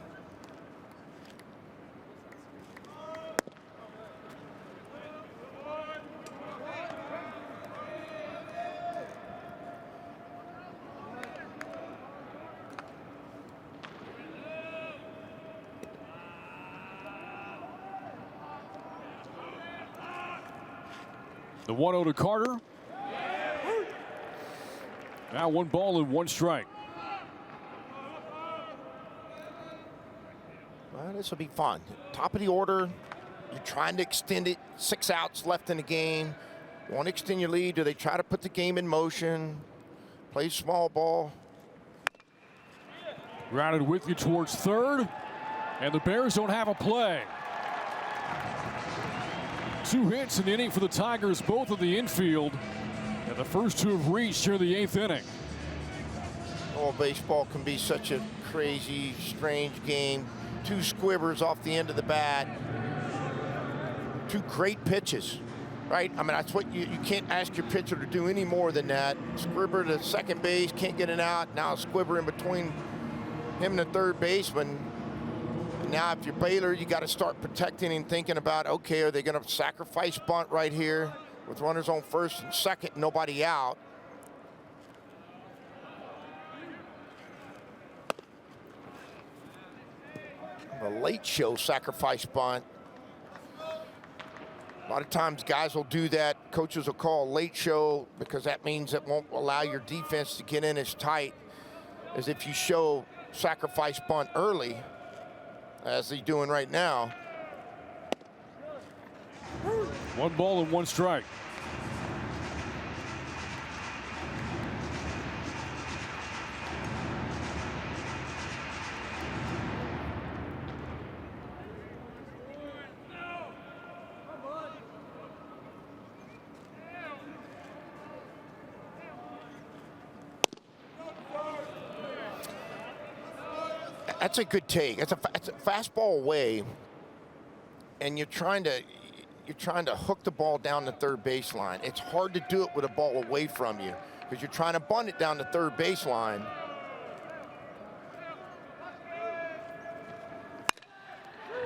The 1-0 to Carter. Now 1 ball and 1 strike. Well, this will be fun. Top of the order. You're trying to extend it. 6 outs left in the game. You want to extend your lead. Do they try to put the game in motion? Play small ball. Grounded with you towards 3rd. And the Bears don't have a play. 2 hits in the inning for the Tigers, both of the infield. And the first 2 have reached here in the 8th inning. Oh, baseball can be such a crazy, strange game. 2 squibbers off the end of the bat. 2 great pitches, right? I mean, that's what you can't ask your pitcher to do any more than that. Squibber to second base, can't get it out. Now a squibber in between him and the third baseman. Now, if you're Baylor, you got to start protecting and thinking about, okay, are they going to sacrifice bunt right here with runners on first and second, nobody out? A late show sacrifice bunt. A lot of times guys will do that. Coaches will call a late show because that means it won't allow your defense to get in as tight. is if you show sacrifice bunt early, as he's doing right now. 1 ball and 1 strike. That's a good take. It's a fastball away, and you're trying to hook the ball down the third baseline. It's hard to do it with a ball away from you because you're trying to bunt it down the third baseline.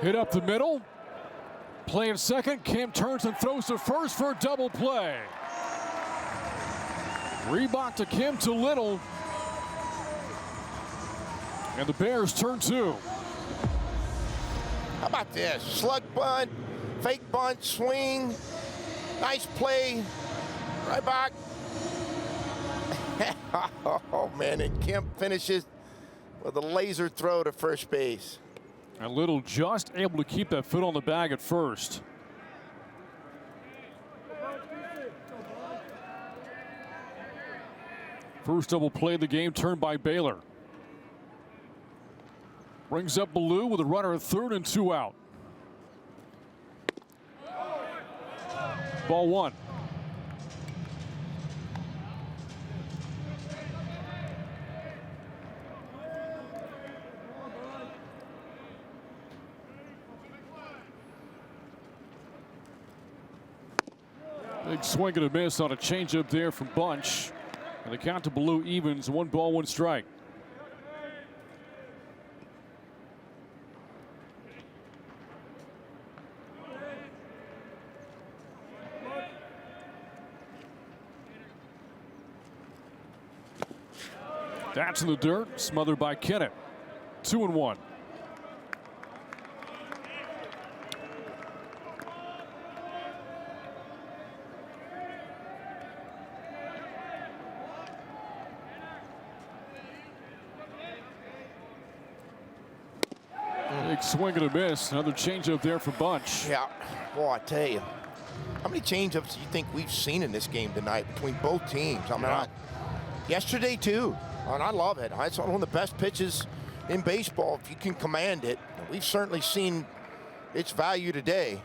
Hit up the middle. Play at second. Kemp turns and throws to first for a double play. Rebound to Kemp to Little. And the Bears turn 2. How about this? Slug bunt, fake bunt, swing. Nice play. Right back. Oh, man, and Kemp finishes with a laser throw to first base. And Little just able to keep that foot on the bag at first. First double play of the game turned by Baylor. Brings up Ballou with a runner at third and 2 out. Ball 1. Big swing and a miss on a changeup there from Bunch. And the count to Ballou evens, 1 ball, 1 strike. That's in the dirt, smothered by Kennett. 2-1. Big swing and a miss. Another changeup there for Bunch. Yeah, boy, I tell you, how many changeups do you think we've seen in this game tonight between both teams? I mean, yesterday too. And I love it. It's one of the best pitches in baseball if you can command it. We've certainly seen its value today.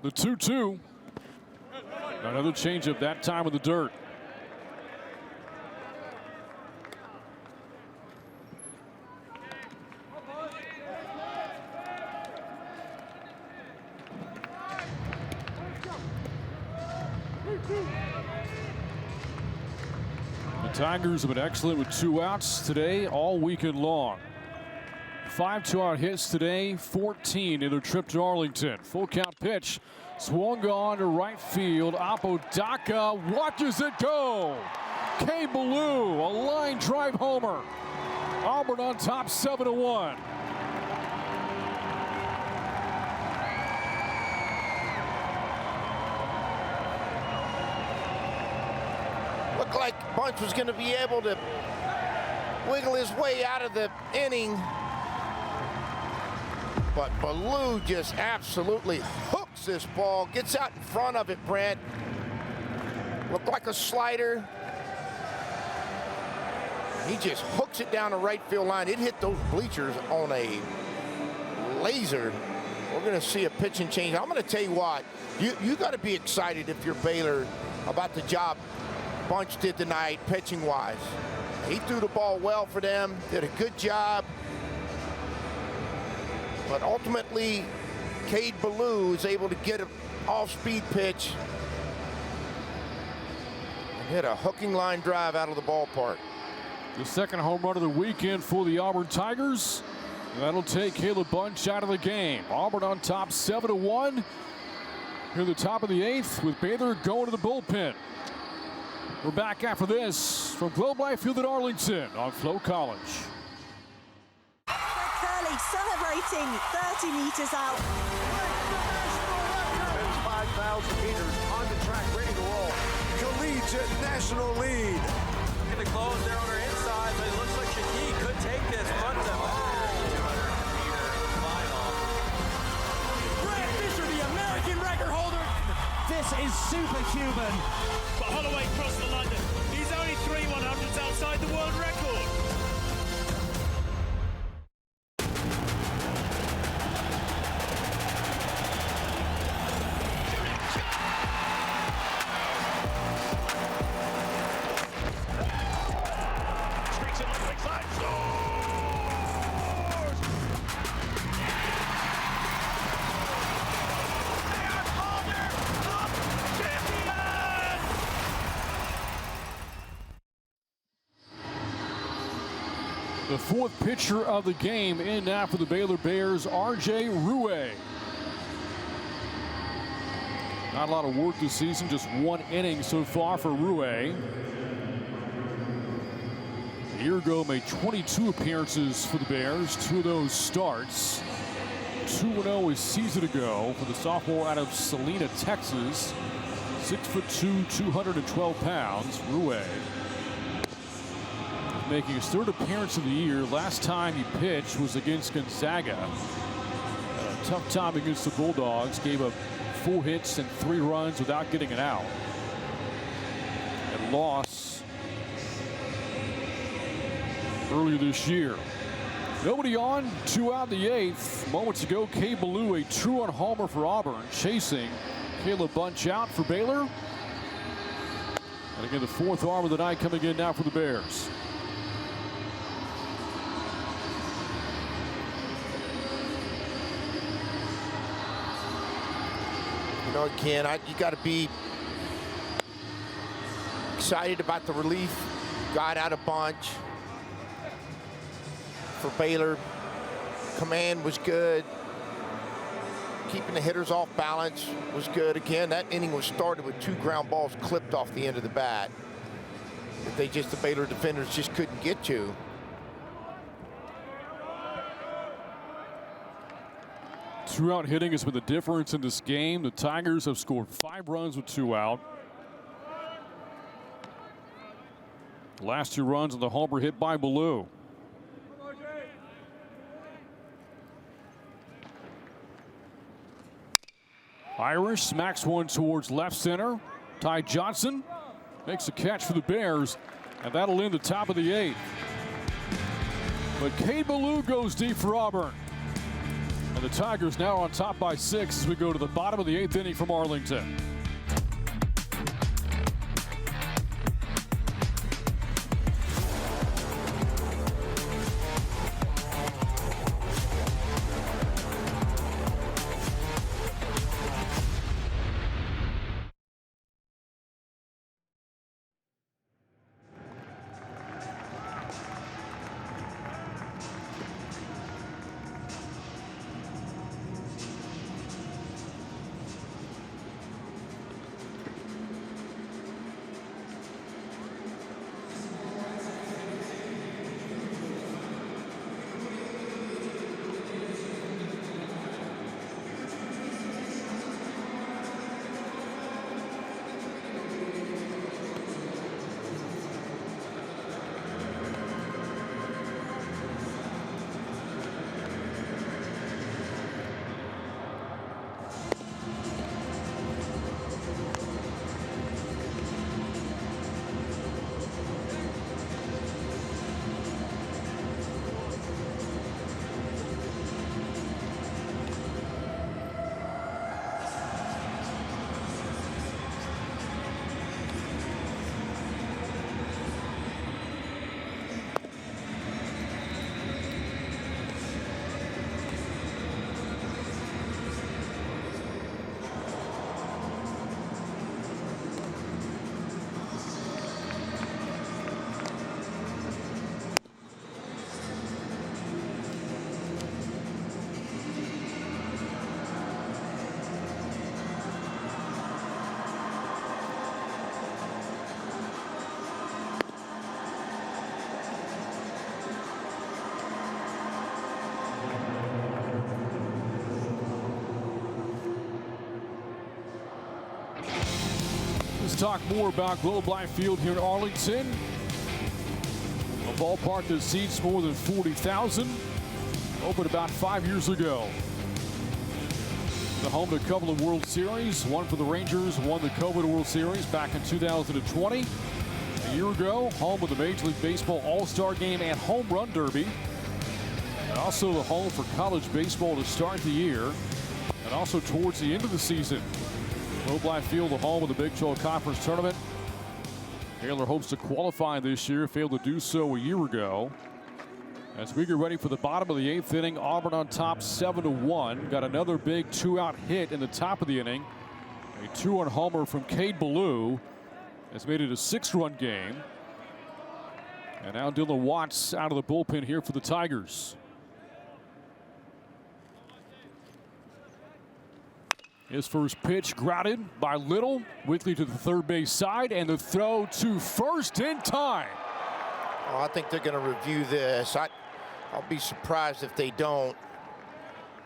The 2-2. Another changeup, that time in the dirt. Tigers have been excellent with 2 outs today all weekend long. 5 2-out hits today, 14 in their trip to Arlington. Full count pitch, swung on to right field. Apodaca watches it go. K. Ballou, a line drive homer. Auburn on top 7-1. Looked like Bunch was going to be able to wiggle his way out of the inning. But Ballou just absolutely hooks this ball, gets out in front of it, Brent. Looked like a slider. He just hooks it down the right field line. It hit those bleachers on a laser. We're going to see a pitching change. I'm going to tell you what, you got to be excited if you're Baylor about the job Bunch did tonight, pitching-wise. He threw the ball well for them, did a good job. But ultimately, Cade Ballou is able to get an off-speed pitch and hit a hooking line drive out of the ballpark. The second home run of the weekend for the Auburn Tigers. That'll take Caleb Bunch out of the game. Auburn on top 7-1. Here at the top of the 8th with Baylor going to the bullpen. We're back after this from Globe Life Field at Arlington on Flo College. Curley celebrating 30 meters out. 5,000 meters on the track, ready to roll. Collegiate National lead. And the close there on her inside, but it looks like Shaki could take this front to back. 200-meter final. Brad Fisher, the American record holder. This is superhuman. But Holloway crossed the London. He's only 3 100s outside the world record. The fourth pitcher of the game in now for the Baylor Bears, R.J. Ruhe. Not a lot of work this season, just 1 inning so far for Ruhe. A year ago, made 22 appearances for the Bears, 2 of those starts. 2-0 a season ago for the sophomore out of Salina, Texas. 6'2", 212 pounds, Ruhe. Making his 3rd appearance of the year. Last time he pitched was against Gonzaga. A tough time against the Bulldogs. Gave up 4 hits and 3 runs without getting an out. And loss earlier this year. Nobody on, 2 out in the 8th. Moments ago, Cade Ballou, a 2-run homer for Auburn, chasing Caleb Bunch out for Baylor. And again, the 4th arm of the night coming in now for the Bears. You know, Ken, you got to be excited about the relief. Got out a bunch for Baylor. Command was good. Keeping the hitters off balance was good. Again, that inning was started with 2 ground balls clipped off the end of the bat that the Baylor defenders just couldn't get to. Two-out hitting has been the difference in this game. The Tigers have scored 5 runs with 2 out. Last 2 runs on the homer hit by Ballou. Irish smacks one towards left center. Ty Johnson makes a catch for the Bears, and that'll end the top of the 8th. But Cade Ballou goes deep for Auburn. And the Tigers now on top by 6 as we go to the bottom of the 8th inning from Arlington. Let's talk more about Globe Life Field here in Arlington. ballpark that seats more than 40,000. Opened about 5 years ago. The home to a couple of World Series, one for the Rangers, won the COVID World Series back in 2020. A year ago, home of the Major League Baseball All-Star Game and Home Run Derby. And also the home for college baseball to start the year. And also towards the end of the season. Globe Life Field, the home of the Big 12 Conference Tournament. Baylor hopes to qualify this year, failed to do so a year ago. As we get ready for the bottom of the 8th inning, Auburn on top 7-1. Got another big 2-out hit in the top of the inning. A 2-run homer from Cade Ballou has made it a 6-run game. And now Dylan Watts out of the bullpen here for the Tigers. His first pitch grounded by Little. Whitley to the third base side, and the throw to first in time. Oh, I think they're going to review this. I'll be surprised if they don't.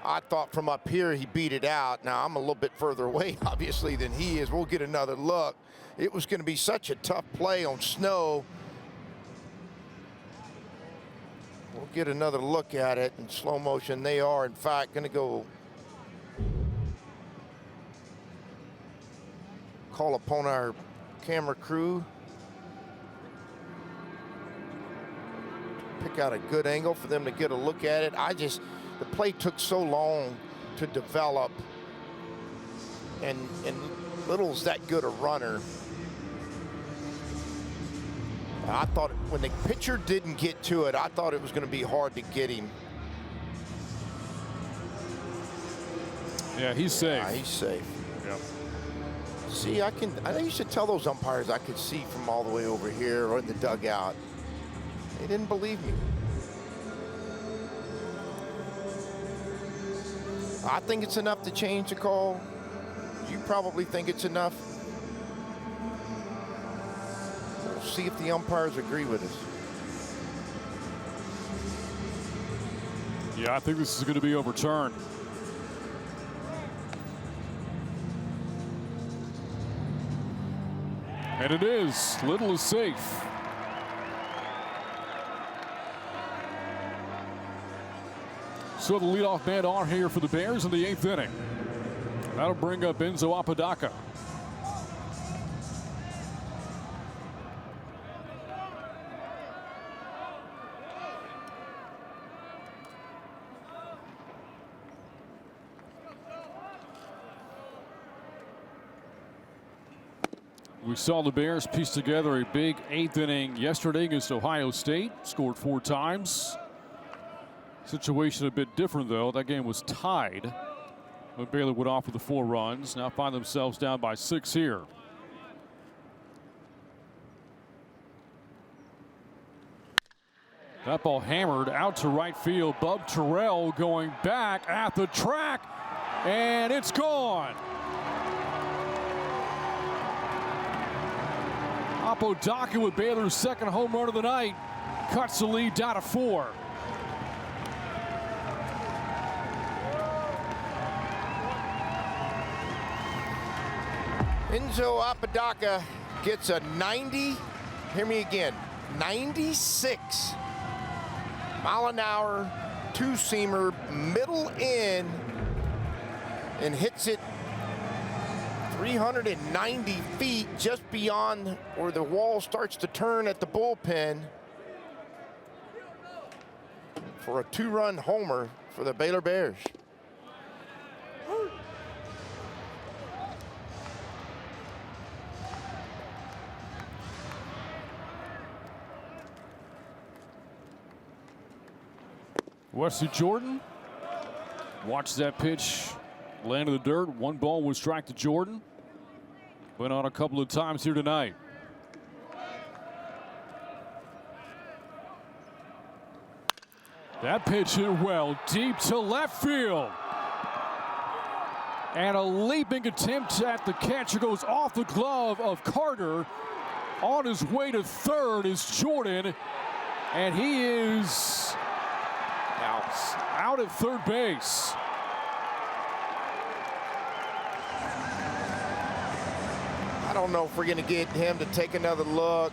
I thought from up here he beat it out. Now I'm a little bit further away, obviously, than he is. We'll get another look. It was going to be such a tough play on snow. We'll get another look at it in slow motion. They are, in fact, going to go call upon our camera crew. Pick out a good angle for them to get a look at it. The play took so long to develop, and Little's that good a runner. I thought when the pitcher didn't get to it, I thought it was going to be hard to get him. Yeah, he's safe. He's safe. Yep. See, I used to tell those umpires I could see from all the way over here or in the dugout. They didn't believe me. I think it's enough to change the call. You probably think it's enough. We'll see if the umpires agree with us. Yeah, I think this is going to be overturned. And it is. Little is safe. So the leadoff man on here for the Bears in the 8th inning. That'll bring up Enzo Apodaca. We saw the Bears piece together a big 8th inning yesterday against Ohio State. Scored 4 times. Situation a bit different, though. That game was tied when Baylor would offer the 4 runs. Now find themselves down by 6 here. That ball hammered out to right field. Bub Terrell going back at the track, and it's gone. Apodaca with Baylor's second home run of the night cuts the lead down to 4. Enzo Apodaca gets a 90, hear me again, 96 mile an hour, 2-seamer, middle in, and hits it 390 feet just beyond where the wall starts to turn at the bullpen for a 2-run homer for the Baylor Bears. Wesley Jordan watched that pitch land in the dirt. 1 ball, 1 strike to Jordan. Went on a couple of times here tonight. That pitch hit well deep to left field. And a leaping attempt at the catch. It goes off the glove of Carter. On his way to third is Jordan. And he is out at third base. I don't know if we're going to get him to take another look.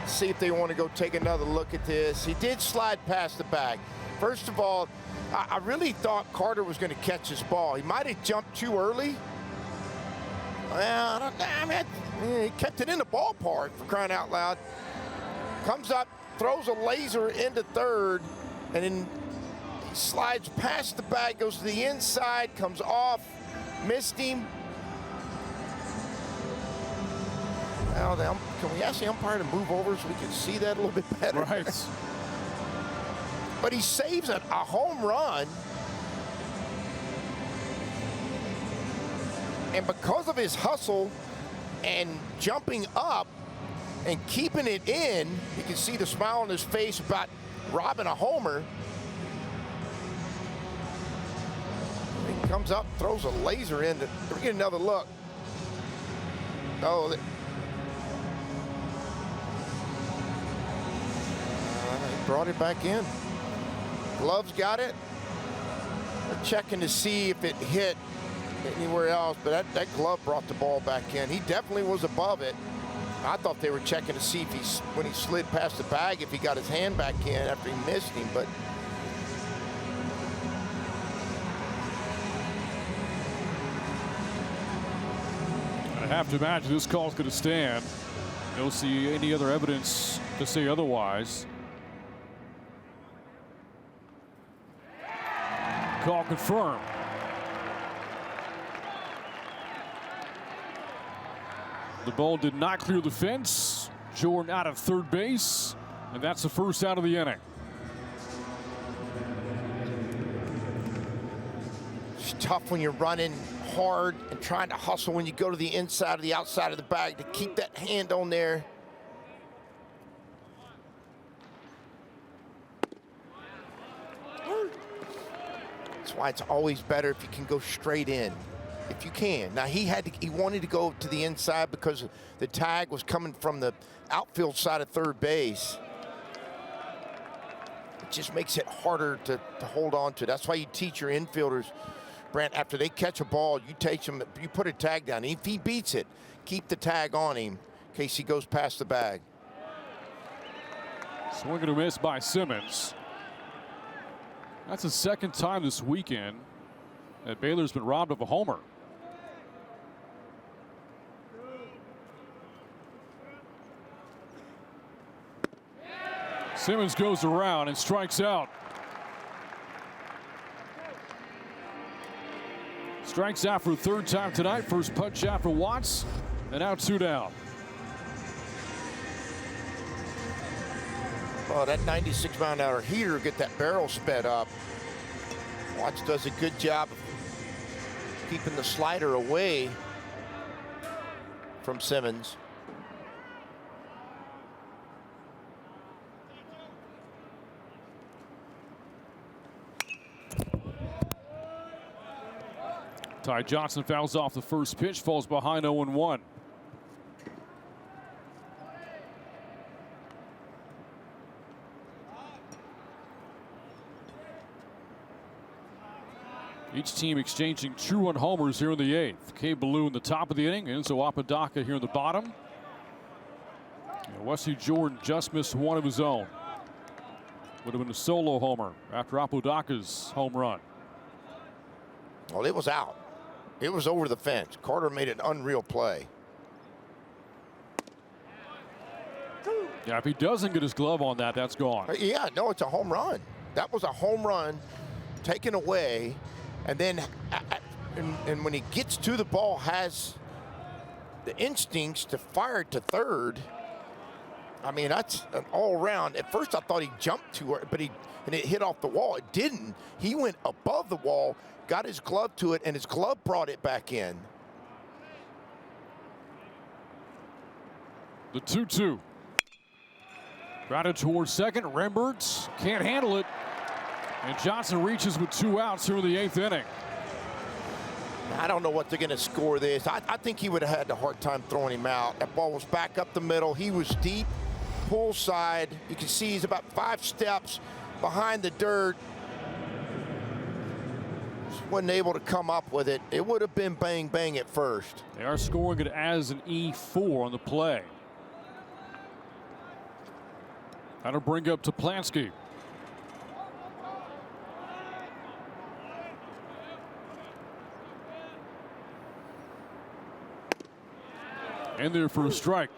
see if they want to go take another look at this. He did slide past the bag. First of all, I really thought Carter was going to catch this ball. He might have jumped too early. Well, he kept it in the ballpark, for crying out loud. Comes up, throws a laser into third, and then he slides past the bag, goes to the inside, comes off, missed him. Well, can we ask the umpire to move over so we can see that a little bit better? Right. But he saves a home run. And because of his hustle and jumping up and keeping it in, you can see the smile on his face about robbing a homer. He comes up, throws a laser in to get another look. Oh, he brought it back in. Gloves got it. They're checking to see if it hit anywhere else, but that glove brought the ball back in. He definitely was above it. I thought they were checking to see if when he slid past the bag, if he got his hand back in after he missed him, but I have to imagine this call's going to stand. Don't see any other evidence to say otherwise. Call confirmed. The ball did not clear the fence. Jordan out of third base, and that's the first out of the inning. It's tough when you're running hard and trying to hustle when you go to the inside or the outside of the bag to keep that hand on there. That's why it's always better if you can go straight in, if you can. Now he wanted to go to the inside because the tag was coming from the outfield side of third base. It just makes it harder to hold on to. That's why you teach your infielders, Brent, after they catch a ball, you put a tag down. If he beats it, keep the tag on him in case he goes past the bag. Swing and a miss by Simmons. That's the second time this weekend that Baylor's been robbed of a homer. Simmons goes around and strikes out. Strikes out for the third time tonight. First punch out for Watts, and now 2 down. Oh, that 96-mile-an-hour heater get that barrel sped up. Watts does a good job of keeping the slider away from Simmons. Ty Johnson fouls off the first pitch, falls behind 0-1. Each team exchanging 2 run homers here in the 8th. K. Ballou in the top of the inning. Enzo Apodaca here in the bottom. Wesley Jordan just missed one of his own. Would have been a solo homer after Apodaca's home run. Well, it was out. It was over the fence. Carter made an unreal play. Yeah, if he doesn't get his glove on that, that's gone. Yeah, no, it's a home run. That was a home run taken away. And then and when he gets to the ball, has the instincts to fire it to third. I mean, that's an all-around. At first, I thought he jumped to it, but it hit off the wall. It didn't. He went above the wall, got his glove to it, and his glove brought it back in. The 2-2. Grounded towards second. Remberts can't handle it. And Johnson reaches with 2 outs here in the 8th inning. I don't know what they're going to score this. I think he would have had a hard time throwing him out. That ball was back up the middle. He was deep, pull side. You can see he's about 5 steps behind the dirt. Just wasn't able to come up with it. It would have been bang, bang at first. They are scoring it as an E4 on the play. That'll bring up Toplansky. In there for a strike.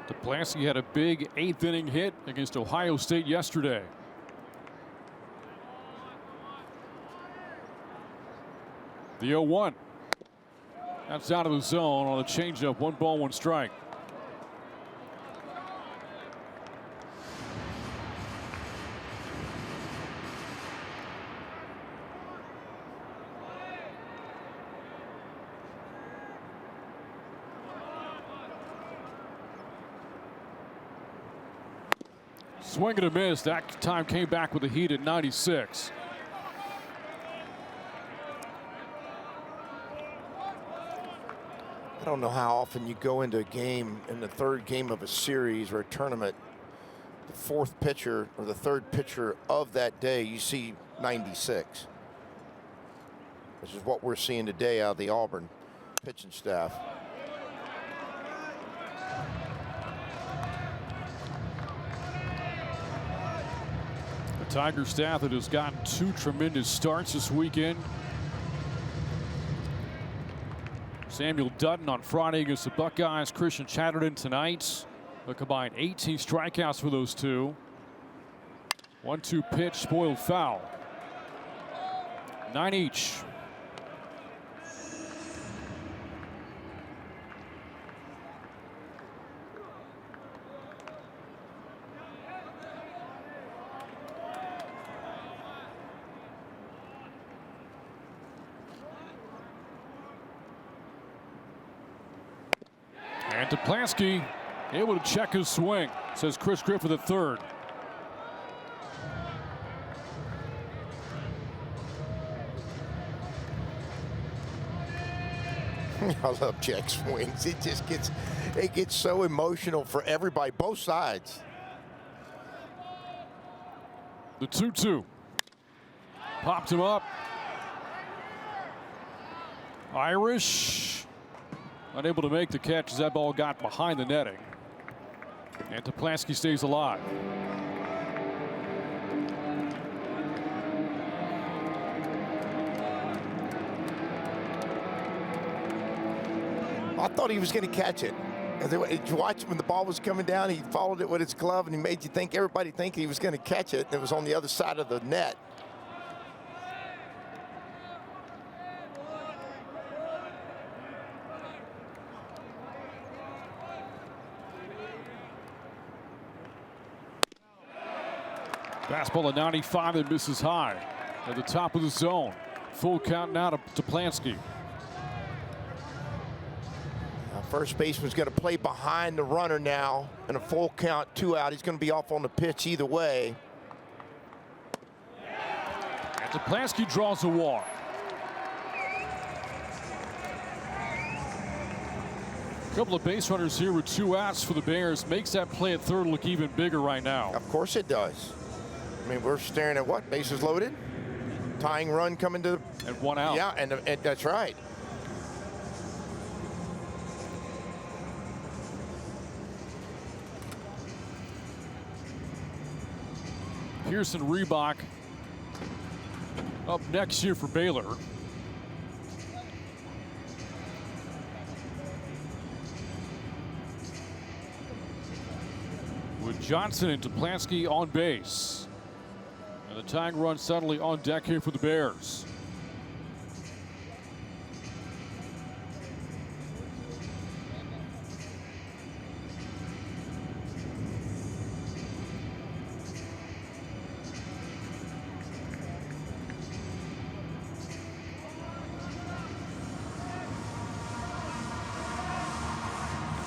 Toplansky had a big 8th inning hit against Ohio State yesterday. The 0-1. That's out of the zone on a changeup. 1 ball, 1 strike. Swing and a miss. That time came back with a heat at 96. I don't know how often you go into a game in the 3rd game of a series or a tournament, the 4th pitcher or the 3rd pitcher of that day, you see 96. This is what we're seeing today out of the Auburn pitching staff. The Tiger staff that has gotten 2 tremendous starts this weekend. Samuel Dutton on Friday against the Buckeyes. Christian Chatterton tonight. A combined 18 strikeouts for those two. 1-2 pitch, spoiled foul. 9 each. And Toplansky able to check his swing, says Chris Griffith III. I love check swings. It gets so emotional for everybody, both sides. The 2-2. Popped him up. Irish. Unable to make the catch as that ball got behind the netting. And Toplansky stays alive. I thought he was going to catch it. You watch when the ball was coming down, he followed it with his glove, and he made you think, everybody think he was going to catch it, and it was on the other side of the net. Fastball at 95 that misses high at the top of the zone. Full count now to Toplansky. First baseman's going to play behind the runner now, and a full count, 2 out. He's going to be off on the pitch either way. And Toplansky draws a walk. A couple of base runners here with 2 outs for the Bears. Makes that play at third look even bigger right now. Of course it does. I mean, we're staring at what? Bases loaded? Tying run coming to... And 1 out. Yeah, and that's right. Pearson Reebok up next year for Baylor. With Johnson and Toplansky on base. And the tying run suddenly on deck here for the Bears.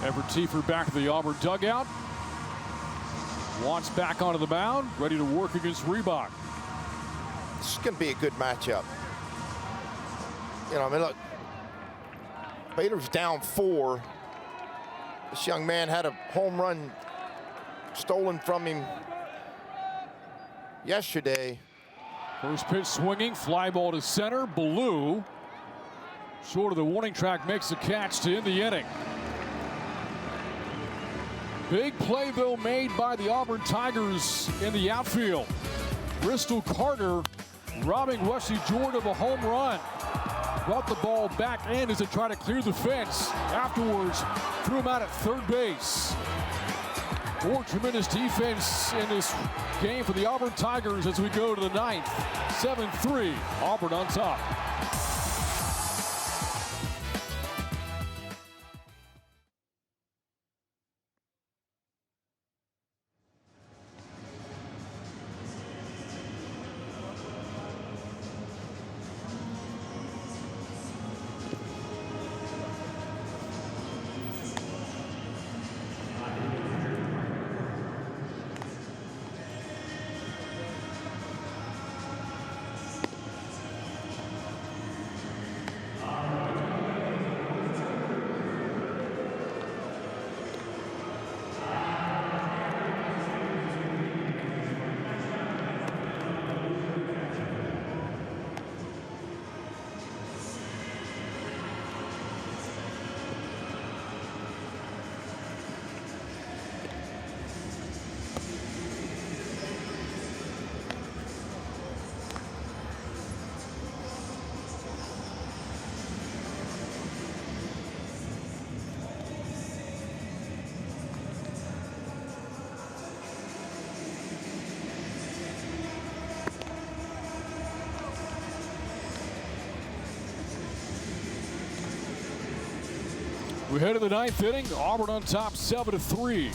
Everett Tiefer back at the Auburn dugout. Watts back onto the mound, ready to work against Reebok. This is going to be a good matchup. You know, I mean, look, Baylor's down 4. This young man had a home run stolen from him yesterday. First pitch swinging, fly ball to center, Ballou. Short of the warning track, makes the catch to end the inning. Big play, though, made by the Auburn Tigers in the outfield. Bristol Carter robbing Wesley Jordan of a home run. Brought the ball back in as it tried to clear the fence. Afterwards, threw him out at third base. More tremendous defense in this game for the Auburn Tigers as we go to the ninth. 7-3, Auburn on top. We head to the ninth inning. Auburn on top 7-3.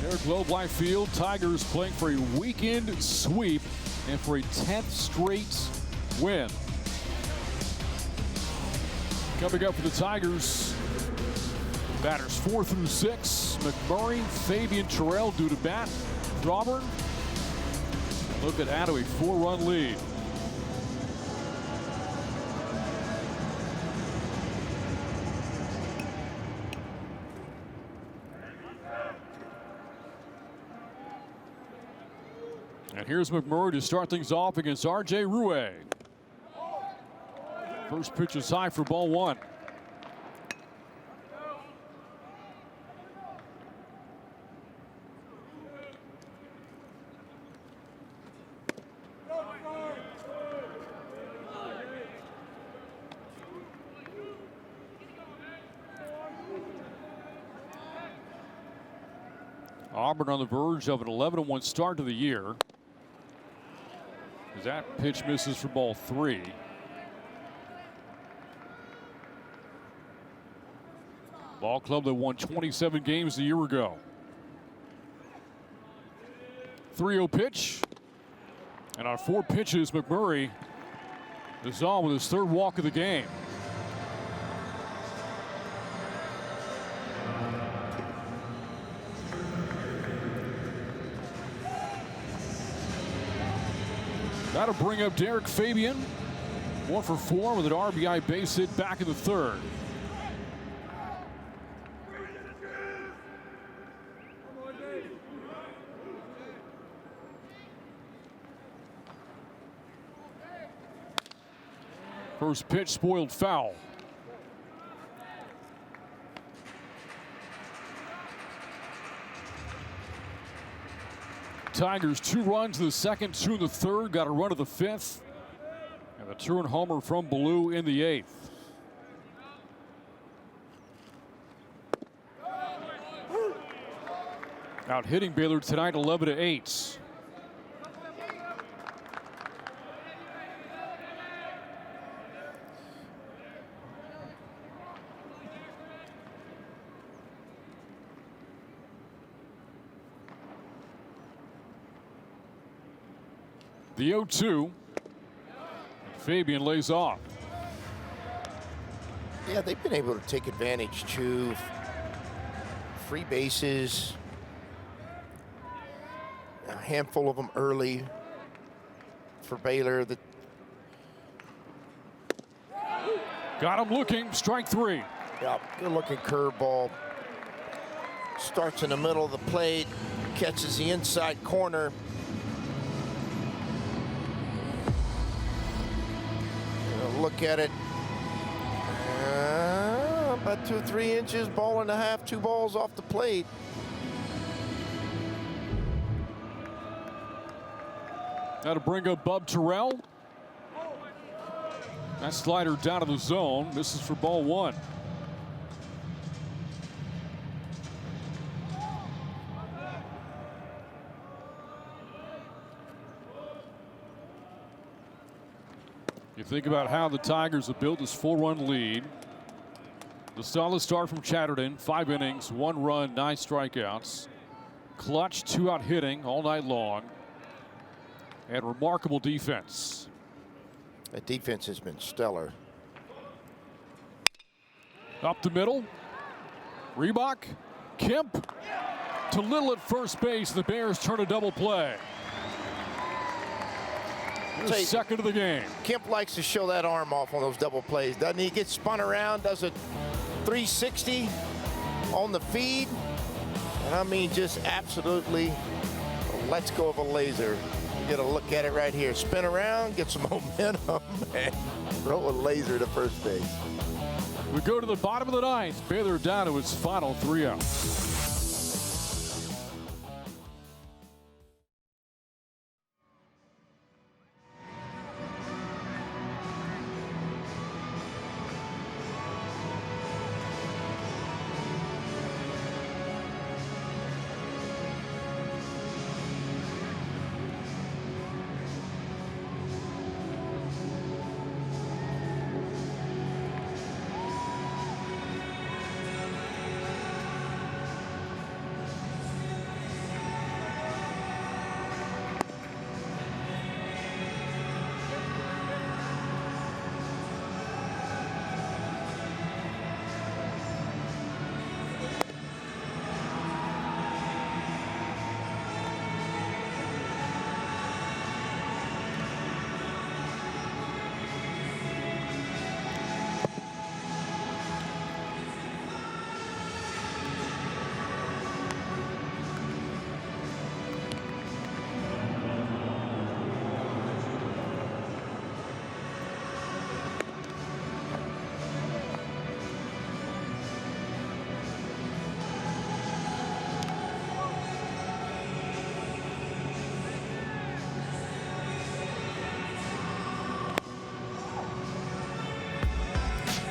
There at Globe Life Field, Tigers playing for a weekend sweep and for a 10th straight win. Coming up for the Tigers, batters 4 through 6. McMurray, Fabian Terrell due to bat for Auburn. Look at add a 4-run lead. And here's McMurray to start things off against R.J. Rue. First pitch is high for ball 1. Auburn on the verge of an 11-1 start to the year. As that pitch misses for ball 3. Ball club that won 27 games a year ago. 3-0 pitch. And on 4 pitches, McMurray is on with his 3rd walk of the game. That'll bring up Derek Fabian. 1 for 4 with an RBI base hit back in the 3rd. First pitch spoiled foul. Tigers 2 runs in the 2nd, 2 in the 3rd. Got a run of the 5th. And the 2-run homer from Ballou in the 8th. Out hitting Baylor tonight 11-8. The 0-2. Fabian lays off. Yeah, they've been able to take advantage too. Free bases. A handful of them early for Baylor. Got him looking. Strike 3. Yeah, good looking curveball. Starts in the middle of the plate. Catches the inside corner. Look at it. about 2 or 3 inches, ball and a half, 2 balls off the plate. That'll bring up Bub Terrell. That slider down to the zone. This is for ball 1. You think about how the Tigers have built this 4-run lead. The solid start from Chatterton, 5 innings, 1 run, 9 strikeouts. Clutch, 2-out hitting all night long. And remarkable defense. That defense has been stellar. Up the middle. Reebok. Kemp to Little at first base. The Bears turn a double play. Second of the game. Kemp likes to show that arm off on those double plays, doesn't he? He gets spun around, does a 360 on the feed. And I mean, just absolutely lets go of a laser. You get a look at it right here. Spin around, get some momentum, and throw a laser to first base. We go to the bottom of the 9th. Baylor down to its final 3 out.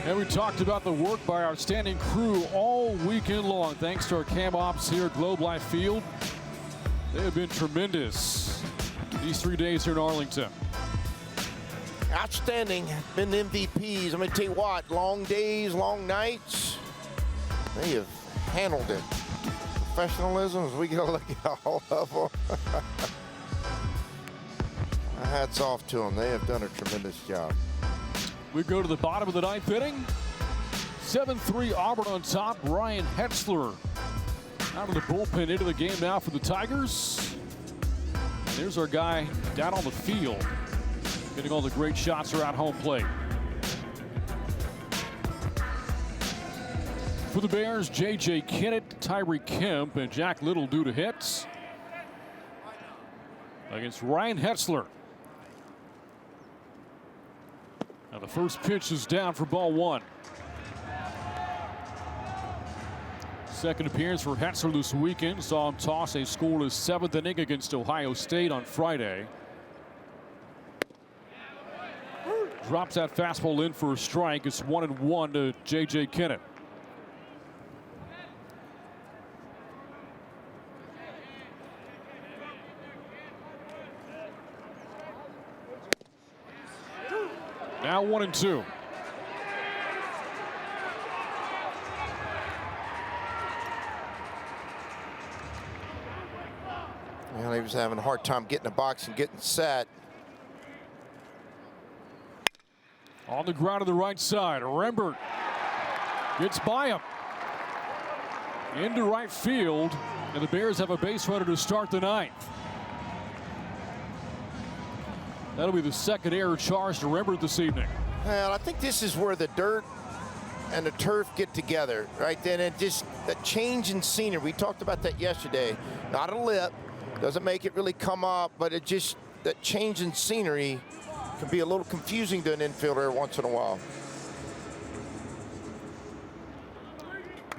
And we talked about the work by our standing crew all weekend long. Thanks to our cam ops here at Globe Life Field. They have been tremendous these 3 days here in Arlington. Outstanding, been MVPs. I'm going to tell you what, long days, long nights. They have handled it. Professionalism, as we get a look at all of them. Hats off to them. They have done a tremendous job. We go to the bottom of the 9th inning. 7-3 Auburn on top. Ryan Hetzler out of the bullpen into the game now for the Tigers. And there's our guy down on the field, getting all the great shots around home plate. For the Bears, J.J. Kennett, Tyreek Kemp, and Jack Little due to hits against Ryan Hetzler. Now the first pitch is down for ball 1. Second appearance for Hetzler this weekend. Saw him toss a scoreless 7th inning against Ohio State on Friday. Drops that fastball in for a strike. It's 1-1 to J.J. Kennett. Now 1-2. Well, he was having a hard time getting the box and getting set. On the ground to the right side, Rembert gets by him. Into right field, and the Bears have a base runner to start the 9th. That'll be the second error charged to Rembert this evening. Well, I think this is where the dirt and the turf get together, right? Then it just, that change in scenery, we talked about that yesterday. Not a lip, doesn't make it really come up, but it just, that change in scenery can be a little confusing to an infielder once in a while.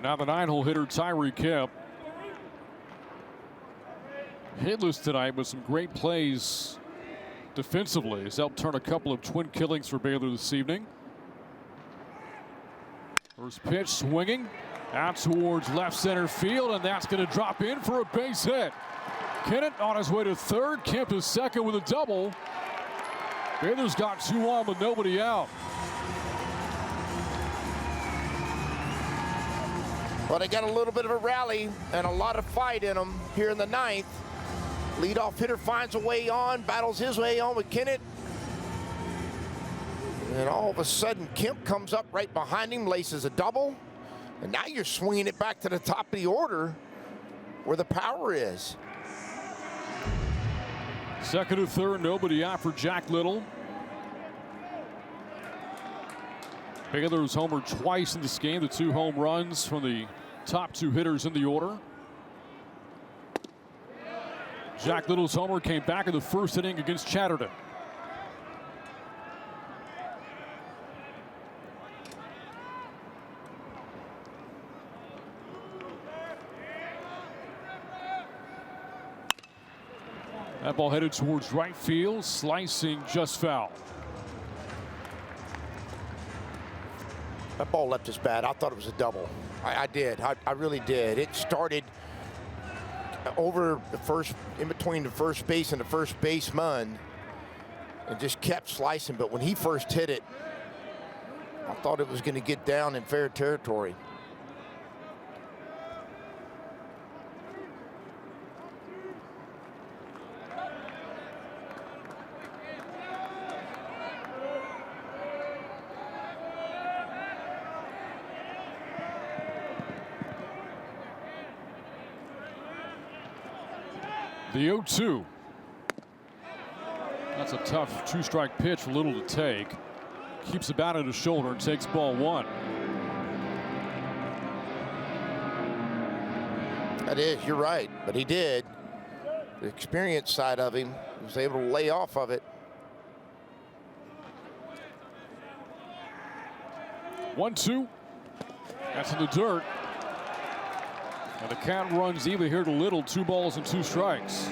Now the 9-hole hitter, Tyree Kemp. Hitless tonight with some great plays defensively. He's helped turn a couple of twin killings for Baylor this evening. First pitch swinging out towards left center field, and that's going to drop in for a base hit. Kennett on his way to third. Kemp is second with a double. Baylor's got 2 on with nobody out. Well, they got a little bit of a rally and a lot of fight in them here in the 9th. Leadoff hitter finds a way on, battles his way on with Kennett. And all of a sudden, Kemp comes up right behind him, laces a double. And now you're swinging it back to the top of the order where the power is. Second to third, nobody out for Jack Little. Baylor's homered twice in this game, the 2 home runs from the top 2 hitters in the order. Jack Little's homer came back in the first inning against Chatterton. That ball headed towards right field, slicing just foul. That ball left his bat. I thought it was a double. I did. I really did. It started over the first, in between the first base and the first baseman, and just kept slicing. But when he first hit it, I thought it was going to get down in fair territory. The 0-2. That's a tough 2-strike pitch for Little to take. Keeps the bat at his shoulder and takes ball 1. That is, you're right, but he did. The experience side of him, he was able to lay off of it. 1-2. That's in the dirt. And the count runs even here to Little. 2 balls and 2 strikes.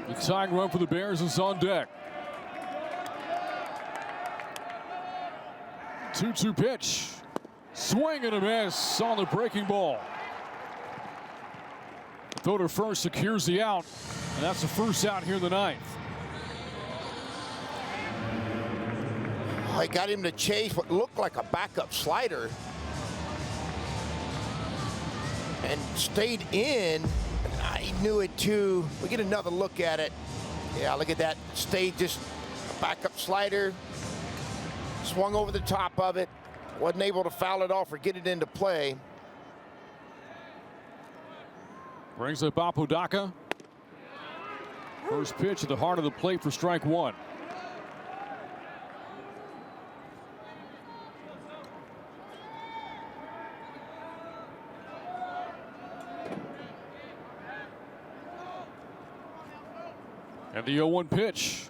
The tying run for the Bears is on deck. 2-2 pitch. Swing and a miss on the breaking ball. Throw to first secures the out, and that's the first out here in the 9th. I got him to chase what looked like a backup slider and stayed in. I knew it too. We get another look at it. Yeah, look at that. Stayed just a backup slider. Swung over the top of it. Wasn't able to foul it off or get it into play. Brings up Apodaca. First pitch at the heart of the plate for strike 1. And the 0-1 pitch.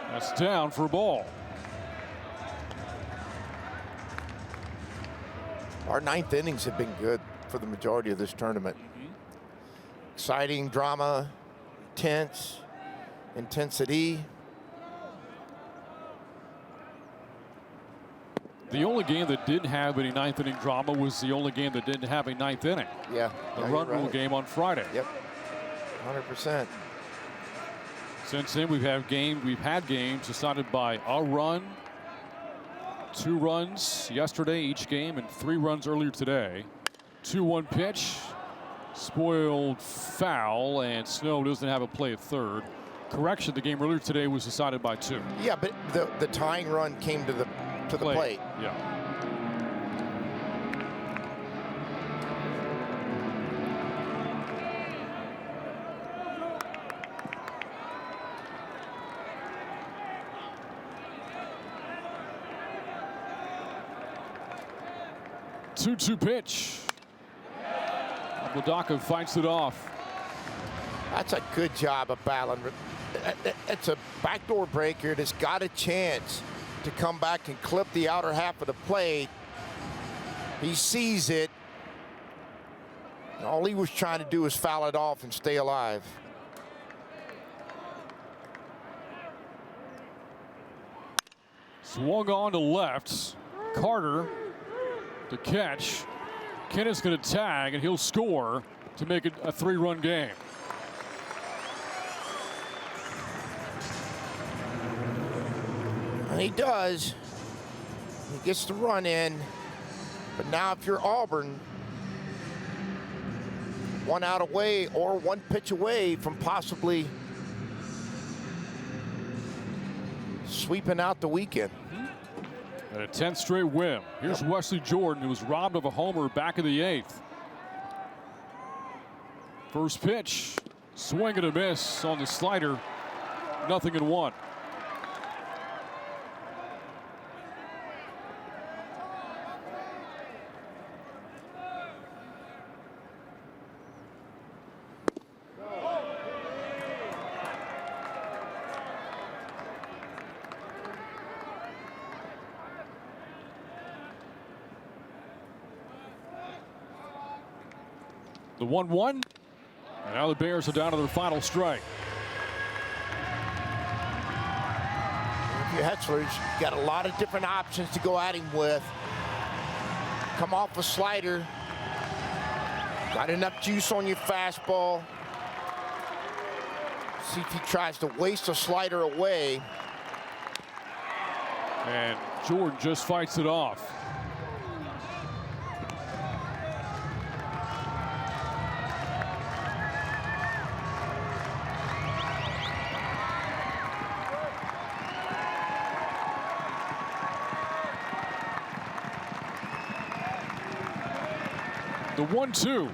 That's down for a ball. Our 9th innings have been good for the majority of this tournament. Exciting, drama, intense, intensity. The only game that didn't have any 9th inning drama was the only game that didn't have a 9th inning. Yeah. The run rule game on Friday. Yep. 100%. Since then, we've had games decided by a run, 2 runs yesterday each game, and 3 runs earlier today. 2-1 pitch, spoiled foul, and Snow doesn't have a play at third. Correction: the game earlier today was decided by 2. Yeah, but the tying run came to the plate. Yeah. Two pitch. Apodaca fights it off. That's a good job of battling. It's a backdoor breaker that's got a chance to come back and clip the outer half of the plate. He sees it. All he was trying to do is foul it off and stay alive. Swung on to left. Carter to catch. Kenneth's going to tag, and he'll score to make it a 3-run game. And he does. He gets the run in. But now if you're Auburn, 1 out away or 1 pitch away from possibly sweeping out the weekend. And a 10th straight win. Here's Wesley Jordan, who was robbed of a homer back in the 8th. First pitch, swing and a miss on the slider. 0-1. The 1-1, and now the Bears are down to their final strike. If you're Hetzler's got a lot of different options to go at him with. Come off a slider. Got enough juice on your fastball. See if he tries to waste a slider away. And Jordan just fights it off. The 1-2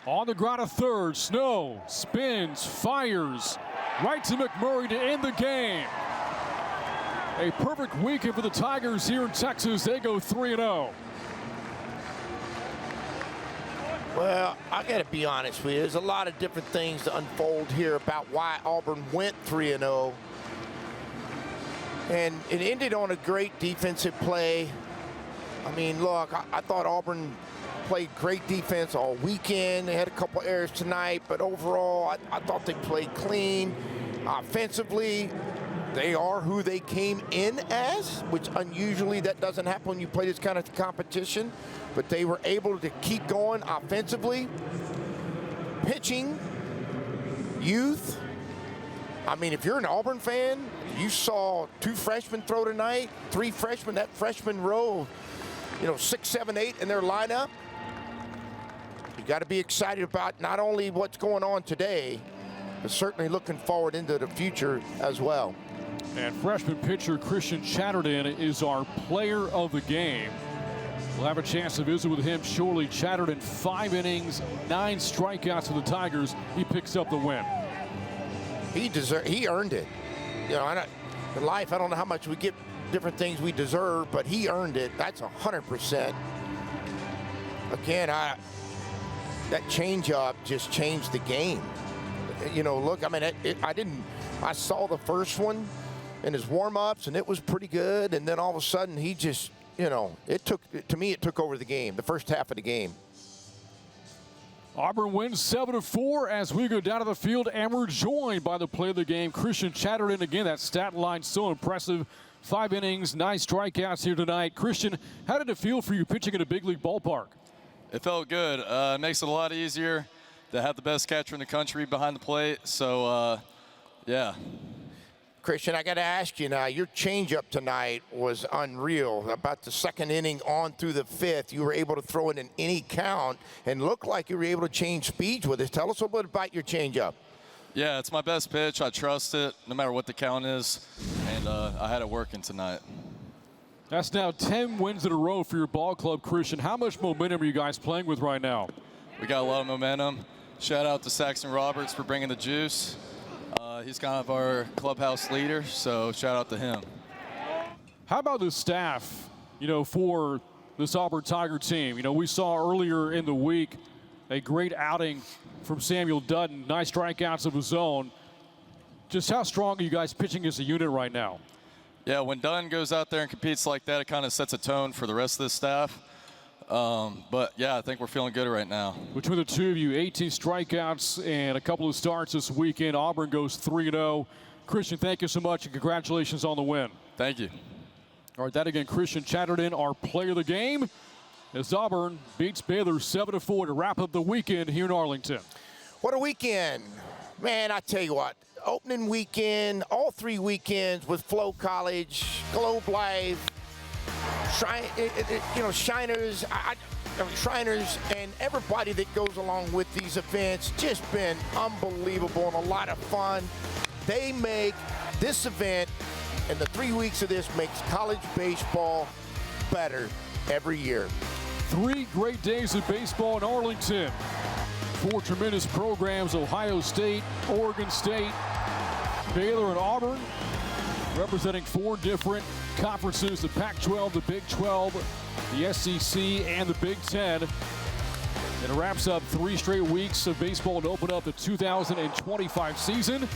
on the ground of third. Snow spins, fires right to McMurray to end the game. A perfect weekend for the Tigers here in Texas. They go 3-0. Well, I got to be honest with you. There's a lot of different things to unfold here about why Auburn went 3-0. And it ended on a great defensive play. I mean, look, I thought Auburn played great defense all weekend. They had a couple errors tonight, but overall, I thought they played clean. Offensively, they are who they came in as, which unusually that doesn't happen when you play this kind of competition. But they were able to keep going offensively. Pitching, youth. I mean, if you're an Auburn fan, you saw 2 freshmen throw tonight, 3 freshmen, that freshman row, 6, 7, 8 in their lineup. You got to be excited about not only what's going on today, but certainly looking forward into the future as well. And freshman pitcher Christian Chatterton is our player of the game. We'll have a chance to visit with him shortly. Chatterton, 5 innings, 9 strikeouts for the Tigers. He picks up the win. He earned it. In life, I don't know how much we get different things we deserve, but he earned it. That's 100%. Again, that changeup just changed the game. Look, I mean, I saw the first one in his warm-ups, and it was pretty good. And then all of a sudden, he just, it took over the game, the first half of the game. Auburn wins 7-4 as we go down to the field, and we're joined by the play of the game, Christian Chatterton. Again, that stat line so impressive. 5 innings, 9 strikeouts here tonight. Christian, how did it feel for you pitching in a big league ballpark? It felt good. It makes it a lot easier to have the best catcher in the country behind the plate. So, yeah. Christian, I got to ask you now, your changeup tonight was unreal. About the 2nd inning on through the 5th, you were able to throw it in any count and looked like you were able to change speeds with it. Tell us a little bit about your changeup. Yeah, it's my best pitch. I trust it no matter what the count is, and I had it working tonight. That's now 10 wins in a row for your ball club, Christian. How much momentum are you guys playing with right now? We got a lot of momentum. Shout out to Saxon Roberts for bringing the juice. He's kind of our clubhouse leader, so shout out to him. How about the staff, for this Auburn Tiger team? We saw earlier in the week a great outing from Samuel Dutton. Nice strikeouts of his own. Just how strong are you guys pitching as a unit right now? Yeah, when Dunn goes out there and competes like that, it kind of sets a tone for the rest of the staff. But, yeah, I think we're feeling good right now. Between the two of you, 18 strikeouts and a couple of starts this weekend. Auburn goes 3-0. Christian, thank you so much, and congratulations on the win. Thank you. All right, that again, Christian Chatterton, our player of the game, as Auburn beats Baylor 7-4 to wrap up the weekend here in Arlington. What a weekend. Man, I tell you what, opening weekend, all 3 weekends with Flow College, Globe Life, Shriners, Shriners, and everybody that goes along with these events. Just been unbelievable and a lot of fun. They make this event, and the 3 weeks of this makes college baseball better every year. 3 great days of baseball in Arlington. 4 tremendous programs: Ohio State, Oregon State, Baylor, and Auburn, representing 4 different conferences: the Pac-12, the Big 12, the SEC, and the Big 10. And it wraps up 3 straight weeks of baseball to open up the 2025 season.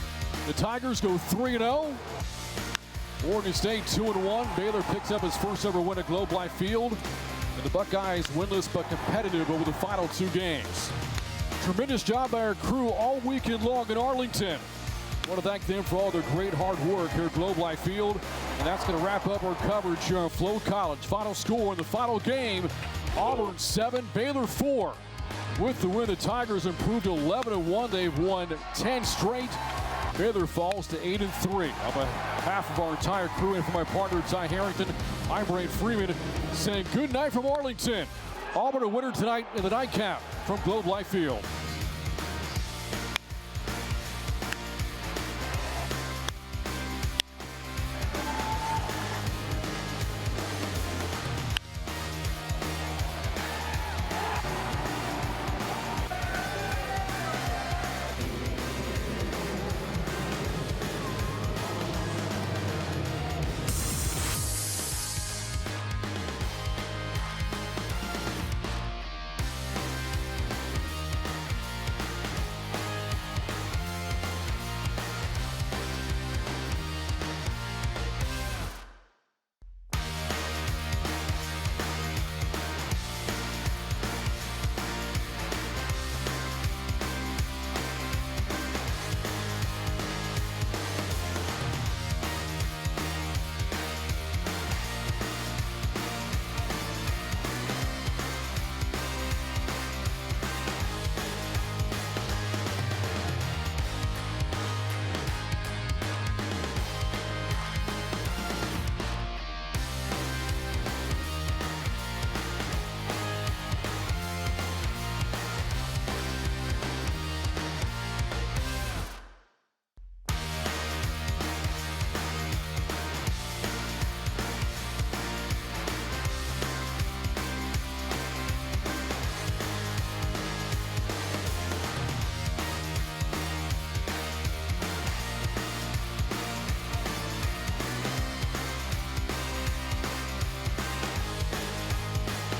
The Tigers go 3-0. Oregon State 2-1. Baylor picks up his first ever win at Globe Life Field. And the Buckeyes winless but competitive over the final 2 games. Tremendous job by our crew all weekend long in Arlington. I want to thank them for all their great hard work here at Globe Life Field. And that's going to wrap up our coverage here on Flow College. Final score in the final game: Auburn 7, Baylor 4. With the win, the Tigers improved to 11-1. They've won 10 straight. Baylor falls to 8-3. On behalf of our entire crew and for my partner Ty Harrington, I'm Brain Freeman saying good night from Arlington. Auburn a winner tonight in the nightcap from Globe Life Field.